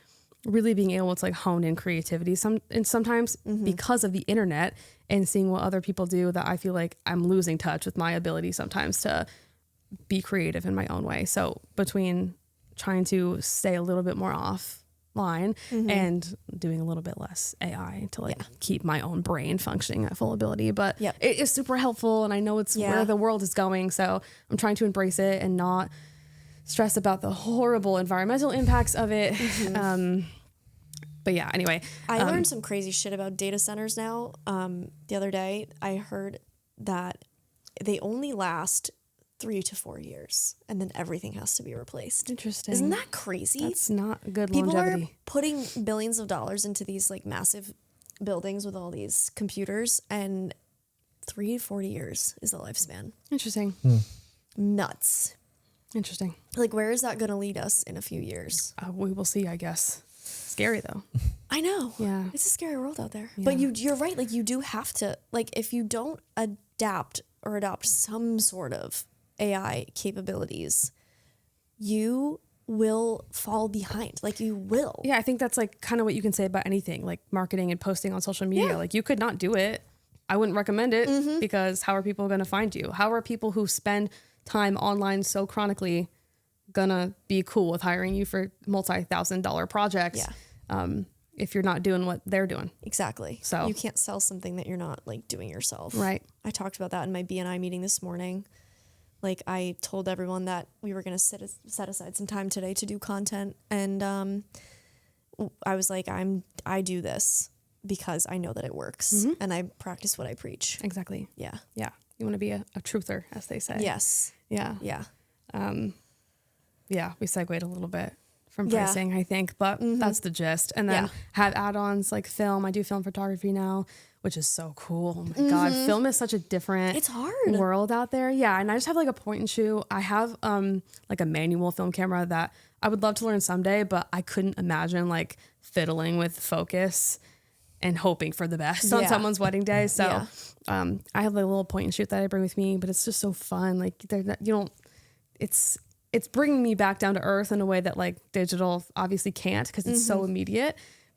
Speaker 1: really being able to like hone in creativity sometimes because of the internet and seeing what other people do, that I feel like I'm losing touch with my ability sometimes to be creative in my own way. So between trying to stay a little bit more offline and doing a little bit less AI to like keep my own brain functioning at full ability. But it is super helpful, and I know it's where the world is going. So I'm trying to embrace it and not stress about the horrible environmental impacts of it. But yeah, anyway.
Speaker 2: I learned some crazy shit about data centers now. The other day, I heard that they only last 3 to 4 years, and then everything has to be replaced.
Speaker 1: Interesting.
Speaker 2: Isn't that crazy?
Speaker 1: That's not good
Speaker 2: People
Speaker 1: longevity.
Speaker 2: are putting billions of dollars into these like massive buildings with all these computers, and 3 to 40 years is the lifespan.
Speaker 1: Interesting.
Speaker 2: Nuts.
Speaker 1: Interesting.
Speaker 2: Like, where is that going to lead us in a few years?
Speaker 1: We will see, I guess. Scary though.
Speaker 2: I know.
Speaker 1: Yeah.
Speaker 2: It's a scary world out there.
Speaker 1: Yeah.
Speaker 2: But you're right. Like, you do have to, like, if you don't adapt or adopt some sort of AI capabilities, you will fall behind. Like you will.
Speaker 1: Yeah, I think that's like kind of what you can say about anything, like marketing and posting on social media.
Speaker 2: Yeah.
Speaker 1: Like you could not do it. I wouldn't recommend it because how are people going to find you? How are people who spend time online so chronically gonna be cool with hiring you for multi-$1,000 projects? If you're not doing what they're doing.
Speaker 2: Exactly.
Speaker 1: So
Speaker 2: you can't sell something that you're not like doing yourself.
Speaker 1: Right.
Speaker 2: I talked about that in my BNI meeting this morning. Like I told everyone that we were going to set aside some time today to do content. And I was like, I do this because I know that it works and I practice what I preach.
Speaker 1: Exactly.
Speaker 2: Yeah.
Speaker 1: Yeah. You want to be a truther, as they say.
Speaker 2: Yes.
Speaker 1: Yeah.
Speaker 2: Yeah.
Speaker 1: Yeah. We segued a little bit from pricing, I think, but that's the gist. And then have add-ons like film. I do film photography now, which is so cool. Oh my God. Film is such a different
Speaker 2: It's hard.
Speaker 1: world out there. Yeah. And I just have like a point and shoot. I have like a manual film camera that I would love to learn someday, but I couldn't imagine like fiddling with focus and hoping for the best on someone's wedding day. So I have like a little point and shoot that I bring with me, but it's just so fun. Like it's bringing me back down to earth in a way that like digital obviously can't because it's so immediate.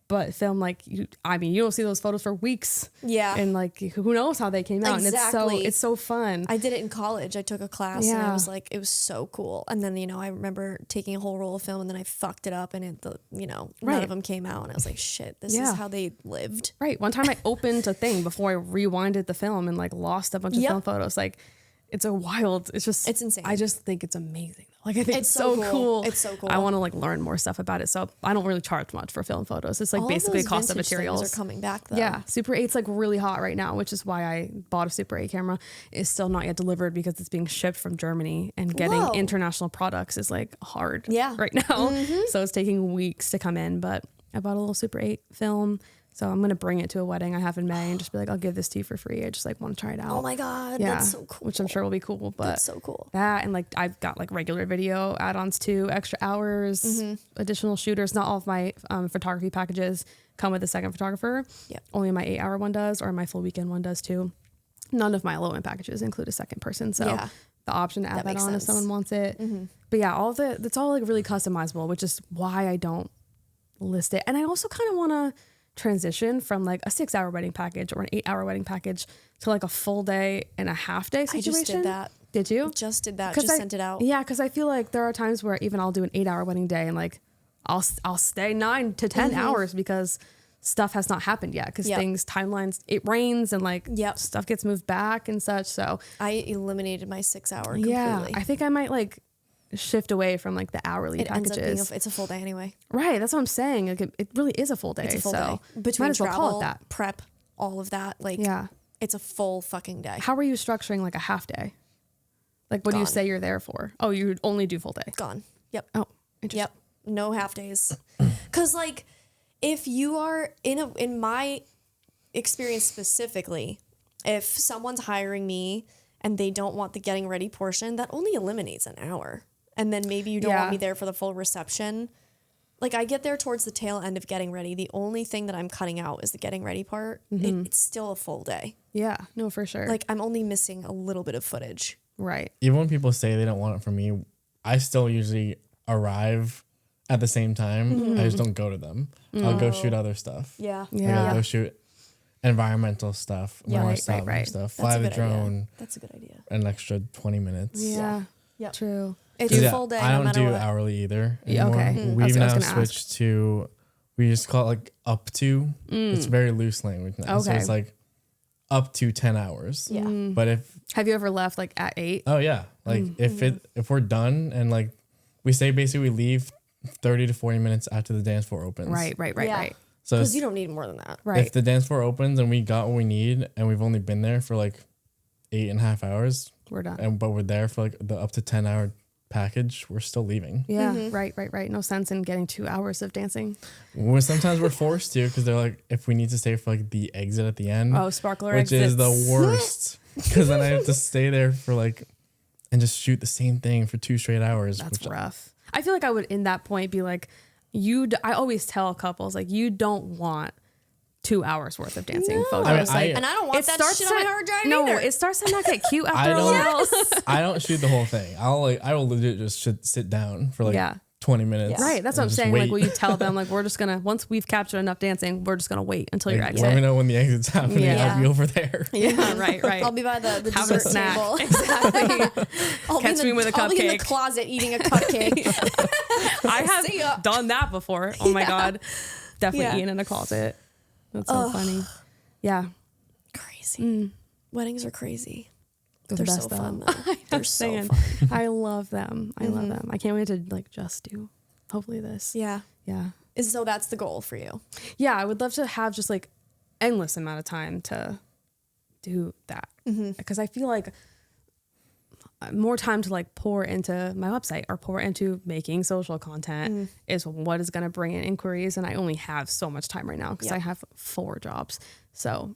Speaker 1: But film, like you don't see those photos for weeks.
Speaker 2: Yeah.
Speaker 1: And like, who knows how they came out.
Speaker 2: Exactly.
Speaker 1: And it's so fun.
Speaker 2: I did it in college. I took a class and I was like, it was so cool. And then, I remember taking a whole roll of film and then I fucked it up and none of them came out. And I was like, shit, this is how they lived.
Speaker 1: Right. One time I opened a thing before I rewinded the film and like lost a bunch of film photos. Like it's insane. I just think it's amazing. Like I think it's so cool.
Speaker 2: It's so cool.
Speaker 1: I want to like learn more stuff about it. So I don't really charge much for film photos. It's like basically cost of materials.
Speaker 2: Things are coming back though.
Speaker 1: Yeah. Super 8's like really hot right now, which is why I bought a Super 8 camera. It's still not yet delivered because it's being shipped from Germany and getting international products is like hard right now. So it's taking weeks to come in, but I bought a little Super 8 film. So I'm going to bring it to a wedding I have in May and just be like, I'll give this to you for free. I just like want to try it out.
Speaker 2: Oh my God. That's so cool.
Speaker 1: Which I'm sure will be cool. But
Speaker 2: that's so cool.
Speaker 1: That and like I've got like regular video add-ons too, extra hours, additional shooters. Not all of my photography packages come with a second photographer. Yeah. Only my 8-hour one does, or my full weekend one does too. None of my elopement packages include a second person. So the option to add that on if someone wants it. But yeah, it's all like really customizable, which is why I don't list it. And I also kind of want to transition from like a 6-hour wedding package or an 8-hour wedding package to like a full day and a half day situation.
Speaker 2: I just did that.
Speaker 1: Did you?
Speaker 2: Just did that. Just sent it out.
Speaker 1: Yeah, because I feel like there are times where even I'll do an 8-hour wedding day and like I'll stay 9 to 10 hours because stuff has not happened yet because timelines, it rains and like stuff gets moved back and such. So
Speaker 2: I eliminated my 6-hour completely.
Speaker 1: Yeah, I think I might like shift away from like the hourly packages.
Speaker 2: Ends up being it's a full day anyway.
Speaker 1: Right, that's what I'm saying. Like it really is a full day.
Speaker 2: It's a full day.
Speaker 1: Between might as well call it that.
Speaker 2: Prep, all of that. Like it's a full fucking day.
Speaker 1: How are you structuring like a half day? Like what do you say you're there for? Oh, you only do full day.
Speaker 2: Gone. Yep.
Speaker 1: Oh, interesting.
Speaker 2: Yep. No half days. Cause like if you are in my experience specifically, if someone's hiring me and they don't want the getting ready portion, that only eliminates an hour. And then maybe you don't want me there for the full reception. Like I get there towards the tail end of getting ready. The only thing that I'm cutting out is the getting ready part. It's still a full day.
Speaker 1: Yeah, no, for sure.
Speaker 2: Like I'm only missing a little bit of footage.
Speaker 1: Right.
Speaker 3: Even when people say they don't want it from me, I still usually arrive at the same time. I just don't go to them. I'll go shoot other stuff.
Speaker 2: Yeah.
Speaker 3: Like I'll go shoot environmental stuff,
Speaker 1: right.
Speaker 3: stuff, fly the drone.
Speaker 2: That's a good idea.
Speaker 3: An extra 20 minutes.
Speaker 1: Yeah.
Speaker 2: Yep.
Speaker 1: True.
Speaker 2: It's a full day.
Speaker 3: I don't do
Speaker 2: what.
Speaker 3: hourly either.
Speaker 1: Yeah, okay.
Speaker 3: We've now switched to, we just call it like up to. It's very loose language now.
Speaker 1: Okay.
Speaker 3: So it's like up to 10 hours.
Speaker 2: Yeah.
Speaker 3: But
Speaker 1: have you ever left like at 8?
Speaker 3: Oh yeah. Like if we're done and like we say basically we leave 30 to 40 minutes after the dance floor opens.
Speaker 1: Right.
Speaker 3: So
Speaker 2: because you don't need more than that.
Speaker 1: Right.
Speaker 3: If the dance floor opens and we got what we need and we've only been there for like 8.5 hours,
Speaker 1: we're done.
Speaker 3: But we're there for like the up to 10-hour package, we're still leaving.
Speaker 1: Yeah. Right. No sense in getting 2 hours of dancing.
Speaker 3: Sometimes we're forced to because they're like, if we need to stay for like the exit at the end.
Speaker 1: Oh, sparkler
Speaker 3: which
Speaker 1: exits.
Speaker 3: is the worst because then I have to stay there for like and just shoot the same thing for 2 straight hours.
Speaker 1: That's rough. I feel like I would in that point be like, I always tell couples like you don't want 2 hours worth of dancing photos.
Speaker 2: And I don't want that shit on my hard drive either.
Speaker 1: It starts to not get cute after a while.
Speaker 3: I don't shoot the whole thing. I will legit just sit down for 20 minutes.
Speaker 1: Right. That's what I'm saying. Wait. Like, will you tell them, like, we're just going to, once we've captured enough dancing, we're just going to wait until your exit.
Speaker 3: Let me know when the exit's happening.
Speaker 1: Yeah.
Speaker 3: I'll be over there.
Speaker 1: Yeah, right.
Speaker 2: I'll be by the
Speaker 1: Have a
Speaker 2: dessert
Speaker 1: snack.
Speaker 2: table.
Speaker 1: Exactly.
Speaker 2: Catch
Speaker 1: me with a
Speaker 2: I'll be in the
Speaker 1: cupcake.
Speaker 2: closet eating a cupcake.
Speaker 1: I
Speaker 2: See ya.
Speaker 1: have done that before. Oh my God. Definitely eating in a closet. That's so funny. Yeah.
Speaker 2: Crazy. Weddings are crazy.
Speaker 1: They're
Speaker 2: They're
Speaker 1: the
Speaker 2: so
Speaker 1: best,
Speaker 2: fun,
Speaker 1: though.
Speaker 2: though. They're so fun.
Speaker 1: I love them. I love them. I can't wait to like just do hopefully this.
Speaker 2: Yeah.
Speaker 1: Yeah.
Speaker 2: So that's the goal for you.
Speaker 1: Yeah. I would love to have just like endless amount of time to do that. Because I feel like more time to like pour into my website or pour into making social content is what is going to bring in inquiries. And I only have so much time right now because I have 4 jobs. So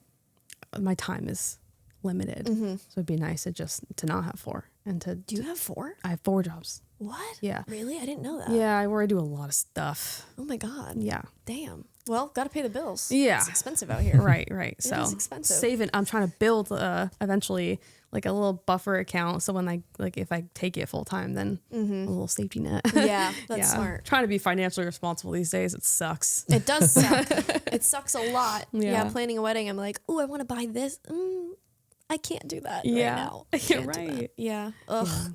Speaker 1: my time is limited. So it'd be nice to not have 4 and to.
Speaker 2: Do you have 4?
Speaker 1: I have 4 jobs.
Speaker 2: What?
Speaker 1: Yeah.
Speaker 2: Really? I didn't know that.
Speaker 1: Yeah. I do a lot of stuff.
Speaker 2: Oh my God.
Speaker 1: Yeah.
Speaker 2: Damn. Well, got to pay the bills.
Speaker 1: Yeah.
Speaker 2: It's expensive out here.
Speaker 1: Right.
Speaker 2: It
Speaker 1: So
Speaker 2: is expensive.
Speaker 1: saving, I'm trying to build eventually like a little buffer account. So when if I take it full time, then a little safety net.
Speaker 2: Yeah, that's smart.
Speaker 1: Trying to be financially responsible these days. It sucks.
Speaker 2: It does suck. It sucks a lot.
Speaker 1: Yeah.
Speaker 2: Planning a wedding, I'm like, oh, I want to buy this. I can't do that right now. I
Speaker 1: You're
Speaker 2: can't do that.
Speaker 1: right.
Speaker 2: Yeah. Ugh. Yeah.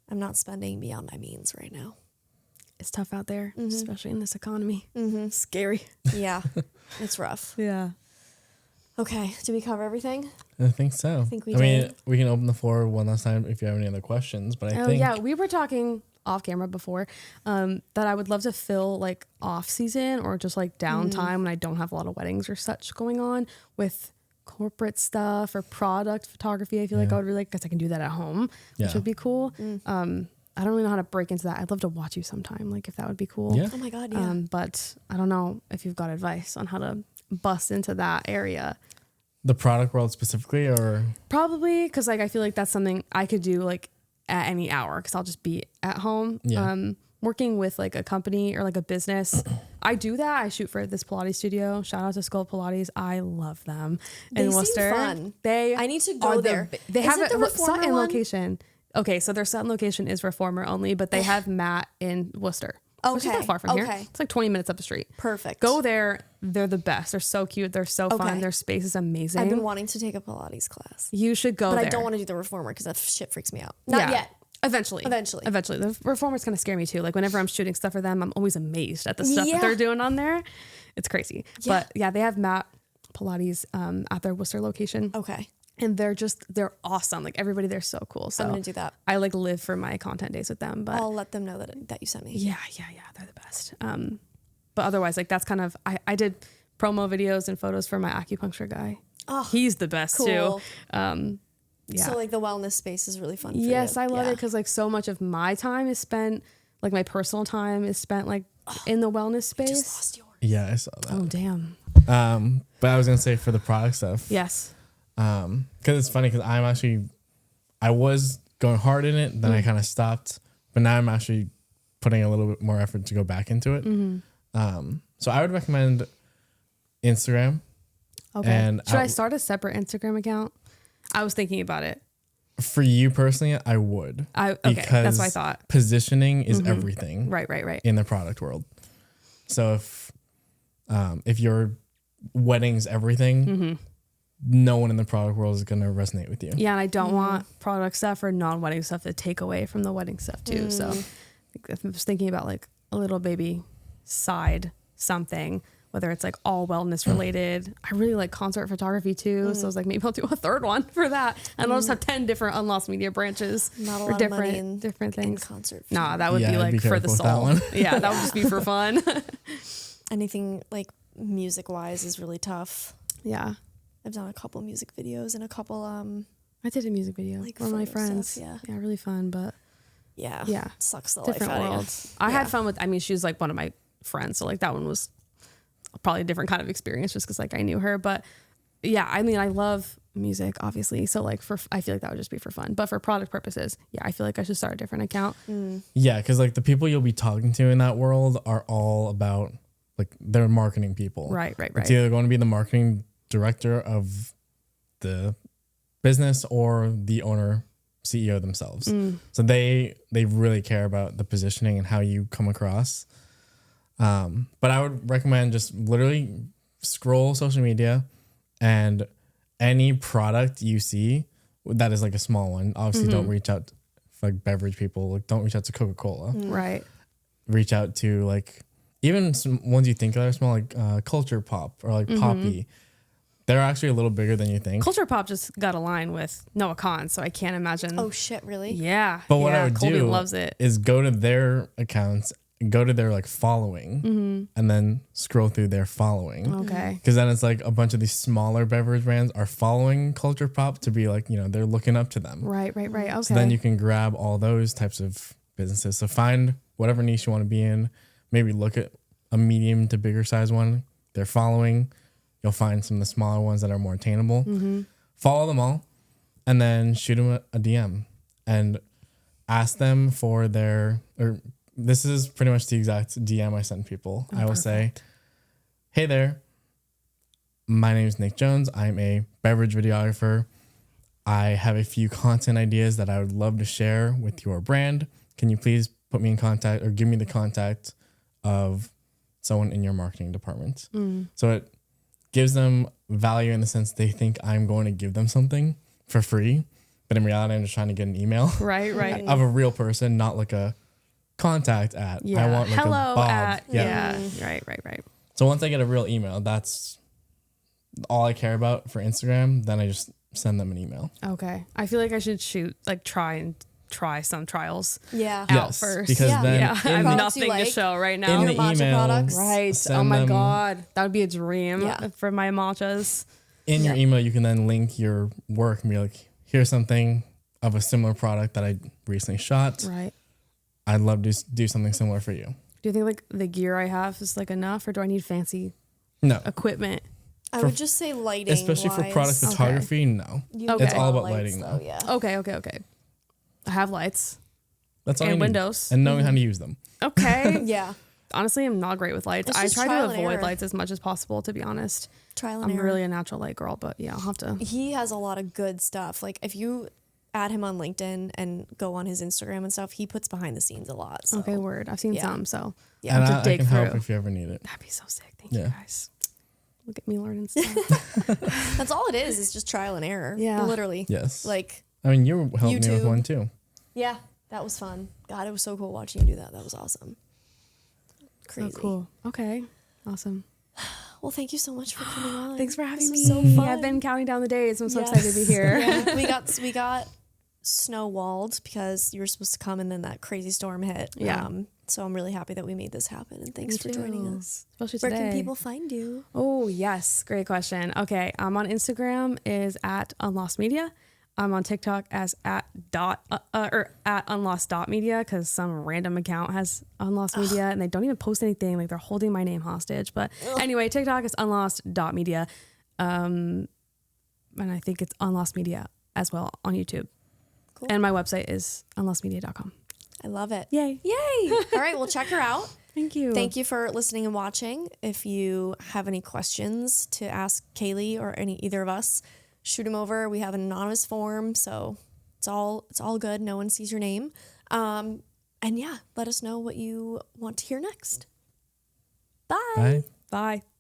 Speaker 2: I'm not spending beyond my means right now.
Speaker 1: It's tough out there, especially in this economy. Scary.
Speaker 2: Yeah. It's rough.
Speaker 1: Yeah.
Speaker 2: Okay. Did we cover everything?
Speaker 3: I think so.
Speaker 2: I think we
Speaker 3: mean,
Speaker 2: did.
Speaker 3: we can open the floor one last time if you have any other questions. But I think
Speaker 1: we were talking off camera before that I would love to fill like off season or just like downtime when I don't have a lot of weddings or such going on with corporate stuff or product photography. I feel like I would really like because I can do that at home, which would be cool. I don't really know how to break into that. I'd love to watch you sometime, like if that would be cool.
Speaker 3: Yeah.
Speaker 2: Oh my God, yeah.
Speaker 1: But I don't know if you've got advice on how to bust into that area.
Speaker 3: the product world specifically, or
Speaker 1: Probably because like I feel like that's something I could do like at any hour because I'll just be at home.
Speaker 3: Yeah.
Speaker 1: Working with like a company or like a business. I do that. I shoot for this Pilates studio. Shout out to Skull Pilates. I love them.
Speaker 2: They
Speaker 1: in
Speaker 2: seem
Speaker 1: Worcester.
Speaker 2: fun.
Speaker 1: I
Speaker 2: need to go there.
Speaker 1: They
Speaker 2: Is
Speaker 1: have
Speaker 2: it the
Speaker 1: a
Speaker 2: Reformer
Speaker 1: Sutton
Speaker 2: one?
Speaker 1: location. Okay, so their Sutton location is Reformer only, but they have Matt in Worcester. Which is
Speaker 2: Okay,
Speaker 1: not far from here.
Speaker 2: okay.
Speaker 1: It's like 20 minutes up the street.
Speaker 2: Perfect.
Speaker 1: Go there. They're the best. They're so cute. They're so fun.
Speaker 2: Okay.
Speaker 1: Their space is amazing.
Speaker 2: I've been wanting to take a Pilates class,
Speaker 1: You should go
Speaker 2: but
Speaker 1: there.
Speaker 2: I don't want to do the Reformer because that shit freaks me out. Not yet.
Speaker 1: Eventually. The Reformers kind of scare me too. Like whenever I'm shooting stuff for them, I'm always amazed at the stuff that they're doing on there. It's crazy.
Speaker 2: Yeah.
Speaker 1: But yeah, they have Matt Pilates at their Worcester location.
Speaker 2: Okay.
Speaker 1: And they're awesome. Like everybody there's so cool. So
Speaker 2: I'm gonna do that.
Speaker 1: I like live for my content days with them. But
Speaker 2: I'll let them know that you sent me.
Speaker 1: yeah, they're the best. But otherwise, like that's kind of I did promo videos and photos for my acupuncture guy. Oh, he's the best
Speaker 2: cool.
Speaker 1: too. Yeah.
Speaker 2: So like the wellness space is really fun for
Speaker 1: Yes,
Speaker 2: you.
Speaker 1: I love it because like so much of my time is spent, like my personal time is spent like in the wellness space.
Speaker 2: Just lost yours.
Speaker 3: yeah, I saw that.
Speaker 1: Oh damn.
Speaker 3: But I was gonna say for the product stuff,
Speaker 1: Yes.
Speaker 3: because it's funny because I was going hard in it, then I kind of stopped, but now I'm actually putting a little bit more effort to go back into it. So I would recommend Instagram.
Speaker 1: Okay.
Speaker 3: And
Speaker 1: Should I start a separate Instagram account? I was thinking about it.
Speaker 3: For you personally, I would.
Speaker 1: Okay, that's what I thought.
Speaker 3: Positioning is everything.
Speaker 1: Right.
Speaker 3: In the product world. So if your wedding's everything, no one in the product world is going to resonate with you.
Speaker 1: Yeah, and I don't want product stuff or non-wedding stuff to take away from the wedding stuff too. So I was thinking about like a little baby side something, whether it's like all wellness related. I really like concert photography too. So I was like, maybe I'll do a third one for that. And I'll just have 10 different Unlost Media branches
Speaker 2: Not a
Speaker 1: for
Speaker 2: lot of money
Speaker 1: different
Speaker 2: in
Speaker 1: things.
Speaker 2: concert.
Speaker 1: Nah, that would
Speaker 3: Yeah,
Speaker 1: be
Speaker 3: I'd
Speaker 1: like
Speaker 3: be
Speaker 1: for the
Speaker 3: careful with that
Speaker 1: soul.
Speaker 3: one.
Speaker 1: Yeah, that would just be for fun.
Speaker 2: Anything like music wise is really tough.
Speaker 1: Yeah.
Speaker 2: I've done a couple music videos and a couple
Speaker 1: I did a music video
Speaker 2: like
Speaker 1: for my
Speaker 2: photo
Speaker 1: friends.
Speaker 2: stuff,
Speaker 1: Yeah, really fun, but
Speaker 2: yeah.
Speaker 1: Yeah.
Speaker 2: Sucks the
Speaker 1: different
Speaker 2: life out
Speaker 1: worlds.
Speaker 2: of you.
Speaker 1: I had fun with, she's like one of my friends. So like that one was probably a different kind of experience just because like I knew her. But yeah, I love music obviously. So like I feel like that would just be for fun. But for product purposes, yeah, I feel like I should start a different account.
Speaker 3: Yeah, because like the people you'll be talking to in that world are all about like they're marketing people.
Speaker 1: Right.
Speaker 3: It's either going to be the marketing director of the business or the owner, CEO themselves. So they really care about the positioning and how you come across. But I would recommend just literally scroll social media, and any product you see that is like a small one, obviously don't reach out to like beverage people. Like don't reach out to Coca-Cola.
Speaker 1: Right.
Speaker 3: Reach out to like even some ones you think are small, like Culture Pop or like Poppy. They're actually a little bigger than you think.
Speaker 1: Culture Pop just got a line with Noah Khan, so I can't imagine.
Speaker 2: Oh shit, really?
Speaker 1: Yeah.
Speaker 3: But what I would
Speaker 1: Colby
Speaker 3: do
Speaker 1: loves it.
Speaker 3: is go to their accounts, go to their like following, and then scroll through their following.
Speaker 1: Okay.
Speaker 3: Because then it's like a bunch of these smaller beverage brands are following Culture Pop to be like, they're looking up to them.
Speaker 1: Right. Okay.
Speaker 3: So then you can grab all those types of businesses. So find whatever niche you want to be in. Maybe look at a medium to bigger size one. They're following. You'll find some of the smaller ones that are more attainable. Follow them all, and then shoot them a DM and ask them for this is pretty much the exact DM I send people. I will say, hey there, my name is Nick Jones. I'm a beverage videographer. I have a few content ideas that I would love to share with your brand. Can you please put me in contact or give me the contact of someone in your marketing department? So it gives them value in the sense they think I'm going to give them something for free, but in reality, I'm just trying to get an email
Speaker 1: Right.
Speaker 3: of a real person, not like a contact at.
Speaker 1: Yeah.
Speaker 3: I want like
Speaker 1: Hello
Speaker 3: a Bob.
Speaker 1: at. Yeah. Right.
Speaker 3: So once I get a real email, that's all I care about for Instagram. Then I just send them an email.
Speaker 1: Okay. I feel like I should try some trials
Speaker 2: Yeah.
Speaker 1: out first.
Speaker 3: Because then
Speaker 1: I have
Speaker 2: Products
Speaker 1: nothing
Speaker 2: you like,
Speaker 1: to show right
Speaker 3: in
Speaker 1: now.
Speaker 3: the
Speaker 2: matcha
Speaker 3: email,
Speaker 2: products.
Speaker 1: Right.
Speaker 3: send
Speaker 1: Oh my
Speaker 3: them-
Speaker 1: God. That would be a dream
Speaker 2: Yeah.
Speaker 1: for my matchas.
Speaker 3: in your email, you can then link your work and be like, here's something of a similar product that I recently shot.
Speaker 1: Right.
Speaker 3: I'd love to do something similar for you.
Speaker 1: Do you think like the gear I have is like enough, or do I need fancy
Speaker 3: No,
Speaker 1: equipment?
Speaker 2: I would just say lighting,
Speaker 3: especially for
Speaker 2: wise.
Speaker 3: product photography, no.
Speaker 2: You
Speaker 1: Okay.
Speaker 3: It's all about
Speaker 2: lights,
Speaker 3: lighting
Speaker 2: though.
Speaker 3: though.
Speaker 2: Yeah.
Speaker 1: Okay. I have lights
Speaker 3: That's all
Speaker 1: and
Speaker 3: you need.
Speaker 1: windows.
Speaker 3: And knowing how to use them.
Speaker 1: Okay.
Speaker 2: Yeah.
Speaker 1: Honestly, I'm not great with lights.
Speaker 2: It's
Speaker 1: I
Speaker 2: just
Speaker 1: try
Speaker 2: trial
Speaker 1: to
Speaker 2: and
Speaker 1: avoid
Speaker 2: error.
Speaker 1: lights as much as possible, to be honest.
Speaker 2: Trial and
Speaker 1: I'm
Speaker 2: error.
Speaker 1: really a natural light girl, but yeah, I'll have to.
Speaker 2: He has a lot of good stuff. Like if you add him on LinkedIn and go on his Instagram and stuff, he puts behind the scenes a lot. So.
Speaker 1: Okay, word. I've seen
Speaker 2: Yeah.
Speaker 1: some, so
Speaker 2: Yeah.
Speaker 3: And
Speaker 1: I have to
Speaker 3: I
Speaker 1: dig
Speaker 3: can help
Speaker 1: through.
Speaker 3: if you ever need it.
Speaker 1: That'd be so sick. Thank
Speaker 3: Yeah.
Speaker 1: you guys. Look at me learning stuff.
Speaker 2: That's all it is. It's just trial and error.
Speaker 1: Yeah.
Speaker 2: Literally.
Speaker 3: Yes.
Speaker 2: Like,
Speaker 3: I mean, you helped me with
Speaker 2: YouTube.
Speaker 3: one too.
Speaker 2: yeah, that was fun. God, it was so cool watching you do that. That was awesome. Crazy.
Speaker 1: Oh, cool. Okay. Awesome.
Speaker 2: Well, thank you so much for coming on.
Speaker 1: Thanks for having
Speaker 2: This
Speaker 1: me.
Speaker 2: was so fun.
Speaker 1: I've been counting down the days. I'm so
Speaker 2: Yes.
Speaker 1: excited to be here.
Speaker 2: Yeah. We got snow walled because you were supposed to come and then that crazy storm hit.
Speaker 1: Yeah.
Speaker 2: So I'm really happy that we made this happen, and thanks for
Speaker 1: Me
Speaker 2: joining
Speaker 1: too.
Speaker 2: us.
Speaker 1: Especially
Speaker 2: Where
Speaker 1: today.
Speaker 2: can people find you?
Speaker 1: Oh, yes. Great question. Okay. I'm on Instagram is at Unlost Media. I'm on TikTok as at unlost.media because some random account has Unlost Media and they don't even post anything. Like they're holding my name hostage. But anyway, TikTok is unlost.media. And I think it's Unlost Media as well on YouTube.
Speaker 2: Cool.
Speaker 1: And my website is unlostmedia.com.
Speaker 2: I love it.
Speaker 1: Yay.
Speaker 2: Yay. All right, well, check her out.
Speaker 1: Thank you.
Speaker 2: Thank you for listening and watching. If you have any questions to ask Kaylee or either of us, shoot them over. We have an anonymous form, so it's all good. No one sees your name. And yeah, let us know what you want to hear next. Bye.
Speaker 3: Bye.
Speaker 1: Bye.